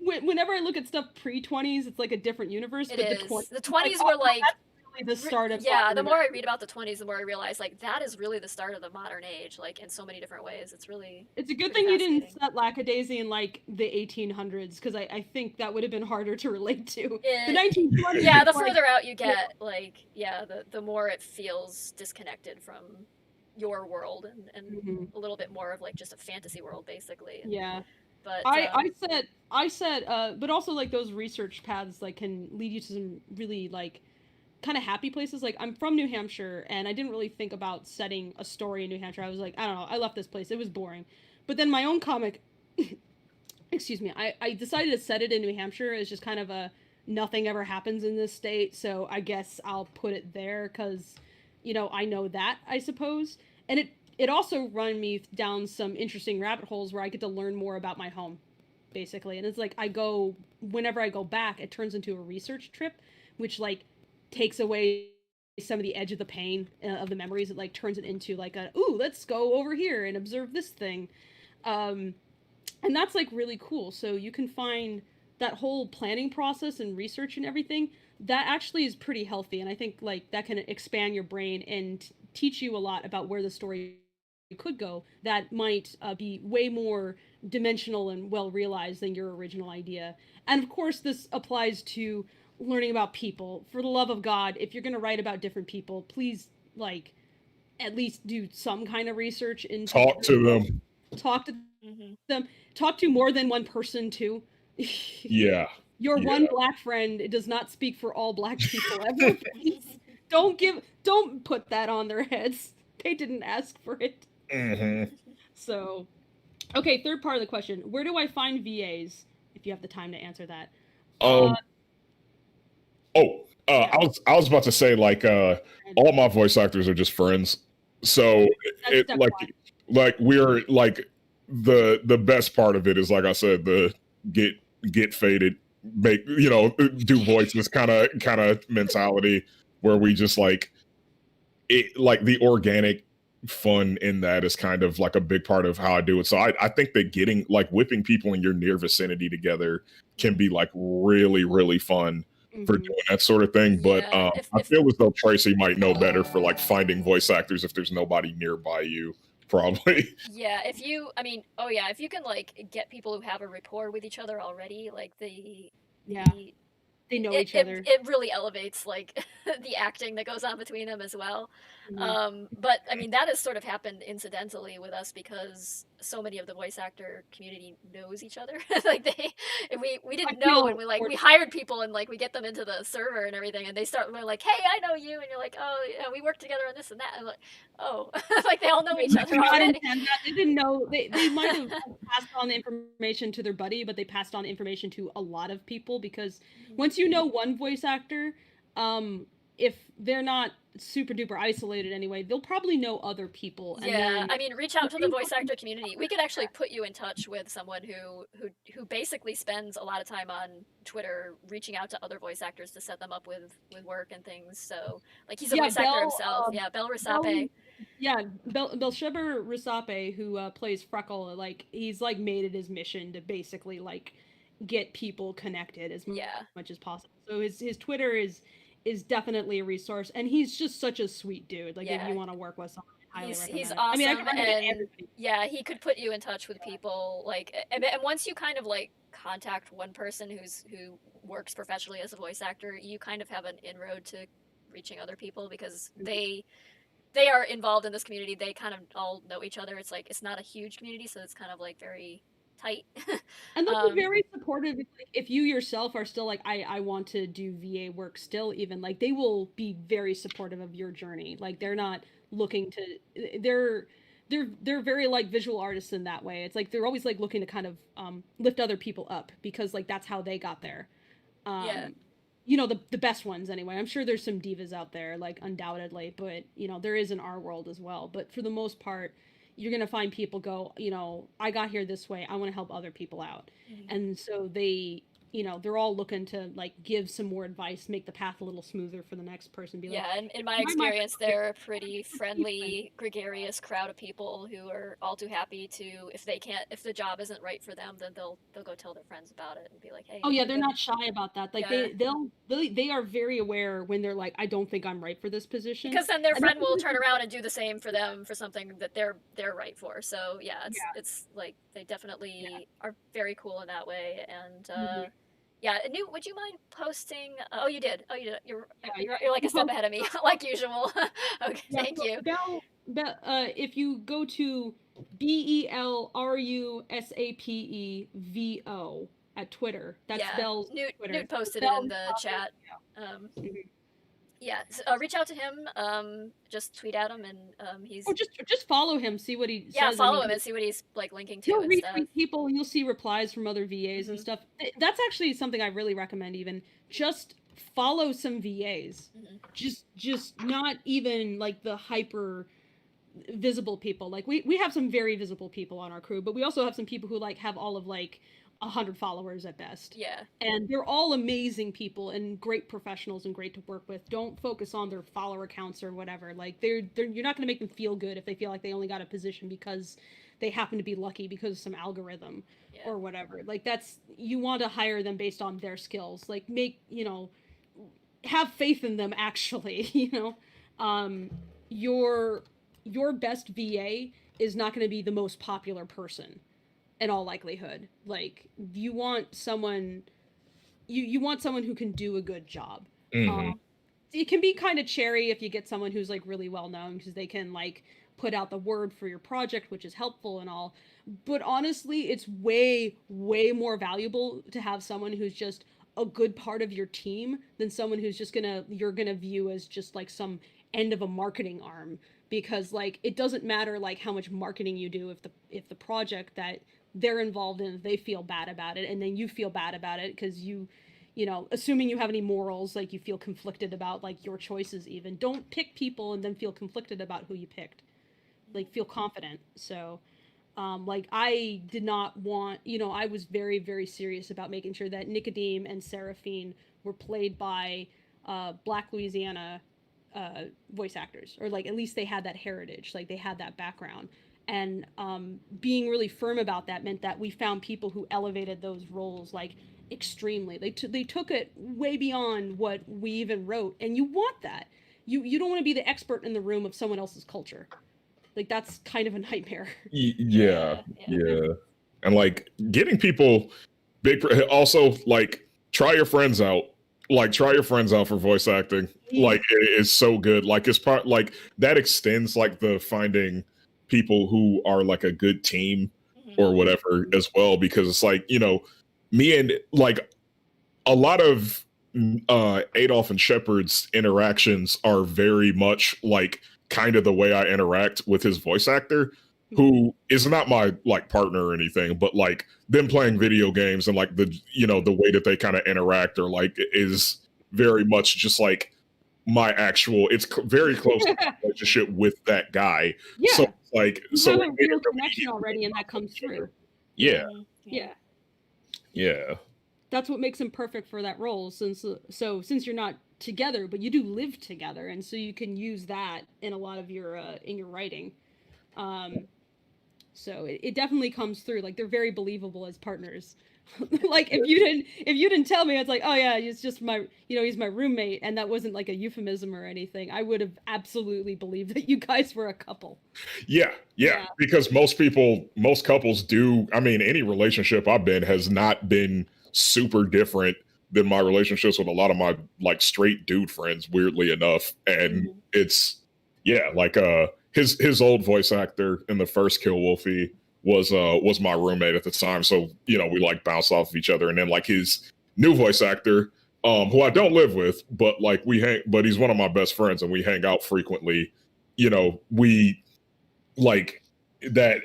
Whenever I look at stuff pre-20s, it's like a different universe. It is. The 20s were like the start of the more I read about the 20s, the more I realize like that is really the start of the modern age, like in so many different ways. It's a good thing you didn't set Lackadaisy in like the 1800s, because I think that would have been harder to relate to. The 1920s. Yeah, the further out you get, like the more it feels disconnected from your world and a little bit more of like just a fantasy world basically. Yeah. But I said but also like those research paths like can lead you to some really like kind of happy places. Like I'm from New Hampshire and I didn't really think about setting a story in New Hampshire. I was like, I don't know, I left this place. It was boring. But then my own comic excuse me, I decided to set it in New Hampshire as just kind of a nothing ever happens in this state, so I guess I'll put it there because, you know, I know that, I suppose. And it also run me down some interesting rabbit holes where I get to learn more about my home, basically. And it's like whenever I go back, it turns into a research trip, which like takes away some of the edge of the pain of the memories. It like turns it into like let's go over here and observe this thing. And that's like really cool. So you can find that whole planning process and research and everything that actually is pretty healthy. And I think like that can expand your brain and teach you a lot about where the story could go that might be way more dimensional and well realized than your original idea. And of course, this applies to learning about people. For the love of God, if you're going to write about different people, please like at least do some kind of research into talk to them. Talk to them. Talk to more than one person too. Yeah. Your one black friend does not speak for all black people ever. Don't put that on their heads. They didn't ask for it. So, okay, third part of the question. Where do I find VAs? If you have the time to answer that. I was about to say like all my voice actors are just friends. So it like we're like the best part of it is like I said, the get faded, make do voices kind of mentality where we just like it, like the organic fun in that is kind of like a big part of how I do it. So I think that getting like whipping people in your near vicinity together can be like really, really fun for doing that sort of thing. But I feel as though Tracy might know better for like finding voice actors if there's nobody nearby you. Probably. Yeah, if you can like get people who have a rapport with each other already, like they know each other. It really elevates like the acting that goes on between them as well. But I mean that has sort of happened incidentally with us because so many of the voice actor community knows each other. Like we didn't know when we hired people and like we get them into the server and everything and they start like, hey, I know you, and you're like, oh yeah, we work together on this and that. And like, oh, like they all know each other already. They didn't know. They might have passed on the information to their buddy, but they passed on information to a lot of people because once you know one voice actor, if they're not super duper isolated anyway, they'll probably know other people. Yeah, I mean, reach out to the voice actor community. We could actually put you in touch with someone who basically spends a lot of time on Twitter reaching out to other voice actors to set them up with work and things. So, like, he's a voice actor himself. Bel Risape. Belsheba Risape, who plays Freckle, like, he's, like, made it his mission to basically, like, get people connected as much as possible. So his Twitter is definitely a resource, and he's just such a sweet dude. Like if you want to work with someone, I highly recommend he's it. awesome. I mean, I recommend everybody. Yeah, he could put you in touch with people like, and once you kind of like contact one person who works professionally as a voice actor, you kind of have an inroad to reaching other people because they are involved in this community. They kind of all know each other. It's like it's not a huge community, so it's kind of like very tight. And they'll be very supportive if you yourself are still like I want to do VA work still, even like they will be very supportive of your journey. Like they're not looking to they're very like visual artists in that way. It's like they're always like looking to kind of lift other people up because like that's how they got there. You know, the best ones anyway. I'm sure there's some divas out there, like undoubtedly, but you know, there is in our world as well. But for the most part, you're going to find people go, you know, I got here this way. I want to help other people out. And so they you know, they're all looking to like give some more advice, make the path a little smoother for the next person. Be like, Yeah, and in my experience, they're a pretty friendly, gregarious crowd of people who are all too happy to, if the job isn't right for them, then they'll go tell their friends about it and be like, hey. oh yeah, they're not shy about that. Like Yeah. they are very aware when they're like, I don't think I'm right for this position. Because then their friend will turn around and do the same for them for something that they're right for. So yeah, it's like they definitely are very cool in that way. And yeah, would you mind posting? Oh, you did. Oh, you did. You're like a step ahead of me, like usual. Okay, yeah, thank you. If you go to BELRUSAPEVO at Twitter, that's Bell's Twitter. Newt posted it in the chat. Yeah, so, reach out to him. Just tweet at him, and he's. Oh, just follow him. See what he says. Yeah, follow him and see what he's like linking to. He'll retweet people, and you'll see replies from other VAs and stuff. That's actually something I really recommend. Even just follow some VAs. Just not even like the hyper visible people. Like we have some very visible people on our crew, but we also have some people who like have all of like 100 followers at best. Yeah. And they're all amazing people and great professionals and great to work with. Don't focus on their follower counts or whatever. Like you're not going to make them feel good if they feel like they only got a position because they happen to be lucky because of some algorithm or whatever. Like you want to hire them based on their skills. Like have faith in them actually, your best VA is not going to be the most popular person. In all likelihood, like you want someone who can do a good job. It can be kind of cherry if you get someone who's like really well known because they can like put out the word for your project, which is helpful and all. But honestly, it's way more valuable to have someone who's just a good part of your team than someone who's you're gonna view as just like some end of a marketing arm. Because like it doesn't matter like how much marketing you do if the project that they're involved in, they feel bad about it, and then you feel bad about it because you assuming you have any morals, like you feel conflicted about like your choices. Even don't pick people and then feel conflicted about who you picked. Like feel confident. So like I did not want, I was very, very serious about making sure that Nicodeme and Seraphine were played by Black Louisiana voice actors, or like at least they had that heritage, like they had that background. And being really firm about that meant that we found people who elevated those roles like extremely. They took it way beyond what we even wrote, and you want that. You don't want to be the expert in the room of someone else's culture. Like that's kind of a nightmare. Yeah. And like getting people also like try your friends out. Like try your friends out for voice acting. Like it's so good. Like it's part like that extends like the finding people who are like a good team or whatever as well, because it's like me and like a lot of Adolf and Shepard's interactions are very much like kind of the way I interact with his voice actor, who is not my like partner or anything, but like them playing video games and like the the way that they kind of interact or like is very much just like my actual, it's very close to my relationship with that guy. So like you have a real connection already, and that comes through. Yeah. That's what makes him perfect for that role. Since you're not together, but you do live together, and so you can use that in a lot of your in your writing. So it definitely comes through. Like they're very believable as partners. Like if you didn't tell me, it's like, oh yeah, he's just my he's my roommate, and that wasn't like a euphemism or anything, I would have absolutely believed that you guys were a couple. Yeah. Because most couples do. I mean, any relationship I've been has not been super different than my relationships with a lot of my like straight dude friends, weirdly enough. And it's like his old voice actor in the first Kill Wolfy was my roommate at the time, so we like bounce off of each other. And then like his new voice actor, who I don't live with, but like but he's one of my best friends and we hang out frequently. We like that.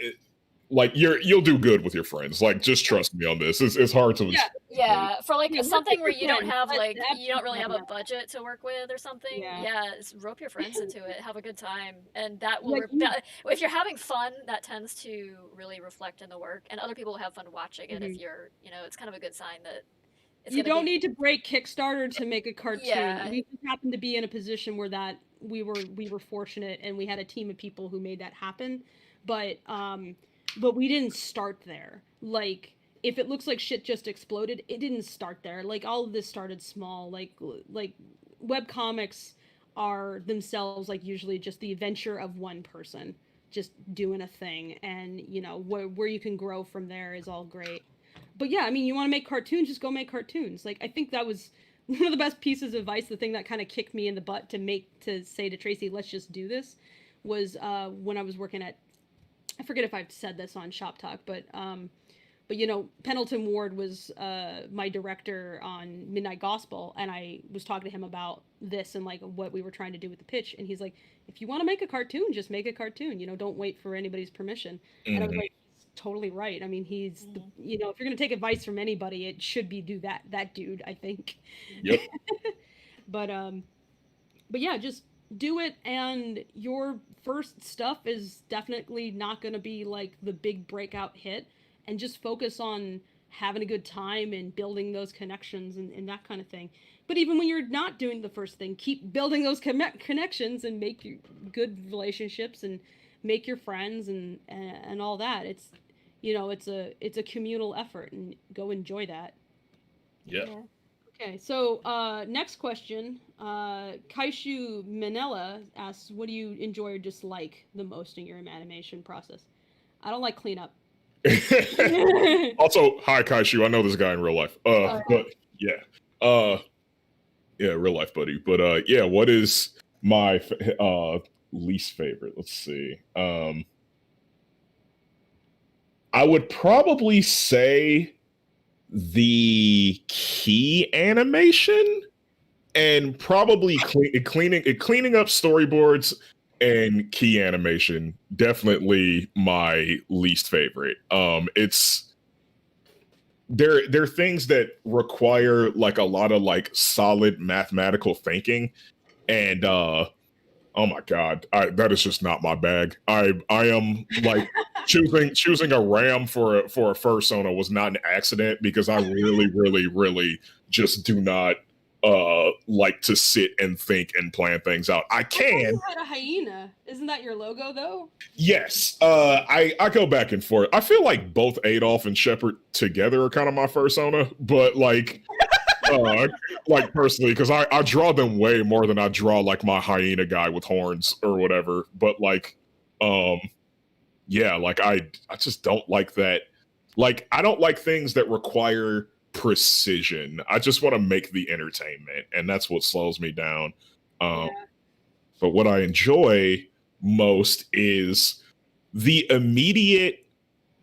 Like you'll do good with your friends. Like just trust me on this. It's hard to Yeah, for like something where you don't have like you don't really have a budget to work with or something. Yeah, rope your friends into it. Have a good time, and that will. If you're having fun, that tends to really reflect in the work, and other people will have fun watching it. If you're, it's kind of a good sign that it's you gonna don't be... need to break Kickstarter to make a cartoon. Yeah. We just happened to be in a position where that we were fortunate and we had a team of people who made that happen. But we didn't start there. Like, if it looks like shit just exploded, it didn't start there. Like, all of this started small. Like web comics are themselves like usually just the adventure of one person just doing a thing, and you know where you can grow from there is all great. But yeah, I mean, you want to make cartoons, just go make cartoons. Like, I think that was one of the best pieces of advice. The thing that kind of kicked me in the butt to say to Tracy, let's just do this, was when I was working at, I forget if I've said this on Shop Talk, but you know, Pendleton Ward was my director on Midnight Gospel, and I was talking to him about this and like what we were trying to do with the pitch, and he's like, if you want to make a cartoon, just make a cartoon, you know, don't wait for anybody's permission. And I was like, he's totally right. I mean, he's you know, if you're gonna take advice from anybody, it should be that dude, I think. Yep. but yeah, just do it, and your first stuff is definitely not gonna be like the big breakout hit, and just focus on having a good time and building those connections and that kind of thing. But even when you're not doing the first thing, keep building those connections and make your good relationships and make your friends and all that. It's, you know, it's a communal effort, and go enjoy that. Yeah. Okay, so next question. Kaishu Manella asks, what do you enjoy or dislike the most in your animation process? I don't like cleanup. Also, hi Kaishu. I know this guy in real life. But yeah, real life buddy. But yeah, what is my least favorite? Let's see. I would probably say the key animation, and probably cleaning up storyboards and key animation. Definitely my least favorite. It's there are things that require like a lot of like solid mathematical thinking, and oh my god, that is just not my bag. I am like choosing a RAM for a fursona was not an accident, because I really just do not like to sit and think and plan things out. I can. You had a hyena. Isn't that your logo though? Yes. I go back and forth. I feel like both Adolf and Shepard together are kind of my fursona, but like like personally, because I draw them way more than I draw like my hyena guy with horns or whatever. But like yeah, like I just don't like that. Like, I don't like things that require precision. I just want to make the entertainment, and that's what slows me down. But what I enjoy most is the immediate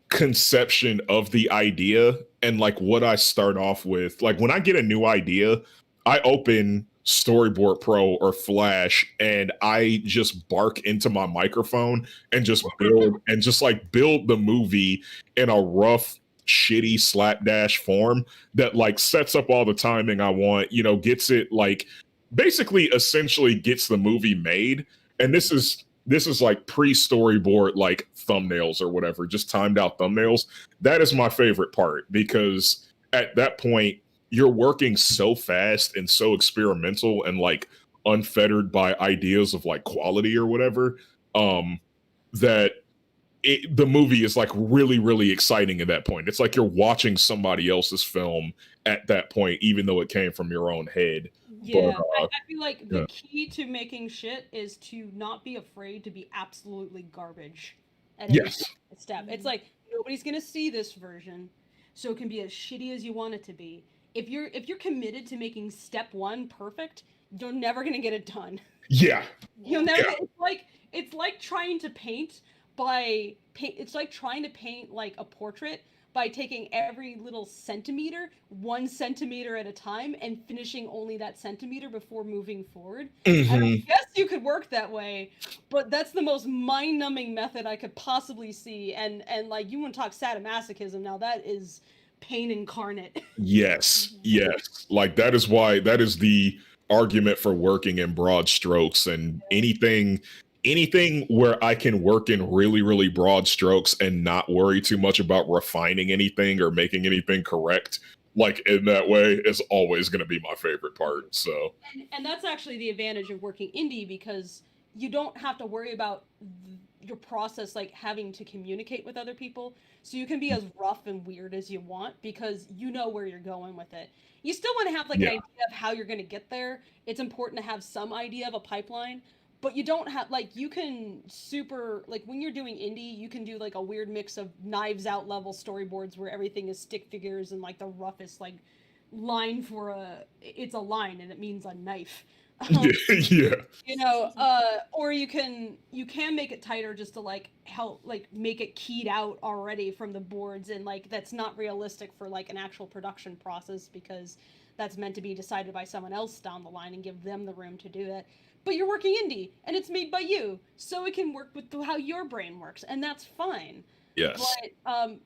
conception of the idea, and like what I start off with. Like, when I get a new idea, I open Storyboard Pro or Flash, and I just bark into my microphone and just build the movie in a rough, shitty slapdash form that like sets up all the timing I want, you know, gets it like basically essentially gets the movie made. And this is like pre-storyboard like thumbnails or whatever, just timed out thumbnails. That is my favorite part, because at that point you're working so fast and so experimental and like unfettered by ideas of like quality or whatever, that the movie is like really exciting at that point. It's like you're watching somebody else's film at that point, even though it came from your own head. Yeah, but, I feel like the key to making shit is to not be afraid to be absolutely garbage at every step. It's like, nobody's gonna see this version, so it can be as shitty as you want it to be. If you're committed to making step one perfect, you're never gonna get it done. Yeah. You'll never. Yeah. It's like trying to paint It's like trying to paint like a portrait by taking every little centimeter, 1 centimeter at a time, and finishing only that centimeter before moving forward. And I guess you could work that way, but that's the most mind-numbing method I could possibly see. And like, you want to talk sadomasochism, now that is pain incarnate. Yes. Like, that is the argument for working in broad strokes, and anything where I can work in really broad strokes and not worry too much about refining anything or making anything correct. like in that way is always going to be my favorite part. So and that's actually the advantage of working indie, because you don't have to worry about your process like having to communicate with other people, so you can be as rough and weird as you want because you know where you're going with it. You still want to have like an idea of how you're going to get there. It's important to have some idea of a pipeline, but you don't have like, you can super like when you're doing indie, you can do like a weird mix of Knives Out level storyboards where everything is stick figures and like the roughest like line for it's a line and it means a knife. yeah, You know, or you can make it tighter just to like help like make it keyed out already from the boards, and like that's not realistic for like an actual production process because that's meant to be decided by someone else down the line and give them the room to do it. But you're working indie and it's made by you, so it can work with how your brain works, and that's fine. yes, But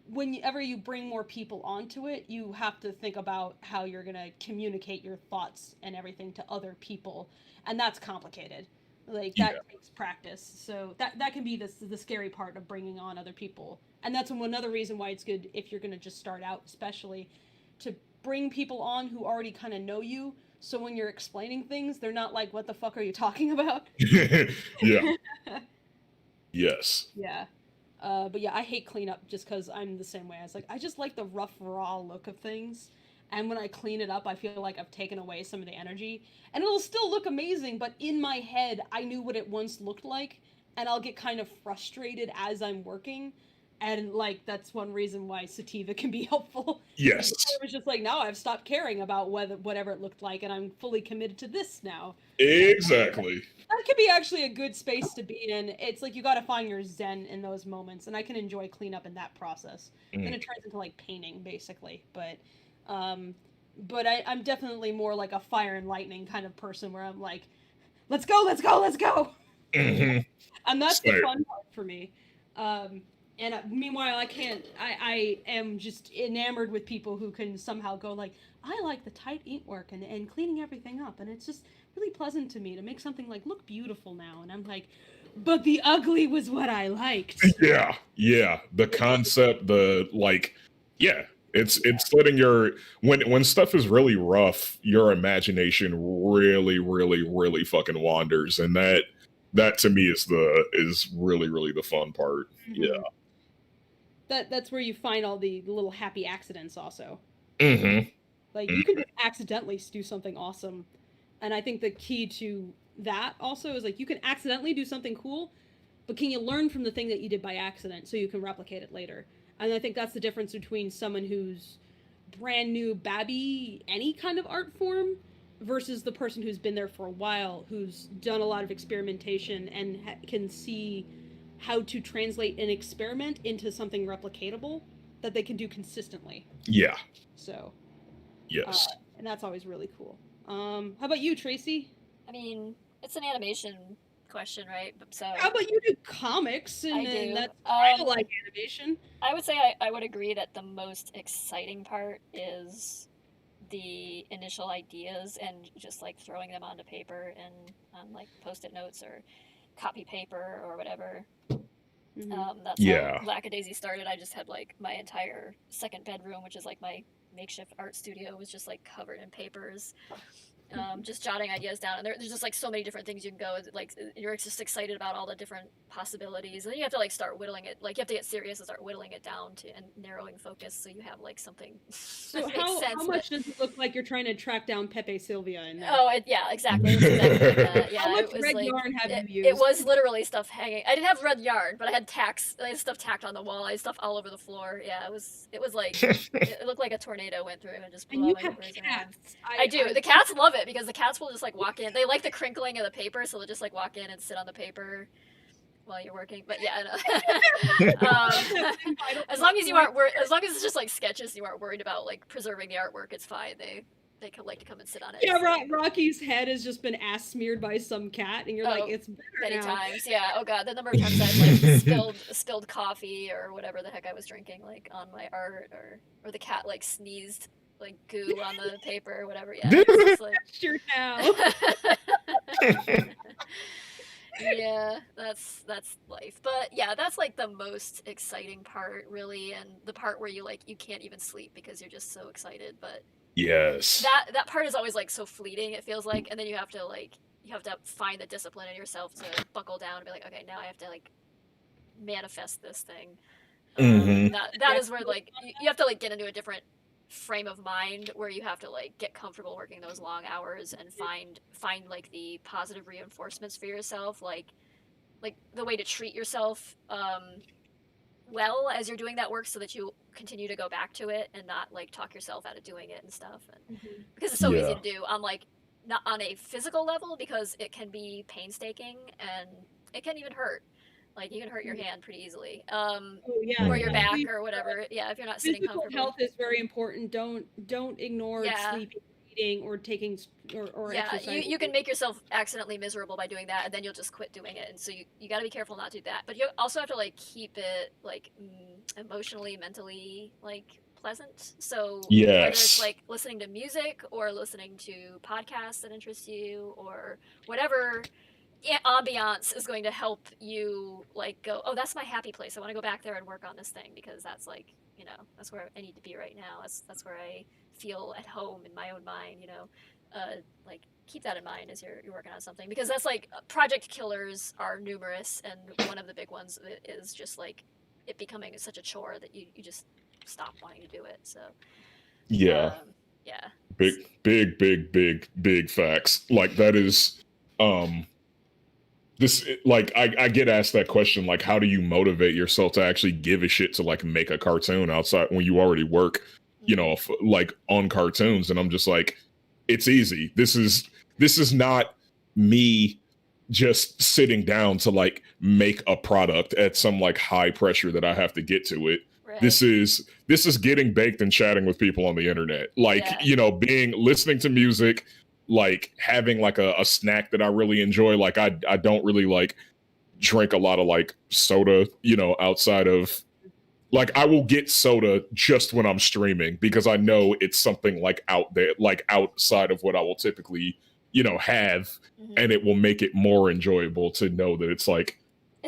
whenever you bring more people onto it, you have to think about how you're gonna communicate your thoughts and everything to other people, and that's complicated. Like that takes practice. So that can be the scary part of bringing on other people, and that's another reason why it's good if you're gonna just start out, especially to bring people on who already kind of know you. So when you're explaining things, they're not like, "What the fuck are you talking about?" yeah, yes. Yeah. But yeah, I hate cleanup just because I'm the same way. I was like, I just like the rough, raw look of things. And when I clean it up, I feel like I've taken away some of the energy. And it'll still look amazing, but in my head, I knew what it once looked like. And I'll get kind of frustrated as I'm working. And like, that's one reason why Sativa can be helpful. Yes. It was just like, now I've stopped caring about whatever it looked like, and I'm fully committed to this now. Exactly. That could be actually a good space to be in. It's like you got to find your zen in those moments, and I can enjoy cleanup in that process. Then it turns into like painting, basically. But I'm definitely more like a fire and lightning kind of person, where I'm like, let's go, let's go, let's go, and that's the fun part for me. And meanwhile, I am just enamored with people who can somehow go like, I like the tight ink work and cleaning everything up, and it's just really pleasant to me to make something like look beautiful now. And I'm like, but the ugly was what I liked. Yeah. The concept, it's letting your when stuff is really rough, your imagination really fucking wanders, and that to me is really the fun part. Mm-hmm. Yeah. That's where you find all the little happy accidents also. Mm-hmm. Like you can just accidentally do something awesome. And I think the key to that also is like you can accidentally do something cool, but can you learn from the thing that you did by accident so you can replicate it later? And I think that's the difference between someone who's brand new babby any kind of art form versus the person who's been there for a while, who's done a lot of experimentation and can see how to translate an experiment into something replicatable that they can do consistently. Yeah. So. Yes. And that's always really cool. How about you, Tracy? I mean, it's an animation question, right? So how about you do comics? And I do. That's kind of like animation. I would say I would agree that the most exciting part is the initial ideas and just like throwing them onto paper and on like post-it notes or copy paper or whatever. Mm-hmm. That's how Lackadaisy started. I just had like my entire second bedroom, which is like my makeshift art studio, was just like covered in papers, just jotting ideas down. And there's just like so many different things you can go. Like you're just excited about all the different possibilities, and then you have to like start whittling it. Like you have to get serious and start whittling it down to and narrowing focus, so you have like something. So how much does it look like you're trying to track down Pepe Sylvia in there? Oh, yeah, exactly. Exactly like that. Yeah, how much it was red like, yarn have you used? It was literally stuff hanging. I didn't have red yarn, but I had tacks. I had stuff tacked on the wall. I had stuff all over the floor. Yeah, it was like it looked like a tornado went through and just blew all my papers around. I do. The cats love it because the cats will just like walk in. They like the crinkling of the paper, so they'll just like walk in and sit on the paper while you're working. But yeah, as long as you aren't as long as it's just like sketches, you aren't worried about like preserving the artwork. It's fine. They could like to come and sit on it. Yeah, so. Rocky's head has just been ass smeared by some cat, and you're like, it's better many now. times. Yeah. Oh god, the number of times I've like spilled coffee or whatever the heck I was drinking like on my art, or the cat like sneezed like goo on the paper or whatever. Yeah. It's just, like... Sure now. Yeah, that's life. But yeah, that's like the most exciting part, really, and the part where you can't even sleep because you're just so excited. But Yes. that part is always like so fleeting, it feels like, and then you have to find the discipline in yourself to buckle down and be like, okay, now I have to like manifest this thing. That is where like you have to like get into a different frame of mind where you have to like get comfortable working those long hours and find like the positive reinforcements for yourself, like the way to treat yourself well as you're doing that work so that you continue to go back to it and not like talk yourself out of doing it and stuff. And because it's so easy to do on like not on a physical level, because it can be painstaking and it can even hurt. Like you can hurt your hand pretty easily, or your back or whatever. Yeah, if you're not sitting Physical comfortably. health is very important. Don't ignore sleeping, eating, or taking or exercising. You can make yourself accidentally miserable by doing that, and then you'll just quit doing it. And so you got to be careful not to do that. But you also have to like keep it like emotionally, mentally like pleasant. So whether it's like listening to music or listening to podcasts that interest you or whatever ambiance is going to help you like go, oh, that's my happy place. I want to go back there and work on this thing because that's like, you know, that's where I need to be right now. That's where I feel at home in my own mind, you know. Like keep that in mind as you're working on something, because that's like project killers are numerous, and one of the big ones is just like it becoming such a chore that you just stop wanting to do it. So yeah. Big facts. Like that is this, like I get asked that question, like how do you motivate yourself to actually give a shit to like make a cartoon outside when you already work, you know, like on cartoons? And I'm just like, it's easy. This is not me just sitting down to like make a product at some like high pressure that I have to get to it. Right. This is getting baked and chatting with people on the internet, like you know, listening to music, like having like a snack that I really enjoy. Like I don't really like drink a lot of like soda, you know, outside of like I will get soda just when I'm streaming because I know it's something like out there, like outside of what I will typically, you know, have, and it will make it more enjoyable to know that it's like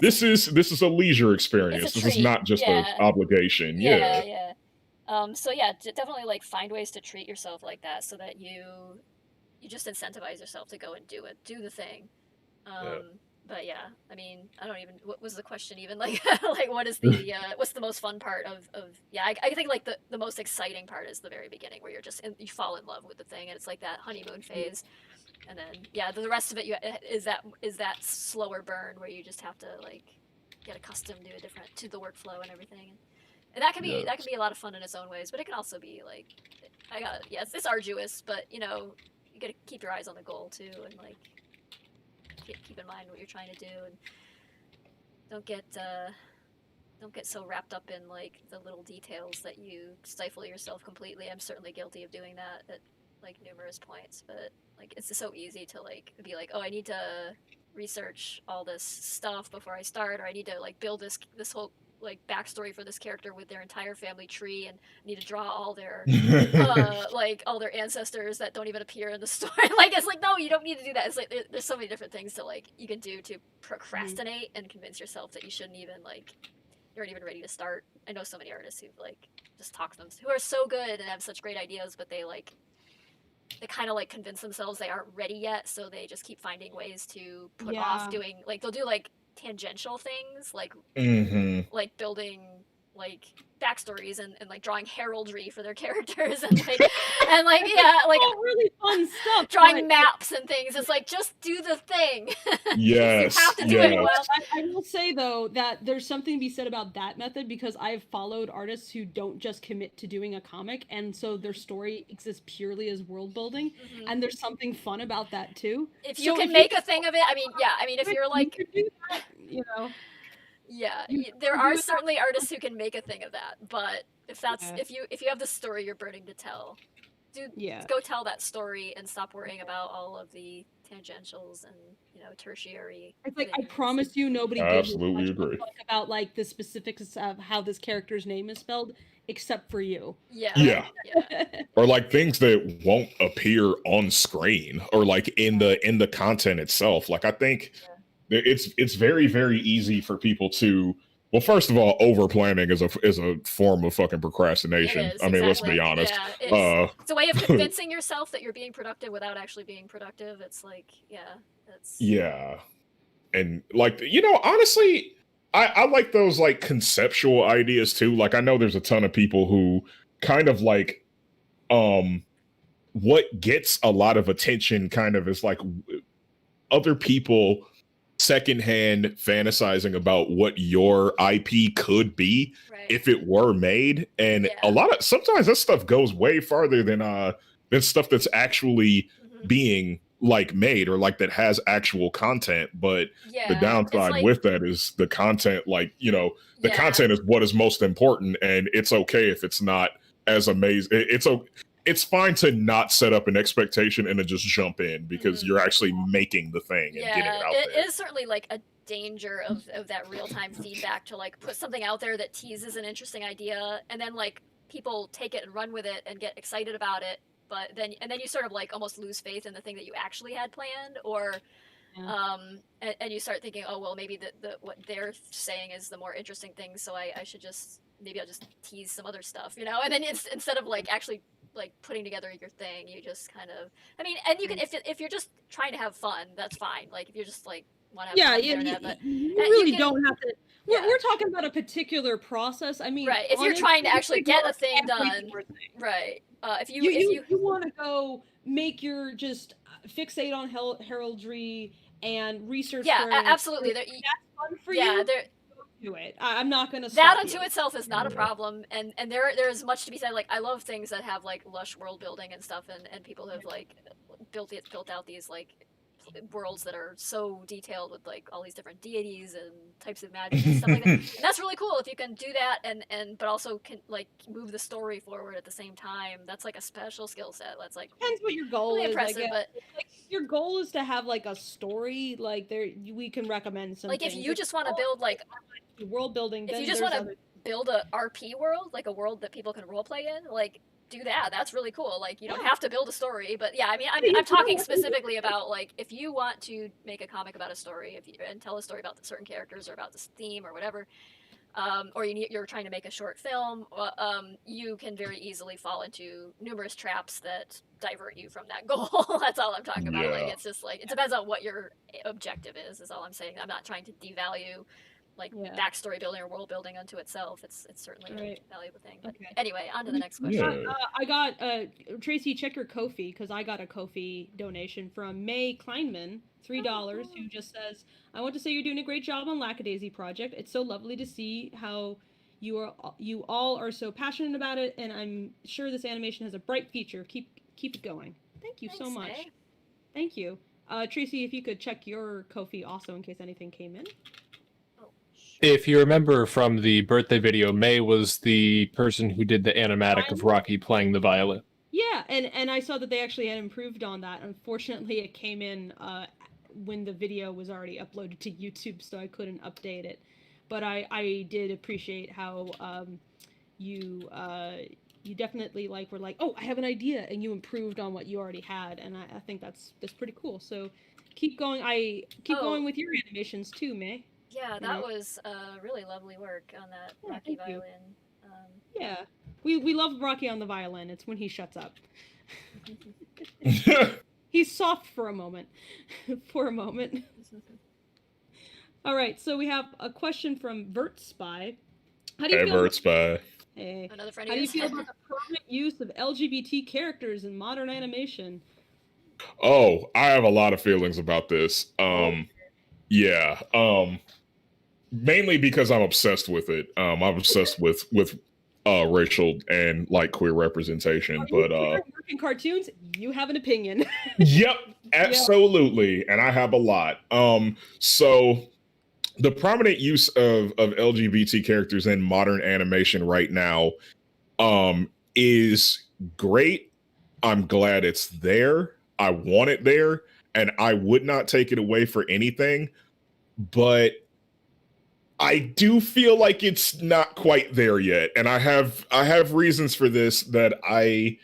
this is a leisure experience. This is not just an obligation. Yeah. So yeah, definitely like find ways to treat yourself like that so that you just incentivize yourself to go and do the thing. But yeah, I mean, I don't even, what was the question even? Like, like what is the, what's the most fun part of yeah, I think like the most exciting part is the very beginning where you're just, you fall in love with the thing and it's like that honeymoon phase. And then, yeah, the rest of it is that slower burn where you just have to like get accustomed to the workflow and everything. And that can be, that can be a lot of fun in its own ways, but it can also be like, it's arduous, but you know, you gotta keep your eyes on the goal too, and like keep in mind what you're trying to do, and don't get so wrapped up in like the little details that you stifle yourself completely. I'm certainly guilty of doing that at like numerous points, but like it's just so easy to like be like, oh, I need to research all this stuff before I start, or I need to like build this whole like backstory for this character with their entire family tree, and need to draw all their like all their ancestors that don't even appear in the story. Like it's like, no, you don't need to do that. It's like there's so many different things to like you can do to procrastinate and convince yourself that you shouldn't even like, you aren't even ready to start. I know so many artists who like just talk to them, who are so good and have such great ideas, but they kind of like convince themselves they aren't ready yet, so they just keep finding ways to put off doing, like they'll do like tangential things, like like building like backstories and like drawing heraldry for their characters and like yeah, like really fun stuff, drawing maps and things. It's like, just do the thing. Yes. You have to do it well. I will say though that there's something to be said about that method, because I've followed artists who don't just commit to doing a comic, and so their story exists purely as world building, and there's something fun about that too. If you can make a thing of it, I mean, if you're like, you know. Yeah, there are certainly artists who can make a thing of that, but if that's if you have the story you're burning to tell, go tell that story and stop worrying about all of the tangentials and tertiary. It's like, I promise you, nobody gives much of a fuck about like the specifics of how this character's name is spelled, except for you. Yeah. Or like things that won't appear on screen or like in the content itself. Like I think it's very, very easy for people to, well, first of all, over planning is a form of fucking procrastination. It is, I mean, exactly. let's be honest. Yeah, it's a way of convincing yourself that you're being productive without actually being productive. It's like, that's and like, honestly, I like those like conceptual ideas too. Like, I know there's a ton of people who kind of like what gets a lot of attention kind of is like other people secondhand fantasizing about what your IP could be if it were made. And sometimes that stuff goes way farther than stuff that's actually being like made or like that has actual content. But the downside like, with that is the content, like, the content is what is most important, and it's okay if it's not as amazing. It's fine to not set up an expectation and to just jump in because you're actually making the thing and getting it out there. It is certainly like a danger of that real-time feedback to like put something out there that teases an interesting idea and then like people take it and run with it and get excited about it, but then you sort of like almost lose faith in the thing that you actually had planned, or and you start thinking, oh well, maybe the what they're saying is the more interesting thing, so I should just I'll just tease some other stuff, and then it's instead of like actually like putting together your thing, you just kind of, I mean, and you can, if you're just trying to have fun, that's fine. Like if you're just like want to have fun on the internet, but you really don't have to. We're talking about a particular process. I mean, right? If you're trying to actually get a thing done, right? If you want to go make your just fixate on heraldry and research, absolutely. That's fun for you. Do it. I'm not gonna stop that unto itself is not a problem, and there is much to be said. Like I love things that have like lush world building and stuff, and people have like built out these like worlds that are so detailed with like all these different deities and types of magic and stuff like that. And that's really cool if you can do that and but also can like move the story forward at the same time. That's like a special skill set. That's like depends what your goal really is. Impressive, but like your goal is to have like a story. Like we can recommend something. Like if you just want to build like world building, if you just want to build a RP world, like a world that people can roleplay in, like do that. That's really cool. Like you don't have to build a story, but I mean, I'm talking specifically about like if you want to make a comic about a story, and tell a story about certain characters or about this theme or whatever, or you're trying to make a short film, you can very easily fall into numerous traps that divert you from that goal. That's all I'm talking about. Like it's just like it depends on what your objective is all I'm saying. I'm not trying to devalue like backstory building or world building unto itself. It's certainly a valuable thing. But anyway, on to the next question. I got Tracy, check your Ko-fi, because I got a Ko-fi donation from May Kleinman, $3, who just says, I want to say you're doing a great job on Lackadaisy project. It's so lovely to see how you all are so passionate about it, and I'm sure this animation has a bright future. Keep it going. Thank you so much. May. Thank you. Tracy, if you could check your Ko-fi also in case anything came in. If you remember from the birthday video, May was the person who did the animatic of Rocky playing the violin. Yeah, and I saw that they actually had improved on that. Unfortunately, it came in when the video was already uploaded to YouTube, so I couldn't update it. But I did appreciate how you definitely were like, oh, I have an idea, and you improved on what you already had, and I think that's pretty cool. So keep going. Keep going with your animations too, May. Yeah, that was really lovely work on that Rocky violin. Yeah, we love Rocky on the violin. It's when he shuts up. He's soft for a moment. All right, so we have a question from VertSpy. How do you feel VertSpy. Hey, another friend. How do you feel about the permanent use of LGBT characters in modern animation? Oh, I have a lot of feelings about this. Mainly because I'm obsessed with it. I'm obsessed with racial and like queer representation. But working cartoons, you have an opinion. Yep, absolutely, and I have a lot. So the prominent use of LGBT characters in modern animation right now is great. I'm glad it's there. I want it there, and I would not take it away for anything. But I do feel like it's not quite there yet, and I have reasons for this that I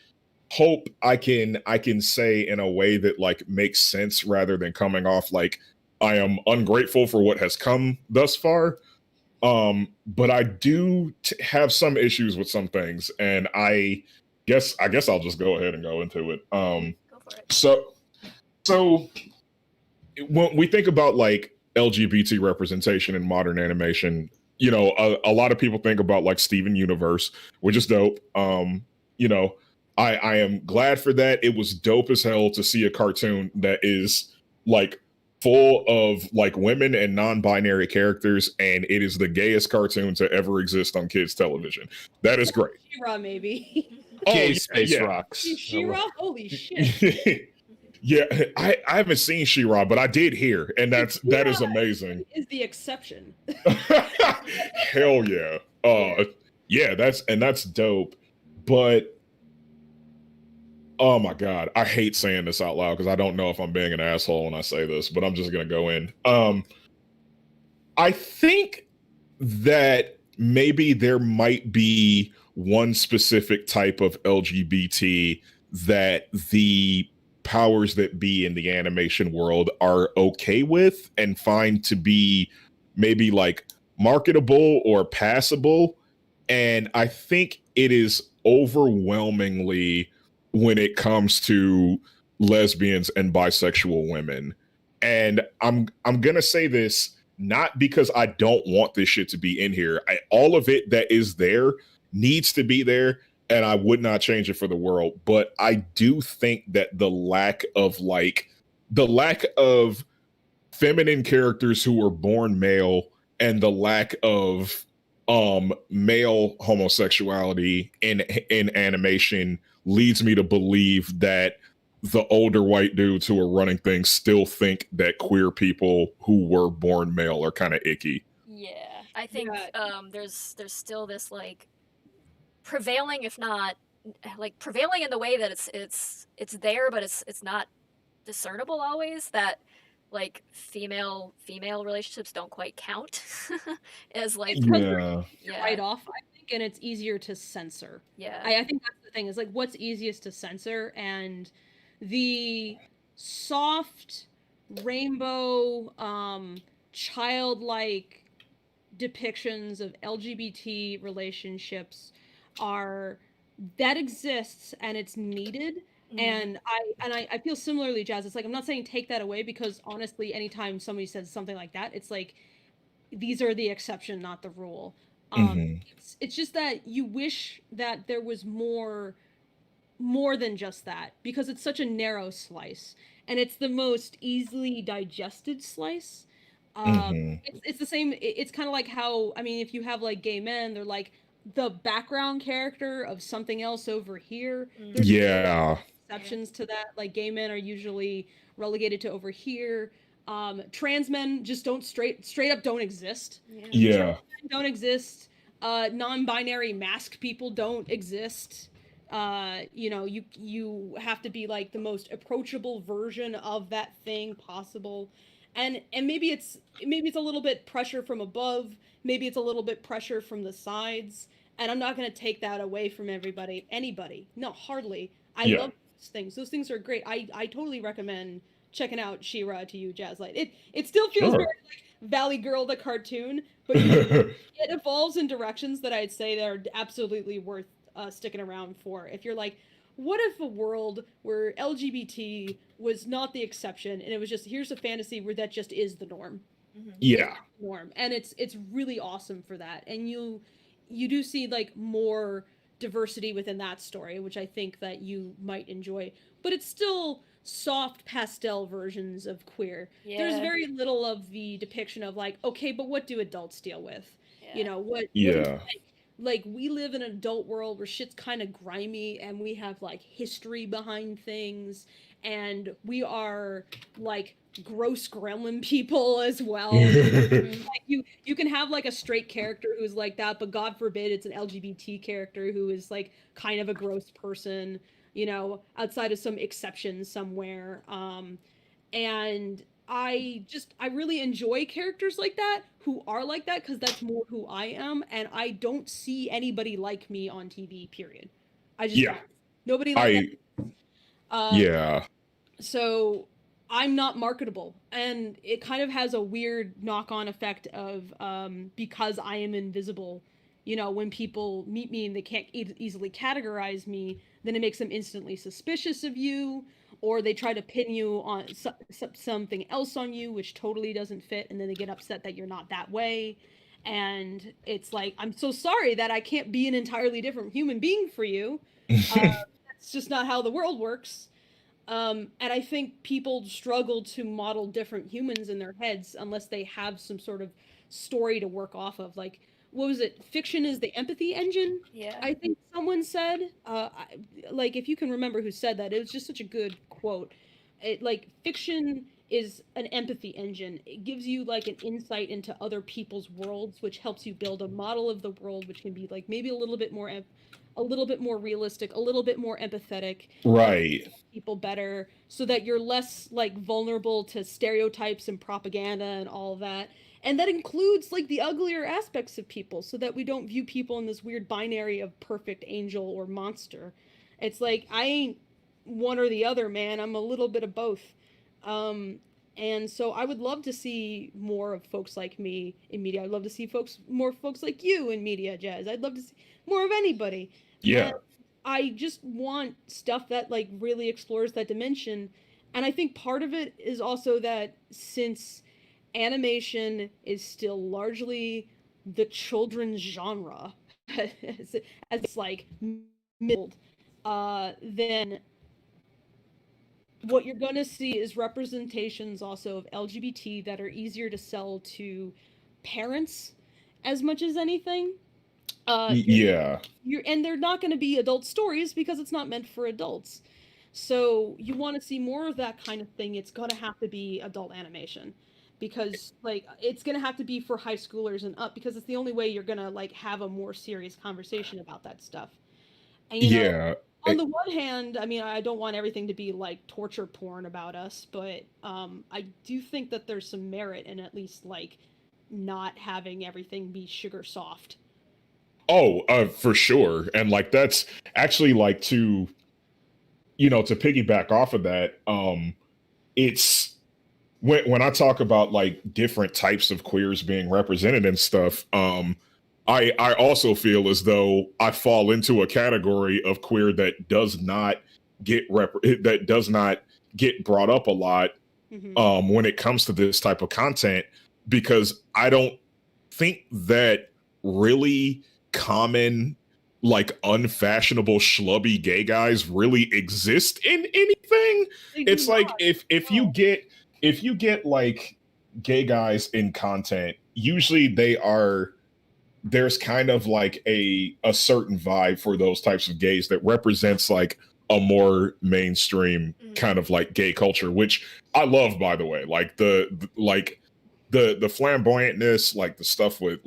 hope I can say in a way that like makes sense rather than coming off like I am ungrateful for what has come thus far. But I do have some issues with some things, and I guess I'll just go ahead and go into it. Go for it. So when we think about like LGBT representation in modern animation, you know, a lot of people think about like Steven Universe, which is dope. You know, I am glad for that. It was dope as hell to see a cartoon that is like full of like women and non-binary characters, and it is the gayest cartoon to ever exist on kids television. That is great. She-Ra, maybe. Gay space rocks. She-Ra? Holy shit. Yeah, I haven't seen She-Ra, but I did hear, and that is amazing. Is the exception. Hell yeah. Yeah, that's dope. But oh my god, I hate saying this out loud because I don't know if I'm being an asshole when I say this, but I'm just gonna go in. I think that maybe there might be one specific type of LGBT that the powers that be in the animation world are okay with and find to be maybe like marketable or passable. And I think it is overwhelmingly when it comes to lesbians and bisexual women. And I'm gonna say this not because I don't want this shit to be in here. All of it that is there needs to be there, and I would not change it for the world. But I do think that the lack of feminine characters who were born male and the lack of male homosexuality in animation leads me to believe that the older white dudes who are running things still think that queer people who were born male are kind of icky. Yeah, I think there's still this like prevailing, if not like prevailing in the way that it's there, but it's not discernible always, that like female relationships don't quite count as like right off, I think, and it's easier to censor. Yeah, I think that's the thing, is like what's easiest to censor, and the soft rainbow childlike depictions of LGBT relationships that exists and it's needed. And I feel similarly, Jazz. It's like, I'm not saying take that away, because honestly, anytime somebody says something like that, it's like these are the exception, not the rule. It's just that you wish that there was more than just that, because it's such a narrow slice, and it's the most easily digested slice. It's the same. It's kind of like how, I mean, if you have like gay men, they're like the background character of something else over here. There's exceptions to that. Like gay men are usually relegated to over here. Trans men just don't straight up don't exist. Yeah. Don't exist. Non-binary masked people don't exist. You know, you have to be like the most approachable version of that thing possible. And maybe it's a little bit pressure from above, maybe it's a little bit pressure from the sides, and I'm not going to take that away from anybody. No, hardly. I love those things. Those things are great. I totally recommend checking out She-Ra to you, JazLyte. It still feels very like Valley Girl the cartoon, but it evolves in directions that I'd say that are absolutely worth sticking around for. If you're like, what if a world where LGBT was not the exception, and it was just, here's a fantasy where that just is the norm. Yeah. Norm. And it's really awesome for that. And you do see like more diversity within that story, which I think that you might enjoy. But it's still soft pastel versions of queer. Yeah. There's very little of the depiction of like, okay, but what do adults deal with? Yeah. You know, what like we live in an adult world where shit's kind of grimy, and we have like history behind things, and we are like gross gremlin people as well. Like you can have like a straight character who's like that, but God forbid it's an LGBT character who is like kind of a gross person, you know, outside of some exception somewhere. And I really enjoy characters like that who are like that, because that's more who I am, and I don't see anybody like me on TV, period. I just don't. Nobody like that. So I'm not marketable, and it kind of has a weird knock-on effect of because I am invisible, you know, when people meet me and they can't easily categorize me, then it makes them instantly suspicious of you, or they try to pin you on something else on you which totally doesn't fit, and then they get upset that you're not that way. And it's like, I'm so sorry that I can't be an entirely different human being for you. That's just not how the world works. And I think people struggle to model different humans in their heads unless they have some sort of story to work off of. Like, what was it? Fiction is the empathy engine. Yeah. I think someone said. Like, if you can remember who said that, it was just such a good quote. It, like, fiction is an empathy engine. It gives you like an insight into other people's worlds, which helps you build a model of the world, which can be like maybe a little bit more realistic, a little bit more empathetic, right? People better, so that you're less like vulnerable to stereotypes and propaganda and all that. And that includes like the uglier aspects of people, so that we don't view people in this weird binary of perfect angel or monster. It's like, I ain't one or the other, man. I'm a little bit of both. And so I would love to see more of folks like me in media. I'd love to see more folks like you in media, Jazz. I'd love to see more of anybody. Yeah. And I just want stuff that like really explores that dimension. And I think part of it is also that since animation is still largely the children's genre, as it's like middled, then what you're going to see is representations also of LGBT that are easier to sell to parents as much as anything. Yeah. And they're not going to be adult stories because it's not meant for adults. So you want to see more of that kind of thing, it's going to have to be adult animation, because like it's going to have to be for high schoolers and up, because it's the only way you're going to like have a more serious conversation about that stuff. And you know, on the one hand, I mean, I don't want everything to be like torture porn about us, but I do think that there's some merit in at least like not having everything be sugar soft. Oh, for sure. And like that's actually like to piggyback off of that, it's when I talk about like different types of queers being represented and stuff, I also feel as though I fall into a category of queer that does not get brought up a lot when it comes to this type of content, because I don't think that really common, like unfashionable schlubby gay guys really exist in anything. It's like if you get like gay guys in content, usually there's kind of like a certain vibe for those types of gays that represents like a more mainstream kind of like gay culture, which I love, by the way. Like the flamboyantness, like the stuff with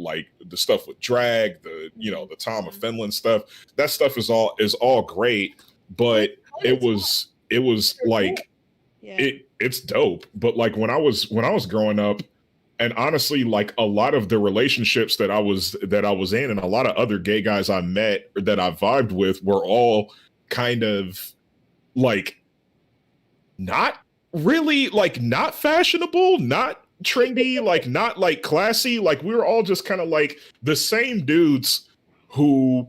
drag, the Tom of Finland stuff. That stuff is all great, but it was like it's dope. But like when I was growing up, and honestly, like a lot of the relationships that I was in, and a lot of other gay guys I met or that I vibed with, were all kind of like not really, like not fashionable, not trendy, like not like classy. Like we were all just kind of like the same dudes who,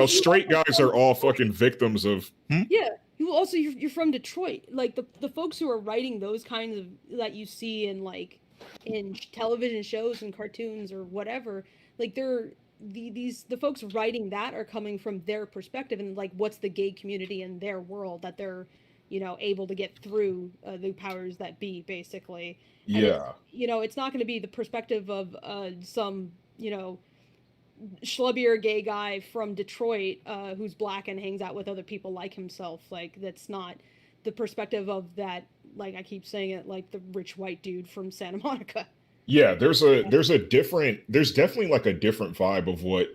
straight guys are all fucking victims of. Yeah. You also, you're from Detroit. Like the folks who are writing those kinds of, that you see in like in television shows and cartoons or whatever, like they're the folks writing that are coming from their perspective, and like what's the gay community in their world that they're able to get through the powers that be, basically. Yeah. And it's not going to be the perspective of some schlubbier gay guy from Detroit who's black and hangs out with other people like himself. Like, that's not the perspective of that, like I keep saying it, like the rich white dude from Santa Monica. Yeah, there's definitely like a different vibe of what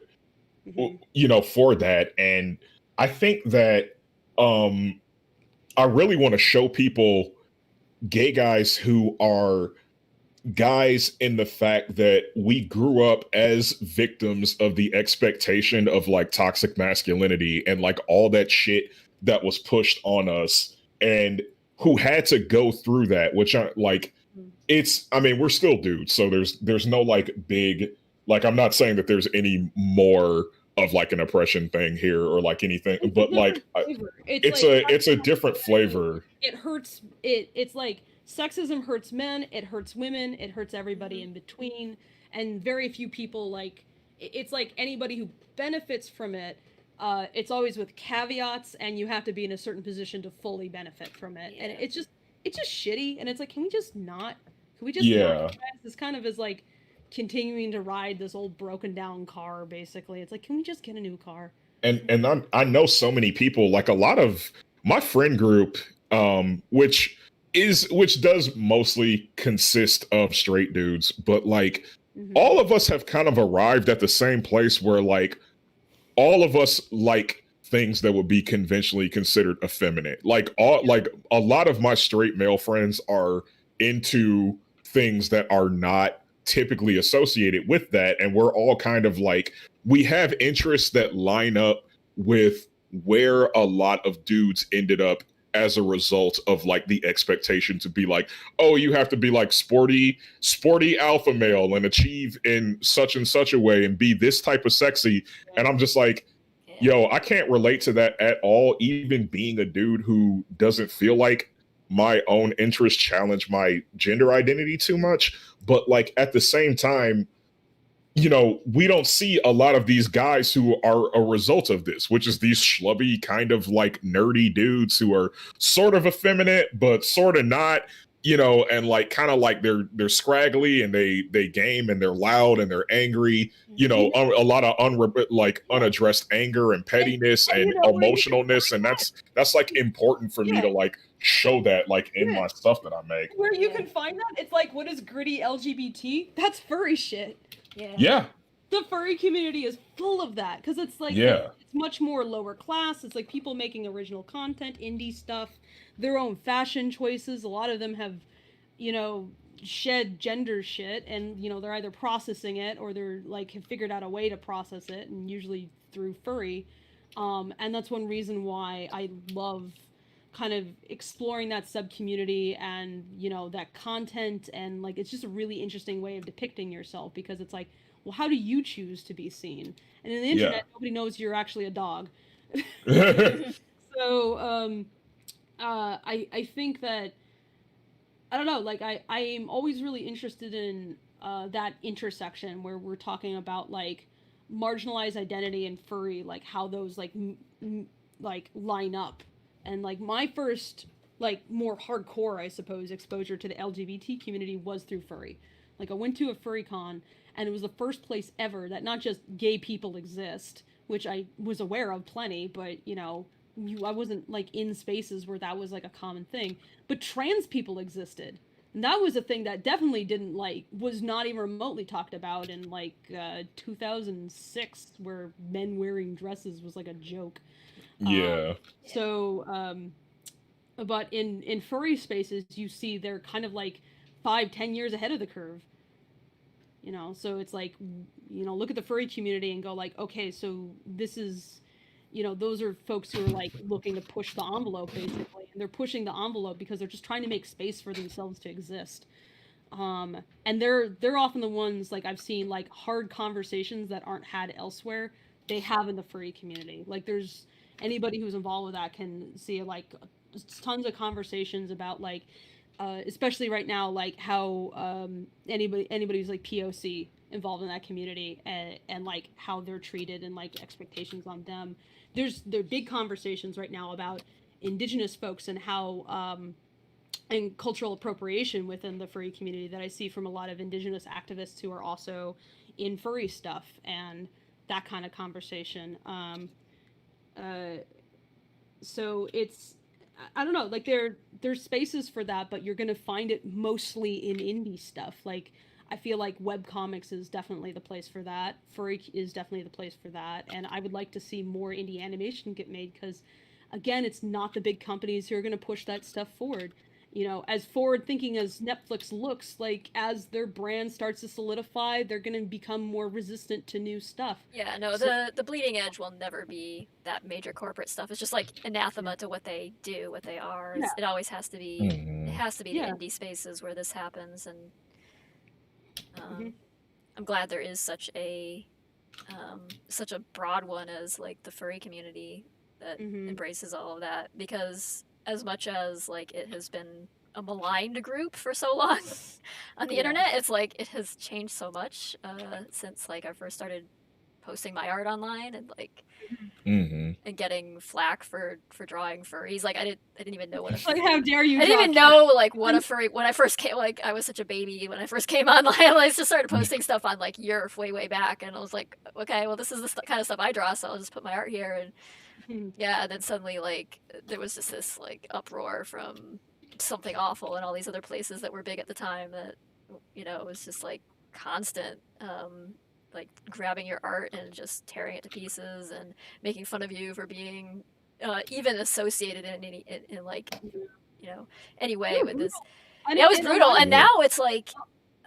for that. And I think that I really want to show people gay guys who are guys in the fact that we grew up as victims of the expectation of like toxic masculinity and like all that shit that was pushed on us, and who had to go through that, which are like, it's, I mean, we're still dudes, so there's no like big, like, I'm not saying that there's any more of like an oppression thing here or like anything, but like it's a different flavor. It hurts. It's like sexism hurts men, it hurts women, it hurts everybody in between, and very few people like. It's like anybody who benefits from it. It's always with caveats, and you have to be in a certain position to fully benefit from it, and it's just shitty. And it's like, can we just not? Can we just not? This kind of is like continuing to ride this old broken down car. Basically, it's like, can we just get a new car? And I know so many people, like a lot of my friend group, which does mostly consist of straight dudes, but like all of us have kind of arrived at the same place where like all of us like things that would be conventionally considered effeminate. Like like a lot of my straight male friends are into things that are not typically associated with that, and we're all kind of like, we have interests that line up with where a lot of dudes ended up as a result of like the expectation to be like, oh, you have to be like sporty alpha male and achieve in such and such a way and be this type of sexy. And I'm just like, yo, I can't relate to that at all, even being a dude who doesn't feel like my own interests challenge my gender identity too much. But like at the same time, you know, we don't see a lot of these guys who are a result of this, which is these schlubby kind of like nerdy dudes who are sort of effeminate, but sort of not, you know, and like kind of like they're scraggly and they game and they're loud and they're angry, you know, a lot of unaddressed anger and pettiness and emotionalness. And that's like important for me to like show that like in my stuff that I make. Where you can find that, it's like, what is gritty LGBT? That's furry shit. Yeah. The furry community is full of that, because it's like, it's much more lower class. It's like people making original content, indie stuff, their own fashion choices. A lot of them have, you know, shed gender shit, and you know, they're either processing it or they're like have figured out a way to process it, and usually through furry. And that's one reason why I love kind of exploring that sub community and, you know, that content, and like it's just a really interesting way of depicting yourself, because it's like, well, how do you choose to be seen? And in the internet, nobody knows you're actually a dog. So I think that, I don't know, like I am always really interested in that intersection where we're talking about like marginalized identity and furry, like how those like like line up. And like my first like more hardcore, I suppose, exposure to the LGBT community was through furry. Like I went to a furry con, and it was the first place ever that not just gay people exist, which I was aware of plenty, but you know, I wasn't like in spaces where that was like a common thing, but trans people existed. And that was a thing that definitely didn't like, was not even remotely talked about in like 2006, where men wearing dresses was like a joke. But in furry spaces, you see they're kind of like 5-10 years ahead of the curve, you know. So it's like, you know, look at the furry community and go like, okay, so this is, you know, those are folks who are like looking to push the envelope basically, and they're pushing the envelope because they're just trying to make space for themselves to exist. And they're often the ones, like I've seen like hard conversations that aren't had elsewhere, they have in the furry community. Like there's anybody who's involved with that can see like tons of conversations about like especially right now, like how anybody who's like POC involved in that community, and like how they're treated and like expectations on them. There are big conversations right now about indigenous folks and how and cultural appropriation within the furry community that I see from a lot of indigenous activists who are also in furry stuff, and that kind of conversation. So it's, I don't know, like there's spaces for that, but you're gonna find it mostly in indie stuff. Like I feel like webcomics is definitely the place for that. Furry is definitely the place for that, and I would like to see more indie animation get made, because again, it's not the big companies who are gonna push that stuff forward. you know, as forward thinking as Netflix looks, like as their brand starts to solidify, they're going to become more resistant to new stuff. Yeah, no, the bleeding edge will never be that major corporate stuff. It's just like anathema to what they do, what they are. Yeah. It always has to be. It has to be the indie spaces where this happens, and I'm glad there is such a broad one as like the furry community that embraces all of that, because as much as like it has been a maligned group for so long on the internet, it's like it has changed so much since like I first started posting my art online, and like and getting flack for drawing furries. Like I didn't even know what a like, how dare you? I didn't even know like what a furry when I first came. Like I was such a baby when I first came online. I just started posting stuff on like Yerf way back, and I was like, okay, well this is the kind of stuff I draw, so I'll just put my art here. And yeah, and then suddenly like there was just this like uproar from Something Awful and all these other places that were big at the time that, you know, it was just like constant like grabbing your art and just tearing it to pieces and making fun of you for being even associated in like, you know, any way with this. Yeah, it was brutal. And now it's like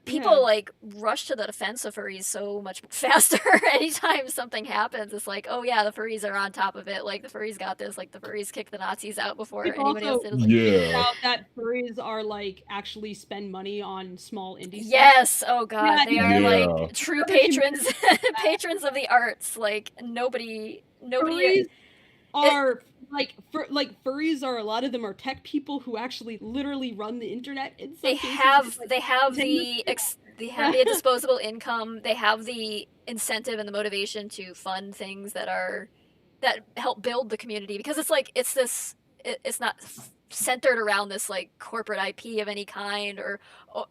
people like rush to the defense of furries so much faster. Anytime something happens, it's like, oh yeah, the furries are on top of it. Like the furries got this. Like the furries kicked the Nazis out before anybody else did. Like, that furries are like actually spend money on small indie stuff. Yes. Oh god, they are like true patrons, patrons of the arts. Like nobody furries are like furries are, a lot of them are tech people who actually literally run the internet. They have the disposable income. They have the incentive and the motivation to fund things that help build the community, because it's like it's not centered around this like corporate IP of any kind, or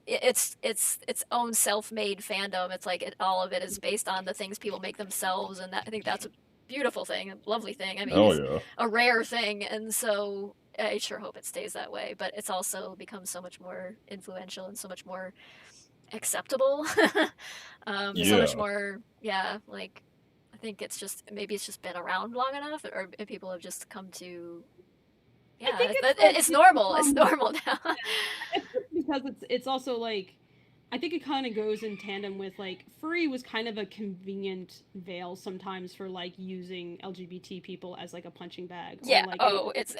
it's its own self-made fandom. It's like all of it is based on the things people make themselves, and I think that's a beautiful thing, a lovely thing. I mean, it's a rare thing, and so I sure hope it stays that way. But it's also become so much more influential and so much more acceptable. So much more, like I think it's just been around long enough, or people have just come to it's normal. It's normal now. Because it's also like, I think it kind of goes in tandem with like furry was kind of a convenient veil sometimes for like using LGBT people as like a punching bag. Yeah. Or, like, it's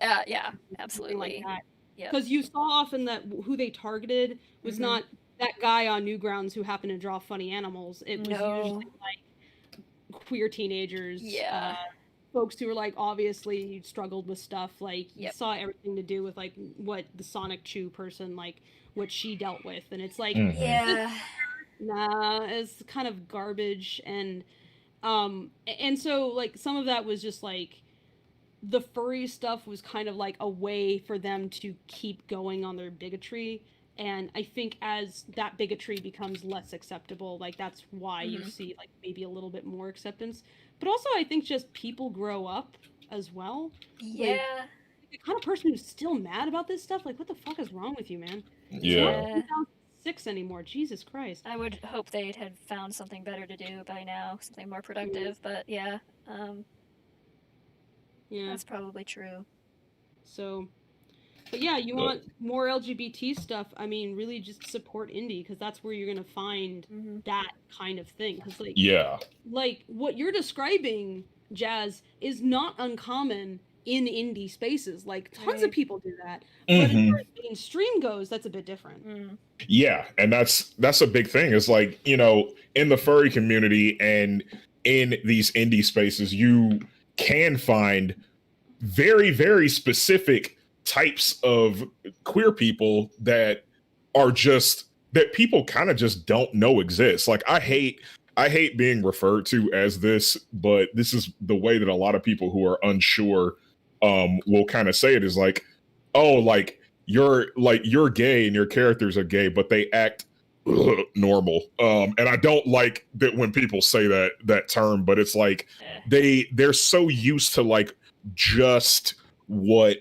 absolutely. Like because you saw often that who they targeted was not that guy on Newgrounds who happened to draw funny animals. It was usually like queer teenagers. Yeah. Folks who were like obviously struggled with stuff. Like you saw everything to do with like what the Sonic Chew person, like what she dealt with, and it's like it's kind of garbage. And so like some of that was just like the furry stuff was kind of like a way for them to keep going on their bigotry. And I think as that bigotry becomes less acceptable, like that's why you see like maybe a little bit more acceptance. But also I think just people grow up as well. Yeah. Like, the kind of person who's still mad about this stuff, like what the fuck is wrong with you, man? Yeah. It's not 2006 anymore. Jesus Christ. I would hope they had found something better to do by now, something more productive. But that's probably true. So, but yeah, you want more LGBT stuff. I mean, really just support indie, because that's where you're going to find that kind of thing. Because like what you're describing, Jazz, is not uncommon in indie spaces. Like tons of people do that. But as far as mainstream goes, that's a bit different. Yeah, and that's a big thing. It's like, you know, in the furry community and in these indie spaces, you can find very, very specific types of queer people that are just, that people kind of just don't know exist. Like I hate being referred to as this, but this is the way that a lot of people who are unsure will kind of say it, is like, oh, like you're gay and your characters are gay, but they act normal. And I don't like that when people say that term, but it's like they're so used to like just what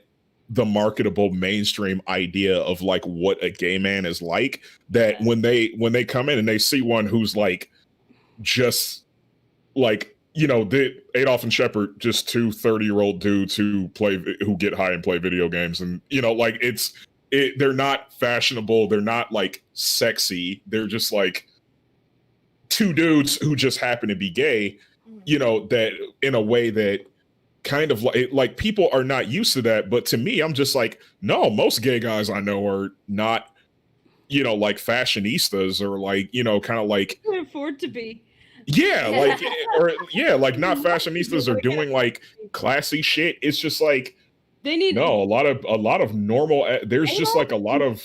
the marketable mainstream idea of like what a gay man is like, that when they come in and they see one who's like just like, you know, Adolf and Shepard, just two 30-year-old dudes who get high and play video games, and you know, like it's they're not fashionable, they're not like sexy, they're just like two dudes who just happen to be gay, you know, that in a way that kind of like people are not used to that. But to me, I'm just like, no, most gay guys I know are not, you know, like fashionistas or like, you know, kind of like can afford to be. Yeah, like or yeah, like not fashionistas are doing like classy shit. It's just like they need a lot of normal. There's just like a lot of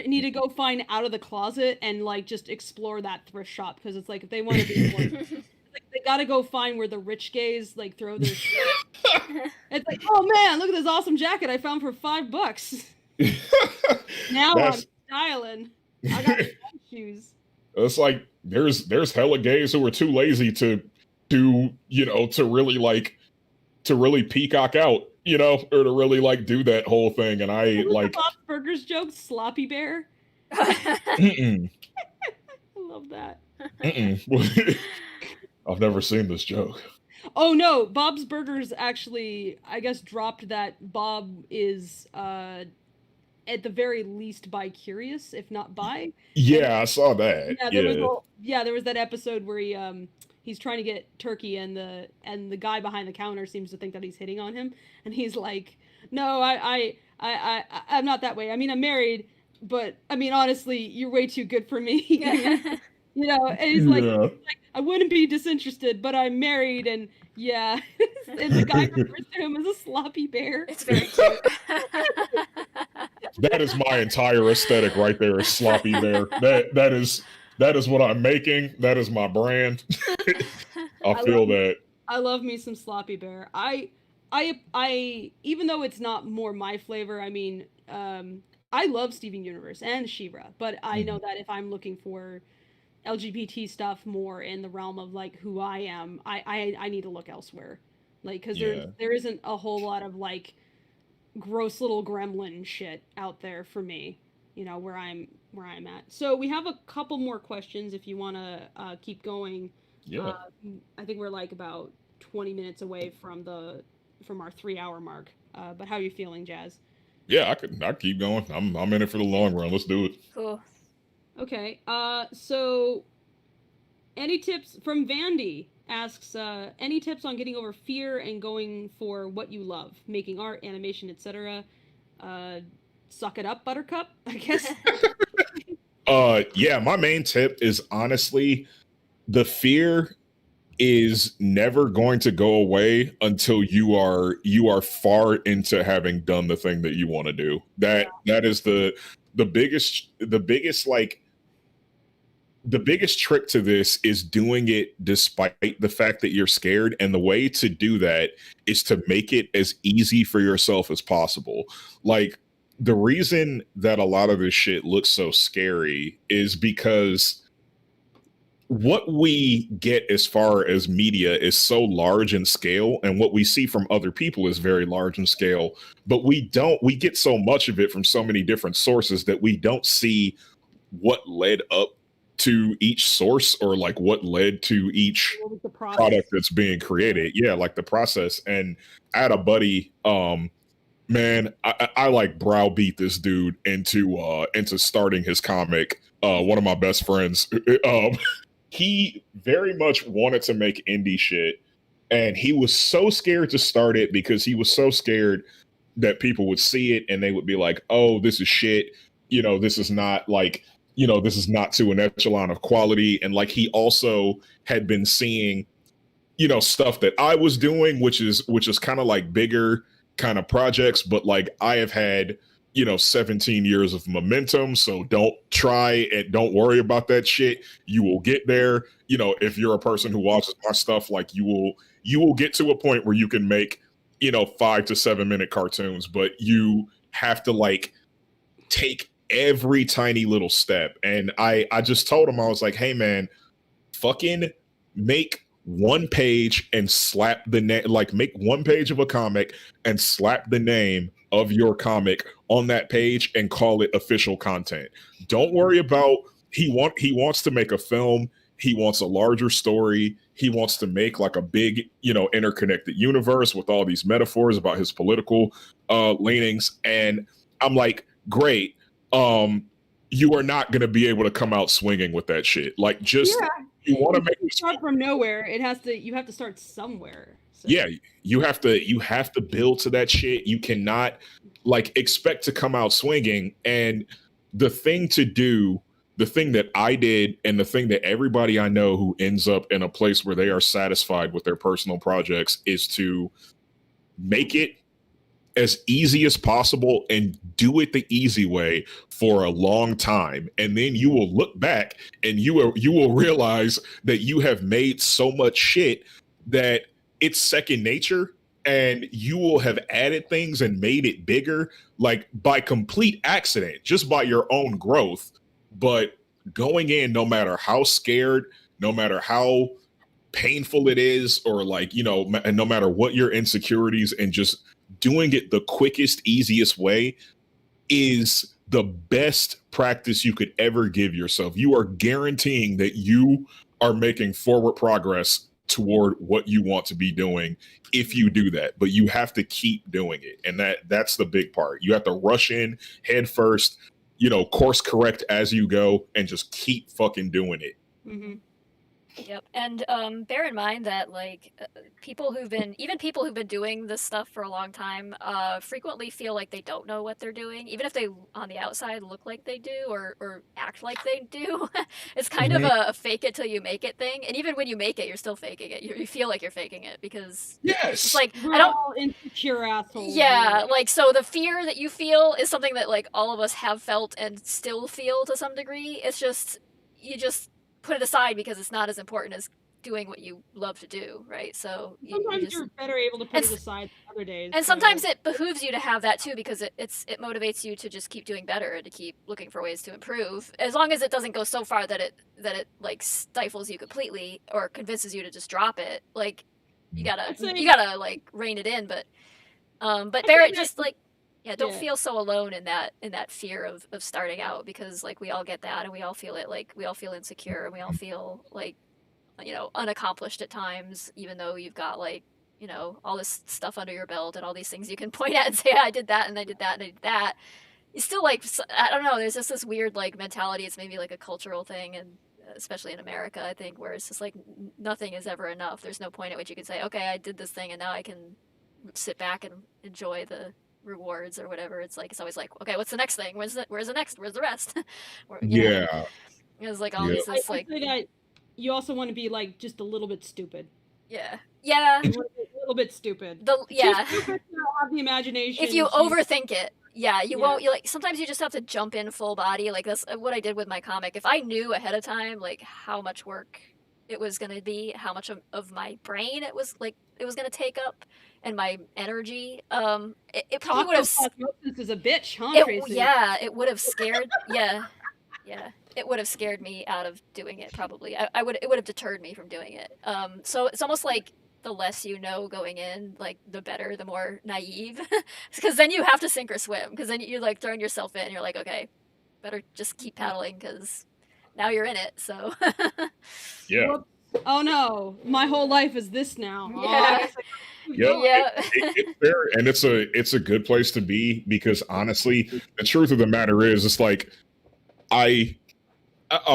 need to go find out of the closet and like just explore that thrift shop, because it's like if they want to be more, like they got to go find where the rich gays like throw their shit. It's like, oh man, look at this awesome jacket I found for $5. Now I'm styling. I got shoes. It's like there's hella gays who are too lazy to you know, to really peacock out, you know, or to really like do that whole thing. And I like Bob's Burgers joke, sloppy bear. I love that. I've never seen this joke. Oh no, Bob's Burgers actually, I guess, dropped that Bob is at the very least bi-curious, if not bi. Yeah, I saw that. Yeah, there was that episode where he's trying to get turkey, and the guy behind the counter seems to think that he's hitting on him, and he's like, "No, I'm not that way. I mean, I'm married, but I mean, honestly, you're way too good for me." You know, and he's like, I wouldn't be disinterested, but I'm married, and yeah. And the guy refers to him as a sloppy bear. It's very cute. That is my entire aesthetic right there, is sloppy bear. That is what I'm making. That is my brand. I feel that. I love me some sloppy bear. I even though it's not more my flavor, I mean, I love Steven Universe and She-Ra, but I know that if I'm looking for LGBT stuff more in the realm of like who I am, I need to look elsewhere, like, because there isn't a whole lot of like gross little gremlin shit out there for me, you know, where I'm at. So we have a couple more questions if you want to keep going. I think we're like about 20 minutes away from our 3-hour mark, but how are you feeling, Jazz? Yeah, I keep going. I'm in it for the long run. Let's do it. Cool. Okay, so any tips from Vandy asks, any tips on getting over fear and going for what you love, making art, animation, etc. Suck it up, Buttercup, I guess. Yeah, my main tip is honestly, the fear is never going to go away until you are far into having done the thing that you want to do. That is the biggest like the biggest trick to this is doing it despite the fact that you're scared. And the way to do that is to make it as easy for yourself as possible. Like, the reason that a lot of this shit looks so scary is because what we get as far as media is so large in scale, and what we see from other people is very large in scale, but we get so much of it from so many different sources that we don't see what led up to each source, or like what led to each product that's being created. Yeah, like the process. And I had a buddy, man, I like browbeat this dude into starting his comic. One of my best friends, he very much wanted to make indie shit, and he was so scared to start it because he was so scared that people would see it and they would be like, "Oh, this is shit. You know, this is not like, you know, this is not to an echelon of quality." And like, he also had been seeing, you know, stuff that I was doing, which is kind of like bigger kind of projects, but like, I have had, you know, 17 years of momentum. So don't try and don't worry about that shit. You will get there. You know, if you're a person who watches my stuff, like, you will get to a point where you can make, you know, 5 to 7 minute cartoons, but you have to like take every tiny little step. And I just told him, I was like, "Hey man, fucking make one page and slap the name, like make one page of a comic and slap the name of your comic on that page and call it official content. Don't worry about, he wants to make a film, he wants a larger story, he wants to make like a big, you know, interconnected universe with all these metaphors about his political leanings." And I'm like, great. You are not going to be able to come out swinging with that shit. Like, just you want to make it start from nowhere. You have to start somewhere. So. Yeah, you have to build to that shit. You cannot like expect to come out swinging. And the thing that I did, and the thing that everybody I know who ends up in a place where they are satisfied with their personal projects, is to make it as easy as possible and do it the easy way for a long time. And then you will look back and you will realize that you have made so much shit that it's second nature, and you will have added things and made it bigger, like by complete accident, just by your own growth. But going in, no matter how scared, no matter how painful it is, or like, you know, and no matter what your insecurities, and just doing it the quickest, easiest way is the best practice you could ever give yourself. You are guaranteeing that you are making forward progress toward what you want to be doing if you do that. But you have to keep doing it, and that's the big part. You have to rush in head first, you know, course correct as you go, and just keep fucking doing it. Mm-hmm. Yep. And bear in mind that like people who've been doing this stuff for a long time frequently feel like they don't know what they're doing, even if they on the outside look like they do, or act like they do. It's kind of a fake it till you make it thing. And even when you make it, you're still faking it. You feel like you're faking it, because it's like, we're all insecure assholes. Yeah, like, so the fear that you feel is something that like all of us have felt and still feel to some degree. It's just, you just put it aside because it's not as important as doing what you love to do, right? So sometimes you're better able to put it aside than other days. And sometimes it behooves you to have that too, because it motivates you to just keep doing better and to keep looking for ways to improve. As long as it doesn't go so far that it like stifles you completely or convinces you to just drop it. Like you gotta like rein it in, but Barrett, just like, don't feel so alone in that fear of starting out, because like we all get that, and we all feel it. Like we all feel insecure, and we all feel like, you know, unaccomplished at times, even though you've got like, you know, all this stuff under your belt and all these things you can point at and say, I did that and I did that and I did that. You still like, I don't know, there's just this weird like mentality. It's maybe like a cultural thing, and especially in America, I think, where it's just like nothing is ever enough. There's no point at which you can say, okay, I did this thing and now I can sit back and enjoy the rewards or whatever. It's like, it's always like, okay, what's the next thing? Where's the next? Where's the rest? Yeah. It's like all these like. That you also want to be like just a little bit stupid. Yeah. A little bit stupid. Too stupid to have the imagination. If you overthink it, you won't. You like, sometimes you just have to jump in full body. Like that's what I did with my comic. If I knew ahead of time like how much work it was going to be, how much of my brain it was going to take up, and my energy, it probably would have. Osmosis is a bitch, huh, Tracy? It would have scared. It would have scared me out of doing it. Probably, it would have deterred me from doing it. So it's almost like the less you know going in, like the better, the more naive, because then you have to sink or swim. Because then you're like throwing yourself in. And you're like, okay, better just keep paddling because now you're in it. So. Yeah. Oh no, my whole life is this now. Yeah. It's fair, and it's a good place to be, because honestly, the truth of the matter is, it's like I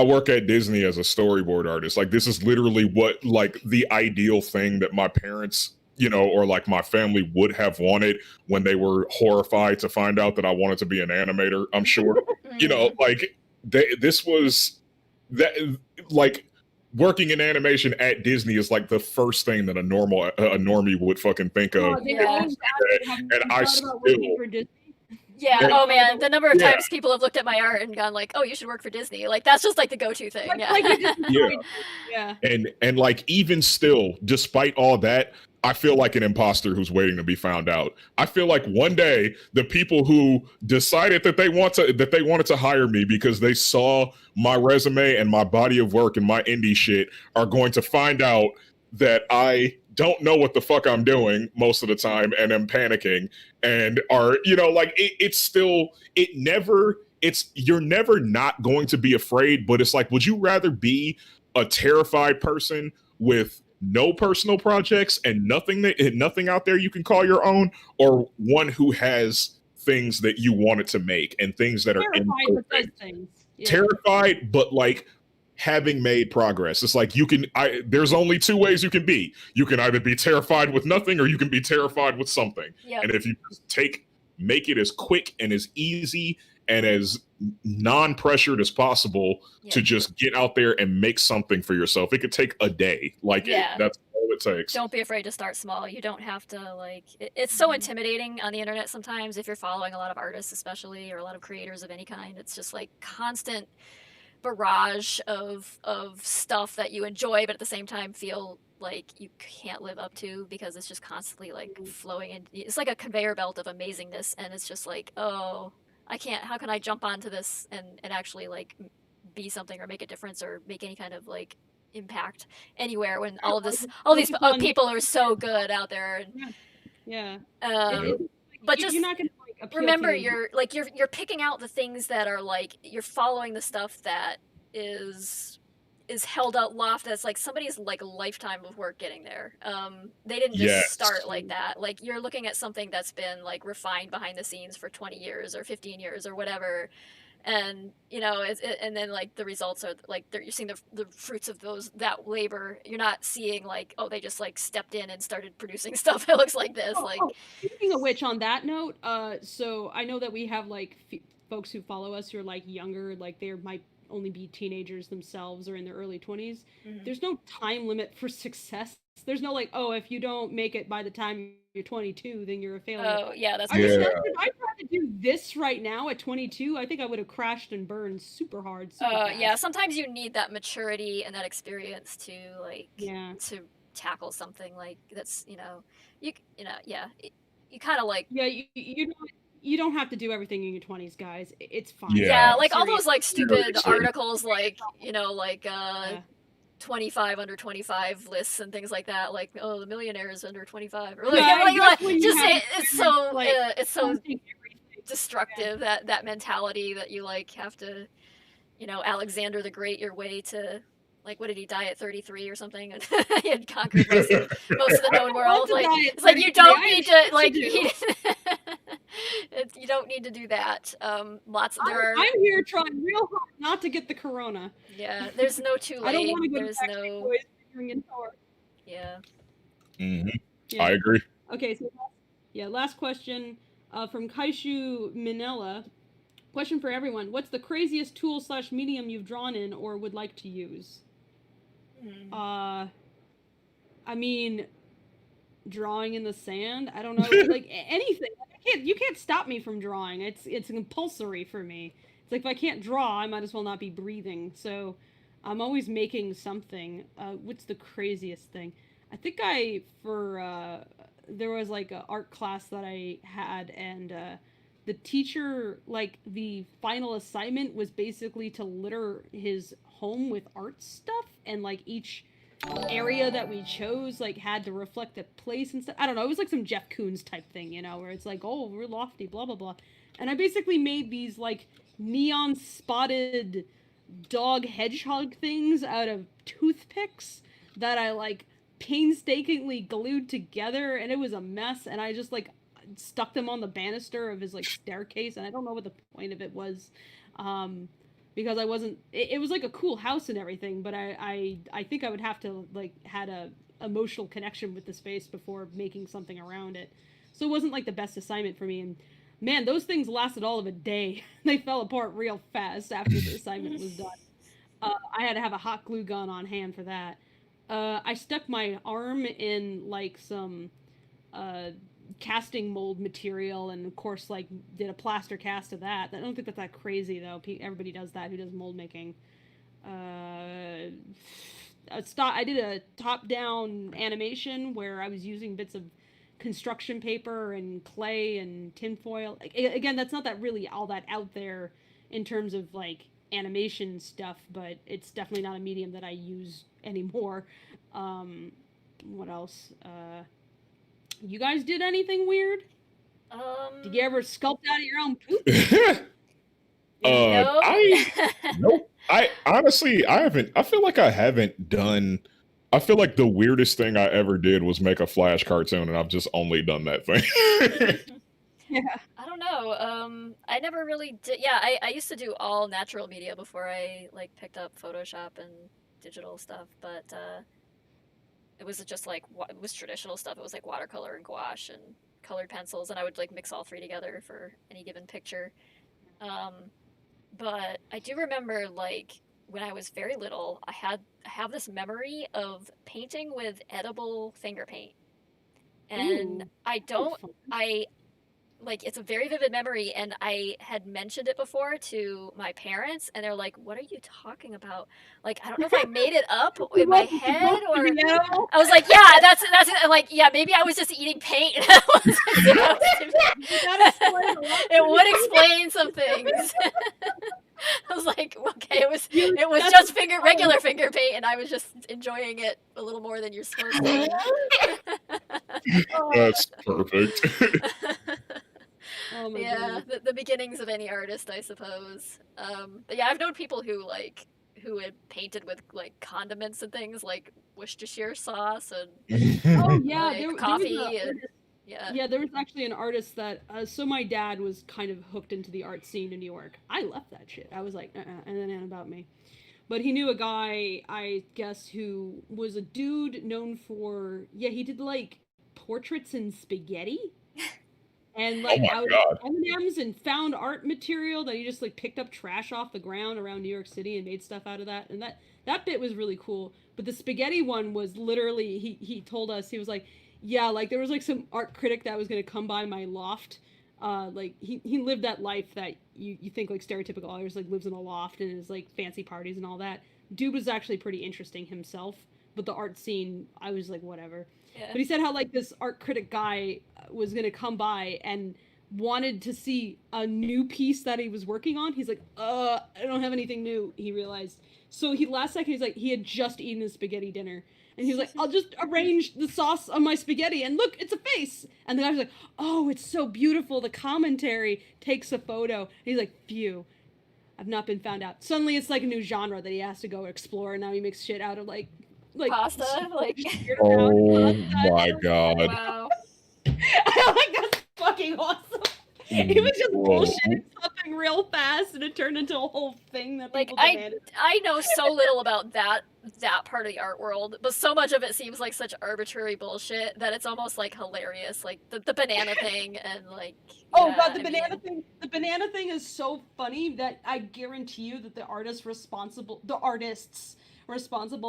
work at Disney as a storyboard artist. Like this is literally what like the ideal thing that my parents, you know, or like my family would have wanted when they were horrified to find out that I wanted to be an animator. I'm sure, you know, like this was that like. Working in animation at Disney is like the first thing that a normie would fucking think of. And I still. Yeah. Oh man, the number of times people have looked at my art and gone like, "Oh, you should work for Disney." Like that's just like the go-to thing. And like even still, despite all that, I feel like an imposter who's waiting to be found out. I feel like one day the people who decided that they wanted to hire me because they saw my resume and my body of work and my indie shit are going to find out that I don't know what the fuck I'm doing most of the time and am panicking and are, you know, like you're never not going to be afraid, but it's like, would you rather be a terrified person with no personal projects and nothing out there you can call your own, or one who has things that you wanted to make and things that are Terrified but does imperfect. things. Yeah. Terrified, but like having made progress. It's like there's only two ways you can be. You can either be terrified with nothing or you can be terrified with something. Yep. And if you just make it as quick and as easy and as non-pressured as possible to just get out there and make something for yourself. It could take a day. Like that's all it takes. Don't be afraid to start small. You don't have to like, it's so intimidating on the internet sometimes if you're following a lot of artists especially, or a lot of creators of any kind. It's just like constant barrage of stuff that you enjoy but at the same time feel like you can't live up to because it's just constantly like flowing in. It's like a conveyor belt of amazingness, and it's just like, oh, I can't, how can I jump onto this and actually like be something or make a difference or make any kind of like impact anywhere when all these people are so good out there. And, but just you're not gonna like remember you're picking out the things that are like, you're following the stuff that is held out loft that's like somebody's like lifetime of work getting there. They didn't just start like that. Like you're looking at something that's been like refined behind the scenes for 20 years or 15 years or whatever. And you know, and then like the results are like you're seeing the fruits of that labor. You're not seeing like, oh, they just like stepped in and started producing stuff that looks like this. Speaking of which, on that note, so I know that we have like folks who follow us who are like younger, like they might only be teenagers themselves or in their early 20s. There's no time limit for success. There's no like, oh, if you don't make it by the time you're 22, then you're a failure. Oh, yeah, that's if I tried to do this right now at 22, I think I would have crashed and burned super hard. Yeah, sometimes you need that maturity and that experience to like to tackle something like that's, you kind of like you don't have to do everything in your 20s, guys. It's fine. Yeah, like all those like stupid articles, like 25 under 25 lists and things like that, like, oh, the millionaires under 25, or like it's so destructive, that mentality that you like have to, Alexander the Great your way to, like, what did he die at 33 or something? And he had conquered most of the known world. Like, it's like you don't need to like you don't need to do that. I'm here trying real hard not to get the corona. Yeah, there's no too late. I don't want to go there's no. Boys in yeah. I agree. Okay, so last question from Kaishu Minella. Question for everyone: what's the craziest tool / medium you've drawn in or would like to use? I mean, drawing in the sand. I don't know, like anything. You can't stop me from drawing. It's compulsory for me. It's like if I can't draw, I might as well not be breathing. So I'm always making something. What's the craziest thing? I think there was like an art class that I had, and the teacher, like, the final assignment was basically to litter his home with art stuff, and like each area that we chose like had to reflect a place and stuff. I don't know, it was like some Jeff Koons type thing, where it's like, oh, we're lofty, blah blah blah. And I basically made these like neon spotted dog hedgehog things out of toothpicks that I like painstakingly glued together, and it was a mess, and I just like stuck them on the banister of his like staircase, and I don't know what the point of it was, because I wasn't, it was like a cool house and everything, but I think I would have to like had a emotional connection with the space before making something around it. So it wasn't like the best assignment for me, and man, those things lasted all of a day. They fell apart real fast after the assignment was done. I had to have a hot glue gun on hand for that. I stuck my arm in like some casting mold material, and of course like did a plaster cast of that. I don't think that's that crazy though. Everybody does that who does mold making. I did a top-down animation where I was using bits of construction paper and clay and tinfoil. Again, that's not that really all that out there in terms of like animation stuff, but it's definitely not a medium that I use anymore. What else? You guys did anything weird? Did you ever sculpt out of your own poop? Nope. I honestly, I feel like I haven't done. I feel like the weirdest thing I ever did was make a Flash cartoon, and I've just only done that thing. I don't know. know. I never really did. Yeah, I used to do all natural media before I like picked up Photoshop and digital stuff, but it was just like it was traditional stuff. It was like watercolor and gouache and colored pencils, and I would like mix all three together for any given picture. Um, but I do remember like when I was very little, I have this memory of painting with edible finger paint, and Ooh, I oh, don't. fun. I like it's a very vivid memory, and I had mentioned it before to my parents, and they're like, "What are you talking about?" Like, I don't know if I made it up in my head or I was like, "Yeah, that's it." I'm like, "Yeah, maybe I was just eating paint." And I wasn't supposed to be. It would explain some things. I was like, "Okay, it was just regular finger paint, and I was just enjoying it a little more than you're supposed to." That's perfect. Oh my Yeah, goodness. the beginnings of any artist, I suppose. But yeah, I've known people who had painted with like condiments and things like Worcestershire sauce and Oh yeah, like there was coffee a and yeah. yeah, there was actually an artist that so my dad was kind of hooked into the art scene in New York. I left that shit. I was like, and then about me. But he knew a guy, I guess, who was a dude known for he did like portraits in spaghetti and Oh like my out of god. M&Ms and found art material that he just like picked up trash off the ground around New York City and made stuff out of that. And that bit was really cool. But the spaghetti one was literally he told us, he was like, yeah, like there was like some art critic that was gonna come by my loft. Like he lived that life that you think like stereotypical artist like lives in a loft and is like fancy parties and all that. Dude was actually pretty interesting himself, but the art scene, I was like, whatever. Yeah. But he said how like this art critic guy was gonna come by and wanted to see a new piece that he was working on. He's like, I don't have anything new, he realized. So he last second he's like he had just eaten his spaghetti dinner. And he was like, I'll just arrange the sauce on my spaghetti and look, it's a face. And the guy was like, oh, it's so beautiful. The commentary takes a photo. And he's like, phew. I've not been found out. Suddenly it's like a new genre that he has to go explore, and now he makes shit out of like Pasta, like Oh my god. wow. I like that's fucking awesome. He was just Whoa. bullshitting something real fast, and it turned into a whole thing that Like people demanded. I know so little about that part of the art world, but so much of it seems like such arbitrary bullshit that it's almost like hilarious. Like the banana thing and like Oh god, the banana thing is so funny that I guarantee you that the artists responsible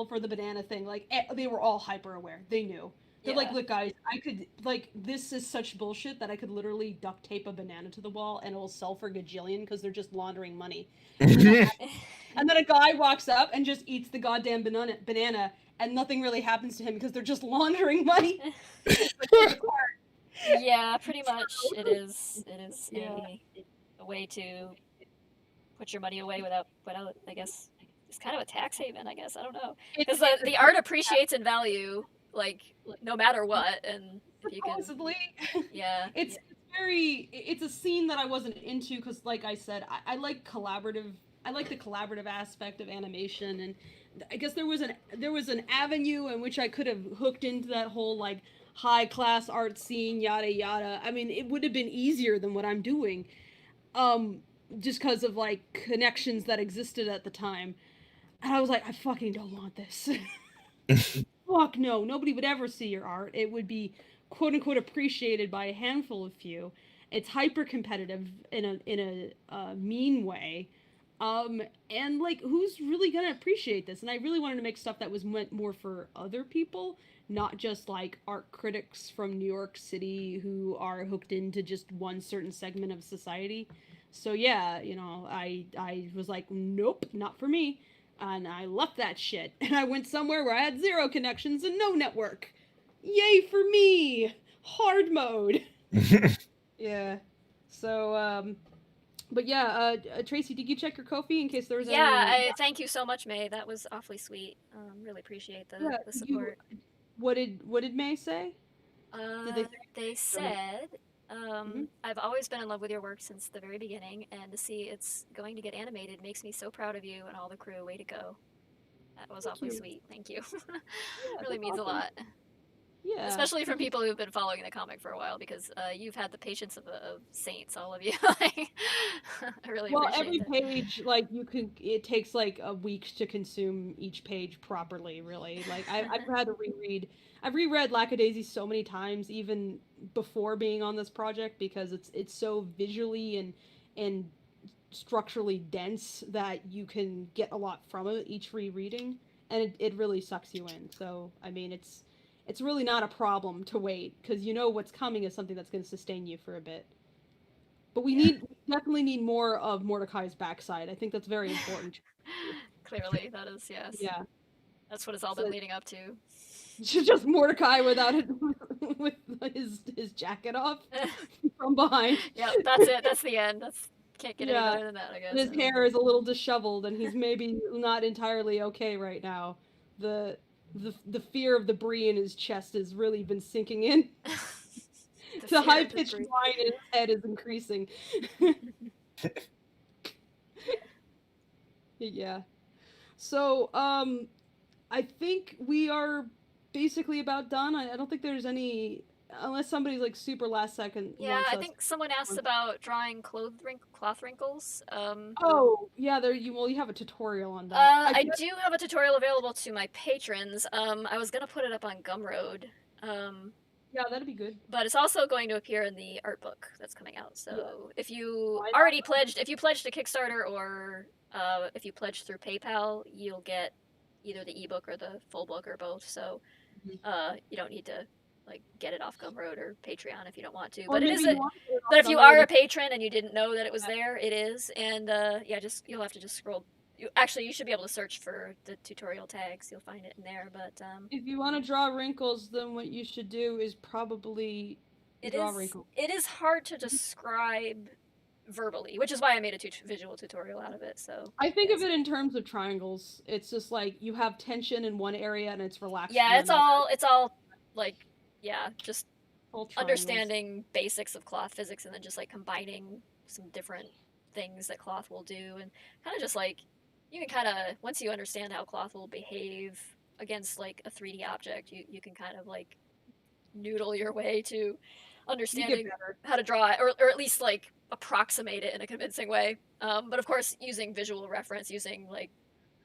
for the banana thing, like they were all hyper aware. They knew. They're like, look guys, I could like this is such bullshit that I could literally duct tape a banana to the wall and it will sell for gajillion because they're just laundering money. And then a guy walks up and just eats the goddamn banana and nothing really happens to him because they're just laundering money. Yeah, pretty much it is a way to put your money away without I guess it's kind of a tax haven, I guess. I don't know. Because the art appreciates in value like no matter what, and if you can possibly it's it's a scene that I wasn't into because like I said, I like the collaborative aspect of animation, and I guess there was an avenue in which I could have hooked into that whole like high class art scene, yada yada. I mean, it would have been easier than what I'm doing, just because of like connections that existed at the time. And I was like, I fucking don't want this. Fuck no, nobody would ever see your art. It would be quote unquote appreciated by a handful of few. It's hyper competitive in a mean way. And like who's really gonna appreciate this? And I really wanted to make stuff that was meant more for other people, not just like art critics from New York City who are hooked into just one certain segment of society. So yeah, I was like, nope, not for me. And I left that shit. And I went somewhere where I had 0 connections and no network. Yay for me! Hard mode. Yeah. So, but yeah, Tracy, did you check your Ko-fi in case there was any... thank you so much, May. That was awfully sweet. Really appreciate the support. What did May say? They said, I've always been in love with your work since the very beginning, and to see it's going to get animated makes me so proud of you and all the crew. Way to go. That was awfully sweet. Thank you. Really means a lot. Yeah. Especially from people who've been following the comic for a while, because you've had the patience of saints, all of you. Like, I really appreciate every that. page, like it takes like a week to consume each page properly. Really, like I've had to reread. I've reread Lackadaisy so many times, even before being on this project, because it's so visually and structurally dense that you can get a lot from it each rereading, and it really sucks you in. So I mean, it's really not a problem to wait, because you know what's coming is something that's going to sustain you for a bit. But we definitely need more of Mordecai's backside. I think that's very important. Clearly, that is, yes. Yeah. That's what it's all been leading up to. Just Mordecai without it, with his jacket off from behind. Yep, that's it. That's the end. Can't get any better than that, I guess. And his hair is a little disheveled, and he's maybe not entirely okay right now. The fear of the brie in his chest has really been sinking in. The high-pitched whine in his head is increasing. Yeah. So, I think we are basically about done. I don't think there's any, unless somebody's like super last second. Yeah, I think someone asked about drawing cloth wrinkles. Oh, yeah, you have a tutorial on that. I do have a tutorial available to my patrons. I was gonna put it up on Gumroad. Yeah, that'd be good. But it's also going to appear in the art book that's coming out. So if you already pledged, if you pledged to Kickstarter, or if you pledged through PayPal, you'll get either the ebook or the full book or both. So you don't need to like get it off Gumroad or Patreon if you don't want to. But it is. But if you are a patron and you didn't know that it was there, it is. And yeah, you'll have to just scroll. You should be able to search for the tutorial tags. You'll find it in there. But if you want to draw wrinkles, then what you should do is probably draw wrinkles. It is hard to describe verbally, which is why I made a visual tutorial out of it. So I think of it in terms of triangles. It's just like you have tension in one area and it's relaxed. Yeah, it's all like, yeah, just understanding basics of cloth physics, and then just like combining some different things that cloth will do, and kind of just like, you can kind of, once you understand how cloth will behave against like a 3D object, you can kind of like noodle your way to understanding how to draw it, or at least like approximate it in a convincing way. But of course, using visual reference, using like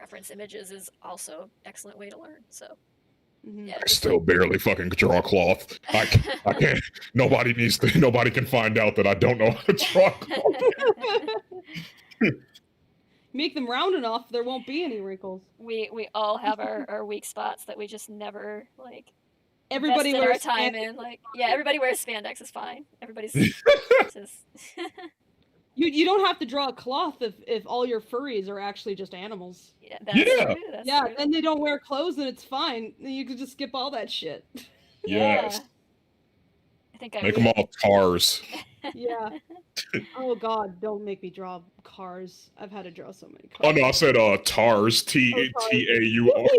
reference images is also an excellent way to learn. So yeah, I still barely fucking draw cloth. I can't. Nobody can find out that I don't know how to draw cloth. Make them round enough, there won't be any wrinkles. We all have our weak spots that we just never like. Everybody wears time in, like, yeah, everybody wears spandex is fine. Everybody's just. You don't have to draw a cloth if all your furries are actually just animals. Yeah, that's true. That's true. And they don't wear clothes, and it's fine. You can just skip all that shit. Yes. I think I make them all cars. Yeah. Oh God, don't make me draw cars. I've had to draw so many cars. Oh no, I said tars. TAUR.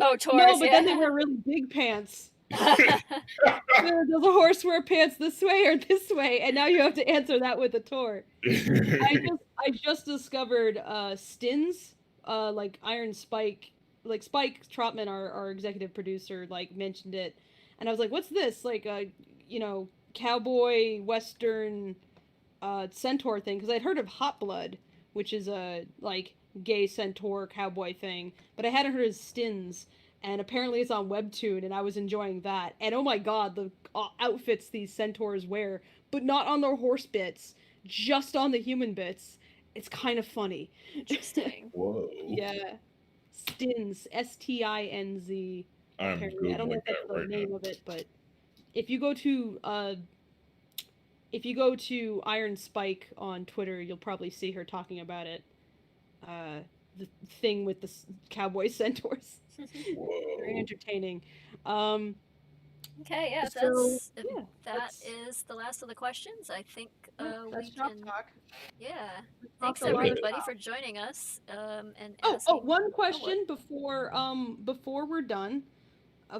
Oh, Taurus. No, but then they wear really big pants. Does a horse wear pants this way or this way? And now you have to answer that with a Tor. I just discovered stins, like Iron Spike, like Spike Trotman, our executive producer, like mentioned it, and I was like, "What's this?" Like cowboy western centaur thing, because I'd heard of Hot Blood, which is a like gay centaur cowboy thing, but I hadn't heard of stins. And apparently it's on Webtoon, and I was enjoying that. And oh my God, the outfits these centaurs wear, but not on their horse bits, just on the human bits. It's kind of funny. Interesting. Whoa. Yeah. Stins. STINZ. Apparently. I don't know if that's the name of it, but if you go to Iron Spike on Twitter, you'll probably see her talking about it. The thing with the cowboy centaurs. Very entertaining. Okay, yeah, so, that is the last of the questions. I think we can. Talk. Yeah. Thanks everybody for joining us. And one question before we're done.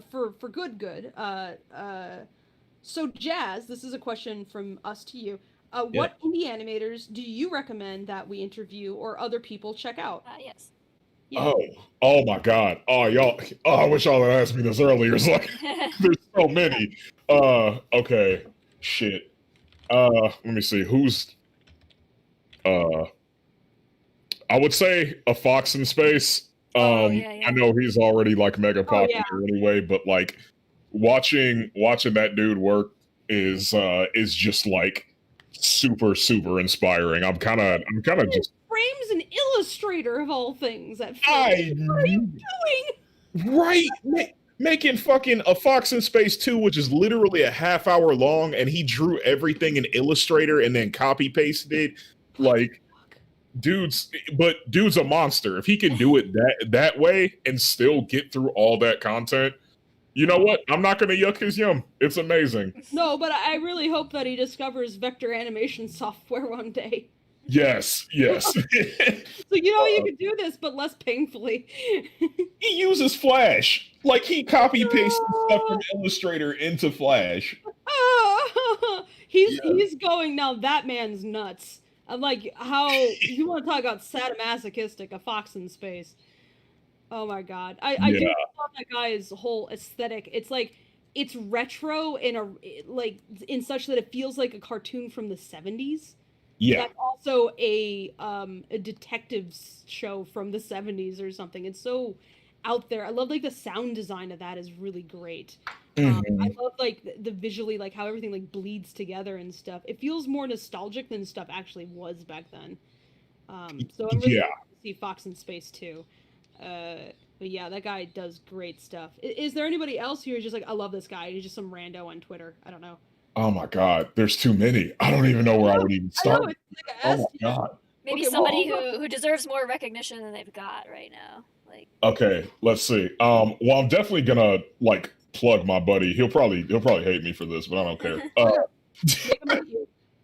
For good. So Jazz, this is a question from us to you. What indie animators do you recommend that we interview or other people check out? Yes. Yeah. Oh my God. Oh, y'all. Oh, I wish y'all had asked me this earlier. It's like, there's so many. Okay. Shit. Let me see. Who's I would say A Fox in Space. I know he's already like mega popular anyway, but like watching that dude work is just like super inspiring. I'm kind of just frames an illustrator of all things at first. I What are you doing? Right. Making fucking A Fox in Space 2, which is literally a half hour long, and he drew everything in Illustrator and then copy pasted it. Like, dude's a monster. If he can do it that way and still get through all that content, you know what? I'm not gonna yuck his yum. It's amazing. No, but I really hope that he discovers vector animation software one day. Yes. So you can do this, but less painfully. He uses Flash. Like, he copy pasted stuff from Illustrator into Flash. He's going now. That man's nuts. I'm like, how you want to talk about sadomasochistic? A Fox in Space. Oh my god, I do love that guy's whole aesthetic. It's like it's retro in such that it feels like a cartoon from the 70s. Yeah. That's also a detective show from the 70s or something. It's so out there. I love like the sound design of that is really great. I love like the visually, like how everything like bleeds together and stuff. It feels more nostalgic than stuff actually was back then. So I'm really happy to see Fox in Space too. But yeah, that guy does great stuff. Is there anybody else who is just like, I love this guy? He's just some rando on Twitter. I don't know. Oh my god, there's too many. I don't even know where I would even start. Oh my god. Maybe somebody who deserves more recognition than they've got right now. Like, okay, let's see. Well, I'm definitely gonna like plug my buddy. He'll probably hate me for this, but I don't care.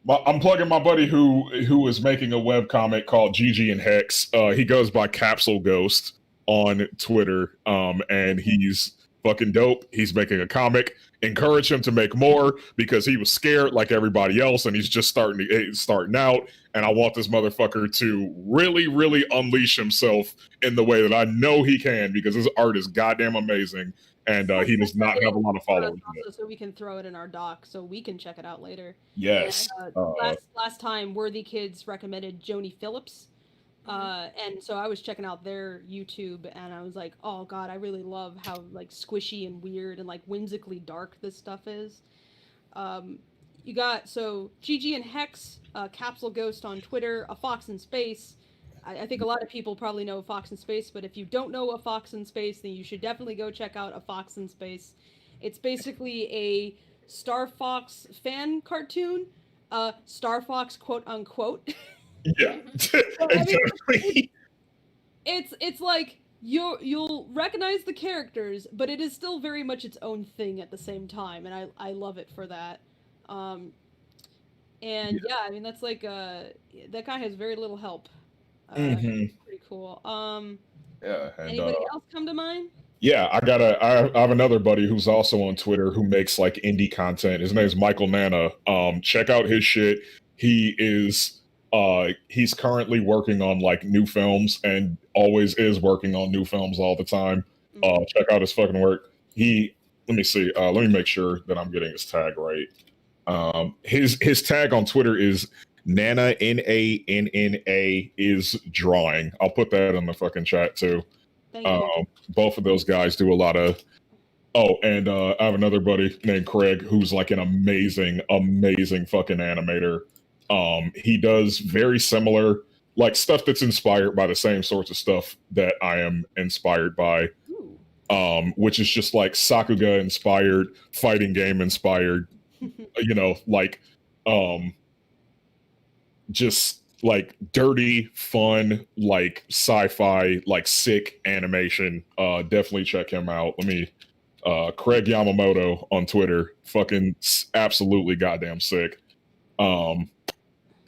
I'm plugging my buddy who is making a webcomic called GG and Hex. He goes by Capsule Ghost on Twitter. And he's fucking dope. He's making a comic. Encourage him to make more because he was scared like everybody else, and he's just starting out. And I want this motherfucker to really unleash himself in the way that I know he can, because his art is goddamn amazing. And he does not have a lot of followers. So we can throw it in our doc so we can check it out later. Yes. Last time, Worthy Kids recommended Joni Phillips. And so I was checking out their YouTube, and I was like, oh god, I really love how like squishy and weird and like whimsically dark this stuff is. You got GG and Hex, Capsule Ghost on Twitter, A Fox in Space. I think a lot of people probably know Fox in Space, but if you don't know A Fox in Space, then you should definitely go check out A Fox in Space. It's basically a Star Fox fan cartoon, Star Fox quote unquote. Yeah. Exactly. It's like you'll recognize the characters, but it is still very much its own thing at the same time, and I love it for that. I mean that's like that guy has very little help. Pretty cool. Anybody else come to mind? Yeah, I have another buddy who's also on Twitter who makes like indie content. His name is Michael Nana. Check out his shit. He is he's currently working on like new films and always is working on new films all the time. Check out his fucking work. Let me see. Let me make sure that I'm getting his tag right. His tag on Twitter is Nana, Nanna is drawing. I'll put that in the fucking chat too. Both of those guys do a lot of. Oh, and I have another buddy named Craig who's like an amazing fucking animator. He does very similar like stuff that's inspired by the same sorts of stuff that I am inspired by. Which is just like Sakuga inspired, fighting game inspired, just like dirty, fun, like sci-fi, like sick animation. Definitely check him out. Let me Craig Yamamoto on Twitter. Fucking absolutely goddamn sick. Let me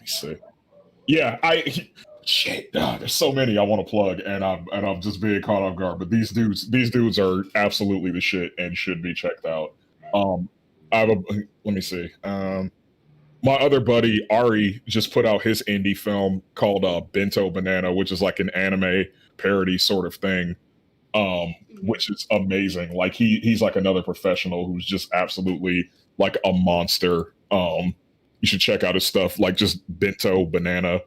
see. Yeah, there's so many I want to plug, and I'm just being caught off guard. But these dudes are absolutely the shit and should be checked out. Let me see. My other buddy Ari just put out his indie film called Bento Banana, which is like an anime parody sort of thing. which is amazing. Like he's like another professional who's just absolutely like a monster. You should check out his stuff, like just Bento Banana.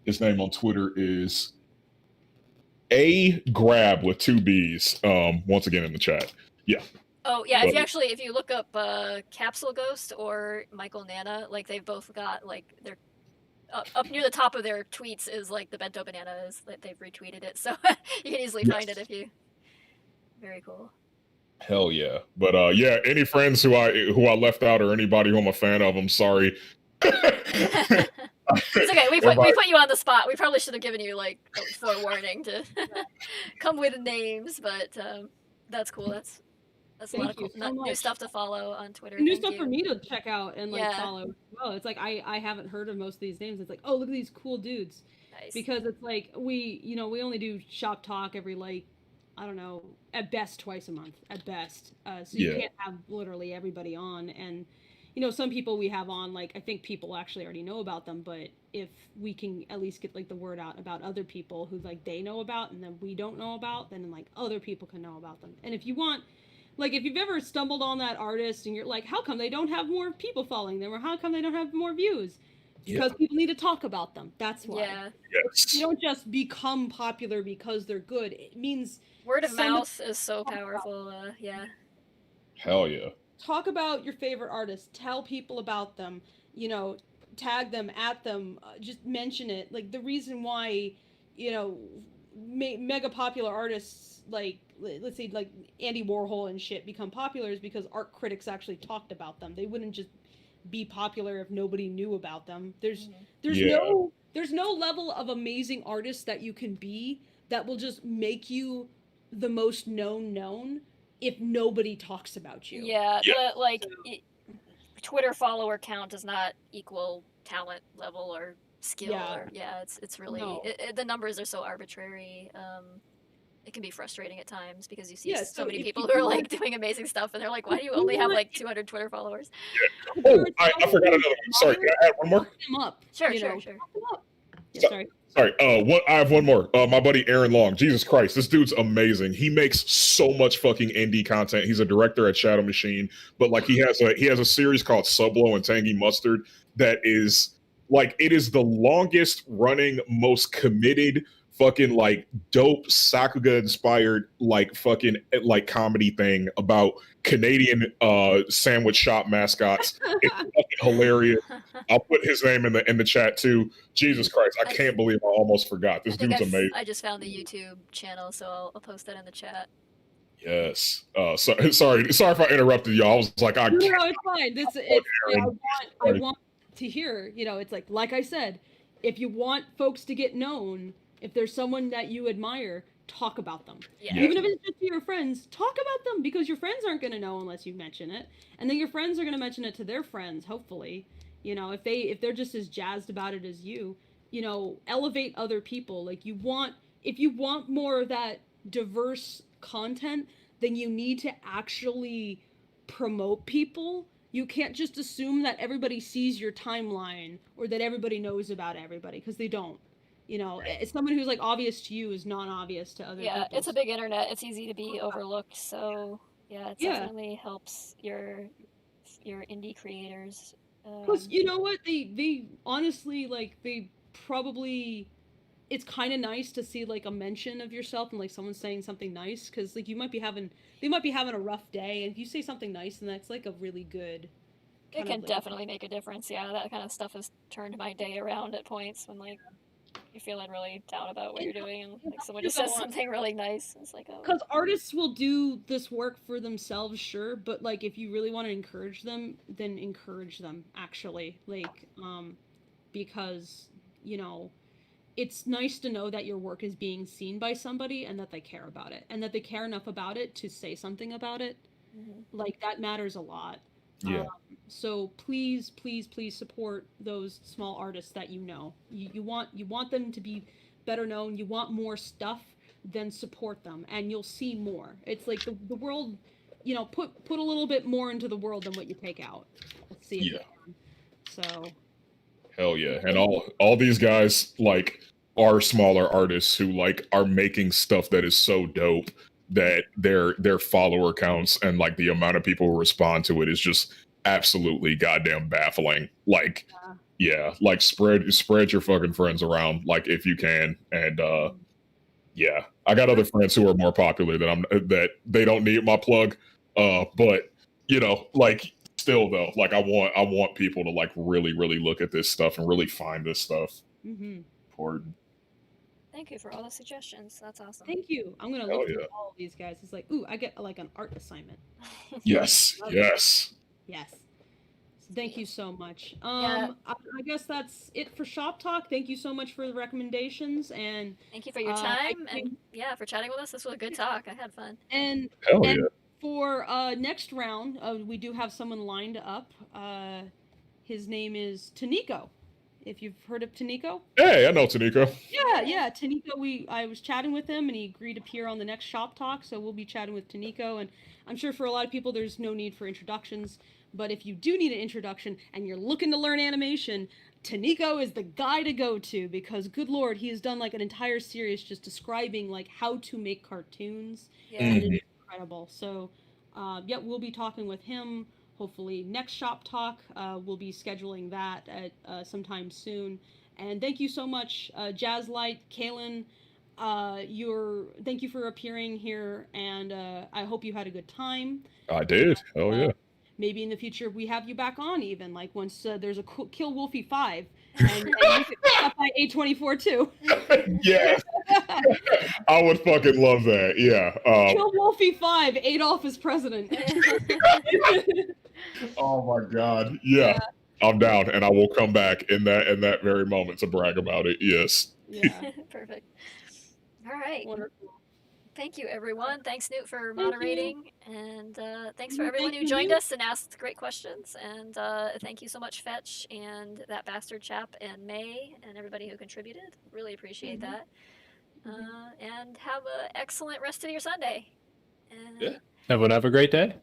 His name on Twitter is A Grab with 2 B's. Once again in the chat. Yeah. Oh yeah, if you look up Capsule Ghost or Michael Nana, like they've both got like they're up near the top of their tweets is like the Bento Banana is that they've retweeted it, so you can easily find it if you. Very cool. Hell yeah! But yeah, any friends who I left out or anybody who I'm a fan of, I'm sorry. It's okay. We put you on the spot. We probably should have given you like a forewarning to come with names, but that's cool. That's a lot of cool new stuff to follow on Twitter. New stuff for me to check out and like follow. Well, it's like I haven't heard of most of these names. It's like, oh, look at these cool dudes. Nice. Because it's like we only do shop talk every like, I don't know, at best twice a month at best. So you can't have literally everybody on. And some people we have on, like I think people actually already know about them, but if we can at least get like the word out about other people who like they know about and then we don't know about, then like other people can know about them. And if you want, like if you've ever stumbled on that artist and you're like, how come they don't have more people following them, or how come they don't have more views? Because people need to talk about them. That's why. Yeah. Yes. You don't just become popular because they're good. It means word of mouth is so powerful. Yeah. Hell yeah. Talk about your favorite artists. Tell people about them. Tag them, at them. Just mention it. Like the reason why, mega popular artists like let's say like Andy Warhol and shit become popular is because art critics actually talked about them. They wouldn't just be popular if nobody knew about them. There's no level of amazing artist that you can be that will just make you the most known if nobody talks about you. Yeah. Twitter follower count does not equal talent level or skill. It's really the numbers are so arbitrary. It can be frustrating at times because you see so many people who are like doing amazing stuff and they're like, why do you only have like 200 Twitter followers? Oh, I forgot another one. Sorry, can I add one more? Sure. Sorry. Sorry. I have one more. My buddy Aaron Long. Jesus Christ, this dude's amazing. He makes so much fucking indie content. He's a director at Shadow Machine, but like he has a series called Sublo and Tangy Mustard that is like it is the longest running, most committed fucking like dope Sakuga inspired like fucking like comedy thing about Canadian sandwich shop mascots. It's fucking hilarious. I'll put his name in the chat too. Jesus Christ, I can't believe I almost forgot. This dude's amazing. I just found the YouTube channel, so I'll post that in the chat. Yes. Sorry if I interrupted y'all. I was like, no, it's fine. I want to hear. It's like I said, if you want folks to get known, if there's someone that you admire, talk about them. Yeah. Even if it's just to your friends, talk about them because your friends aren't going to know unless you mention it, and then your friends are going to mention it to their friends. Hopefully, if they're just as jazzed about it as you, elevate other people. Like if you want more of that diverse content, then you need to actually promote people. You can't just assume that everybody sees your timeline or that everybody knows about everybody, because they don't. It's someone who's like obvious to you is non-obvious to other people. Yeah, it's a big internet. It's easy to be overlooked. So it definitely helps your indie creators. Plus, you know what? They honestly they probably. It's kind of nice to see like a mention of yourself and like someone saying something nice, because like they might be having a rough day, and if you say something nice, then that's like a really good. It can definitely make a difference. Yeah, that kind of stuff has turned my day around at points when like you're feeling really down about what you're doing, and like someone just says something really nice. It's like, oh. Because artists will do this work for themselves, sure, but like if you really want to encourage them, then encourage them actually, like, because it's nice to know that your work is being seen by somebody and that they care about it and that they care enough about it to say something about it. Mm-hmm. Like that matters a lot. Yeah. So please support those small artists that you want them to be better known. You want more stuff, then support them, and you'll see more. It's like the world, put a little bit more into the world than what you take out. Let's see. Yeah. So. Hell yeah, and all these guys like are smaller artists who like are making stuff that is so dope that their follower counts and like the amount of people who respond to it is just absolutely goddamn baffling. Like, yeah, like spread your fucking friends around, like if you can. And yeah, I got other friends who are more popular that they don't need my plug. But you know, like still though, like I want people to like really look at this stuff and really find this stuff important. Thank you for all the suggestions. That's awesome. Thank you. I'm gonna look through all of these guys. It's like, ooh, I get like an art assignment. Yes. Yes. Yes. So thank you so much. Yeah. I guess that's it for Shop Talk. Thank you so much for the recommendations, and thank you for your time and yeah, for chatting with us. This was a good talk. I had fun. And for next round, we do have someone lined up. His name is Taniko. If you've heard of Taniko. Hey, I know Taniko. Yeah, Taniko. I was chatting with him, and he agreed to appear on the next Shop Talk. So we'll be chatting with Taniko, and I'm sure for a lot of people, there's no need for introductions. But if you do need an introduction and you're looking to learn animation, Taniko is the guy to go to, because good lord, he has done like an entire series just describing like how to make cartoons. And it is incredible. So yeah, we'll be talking with him. Hopefully next Shop Talk, we'll be scheduling that at sometime soon. And thank you so much, JazLyte, Kaylin. Thank you for appearing here, and I hope you had a good time. I did. Oh yeah. Maybe in the future we have you back on, even like once there's a Kill Wolfy 5, and you can stop by A24 too. Yeah. I would fucking love that. Yeah. Kill Wolfy 5, Adolf is president. Oh my god. Yeah. I'm down, and I will come back in that very moment to brag about it. Yes. Yeah. Perfect. All right. Wonderful. Thank you, everyone. Thanks, Newt, for moderating. And thanks for everyone who joined us and asked great questions. And thank you so much, Fetch, and that bastard chap, and May, and everybody who contributed. Really appreciate that. And have an excellent rest of your Sunday. And Everyone have a great day.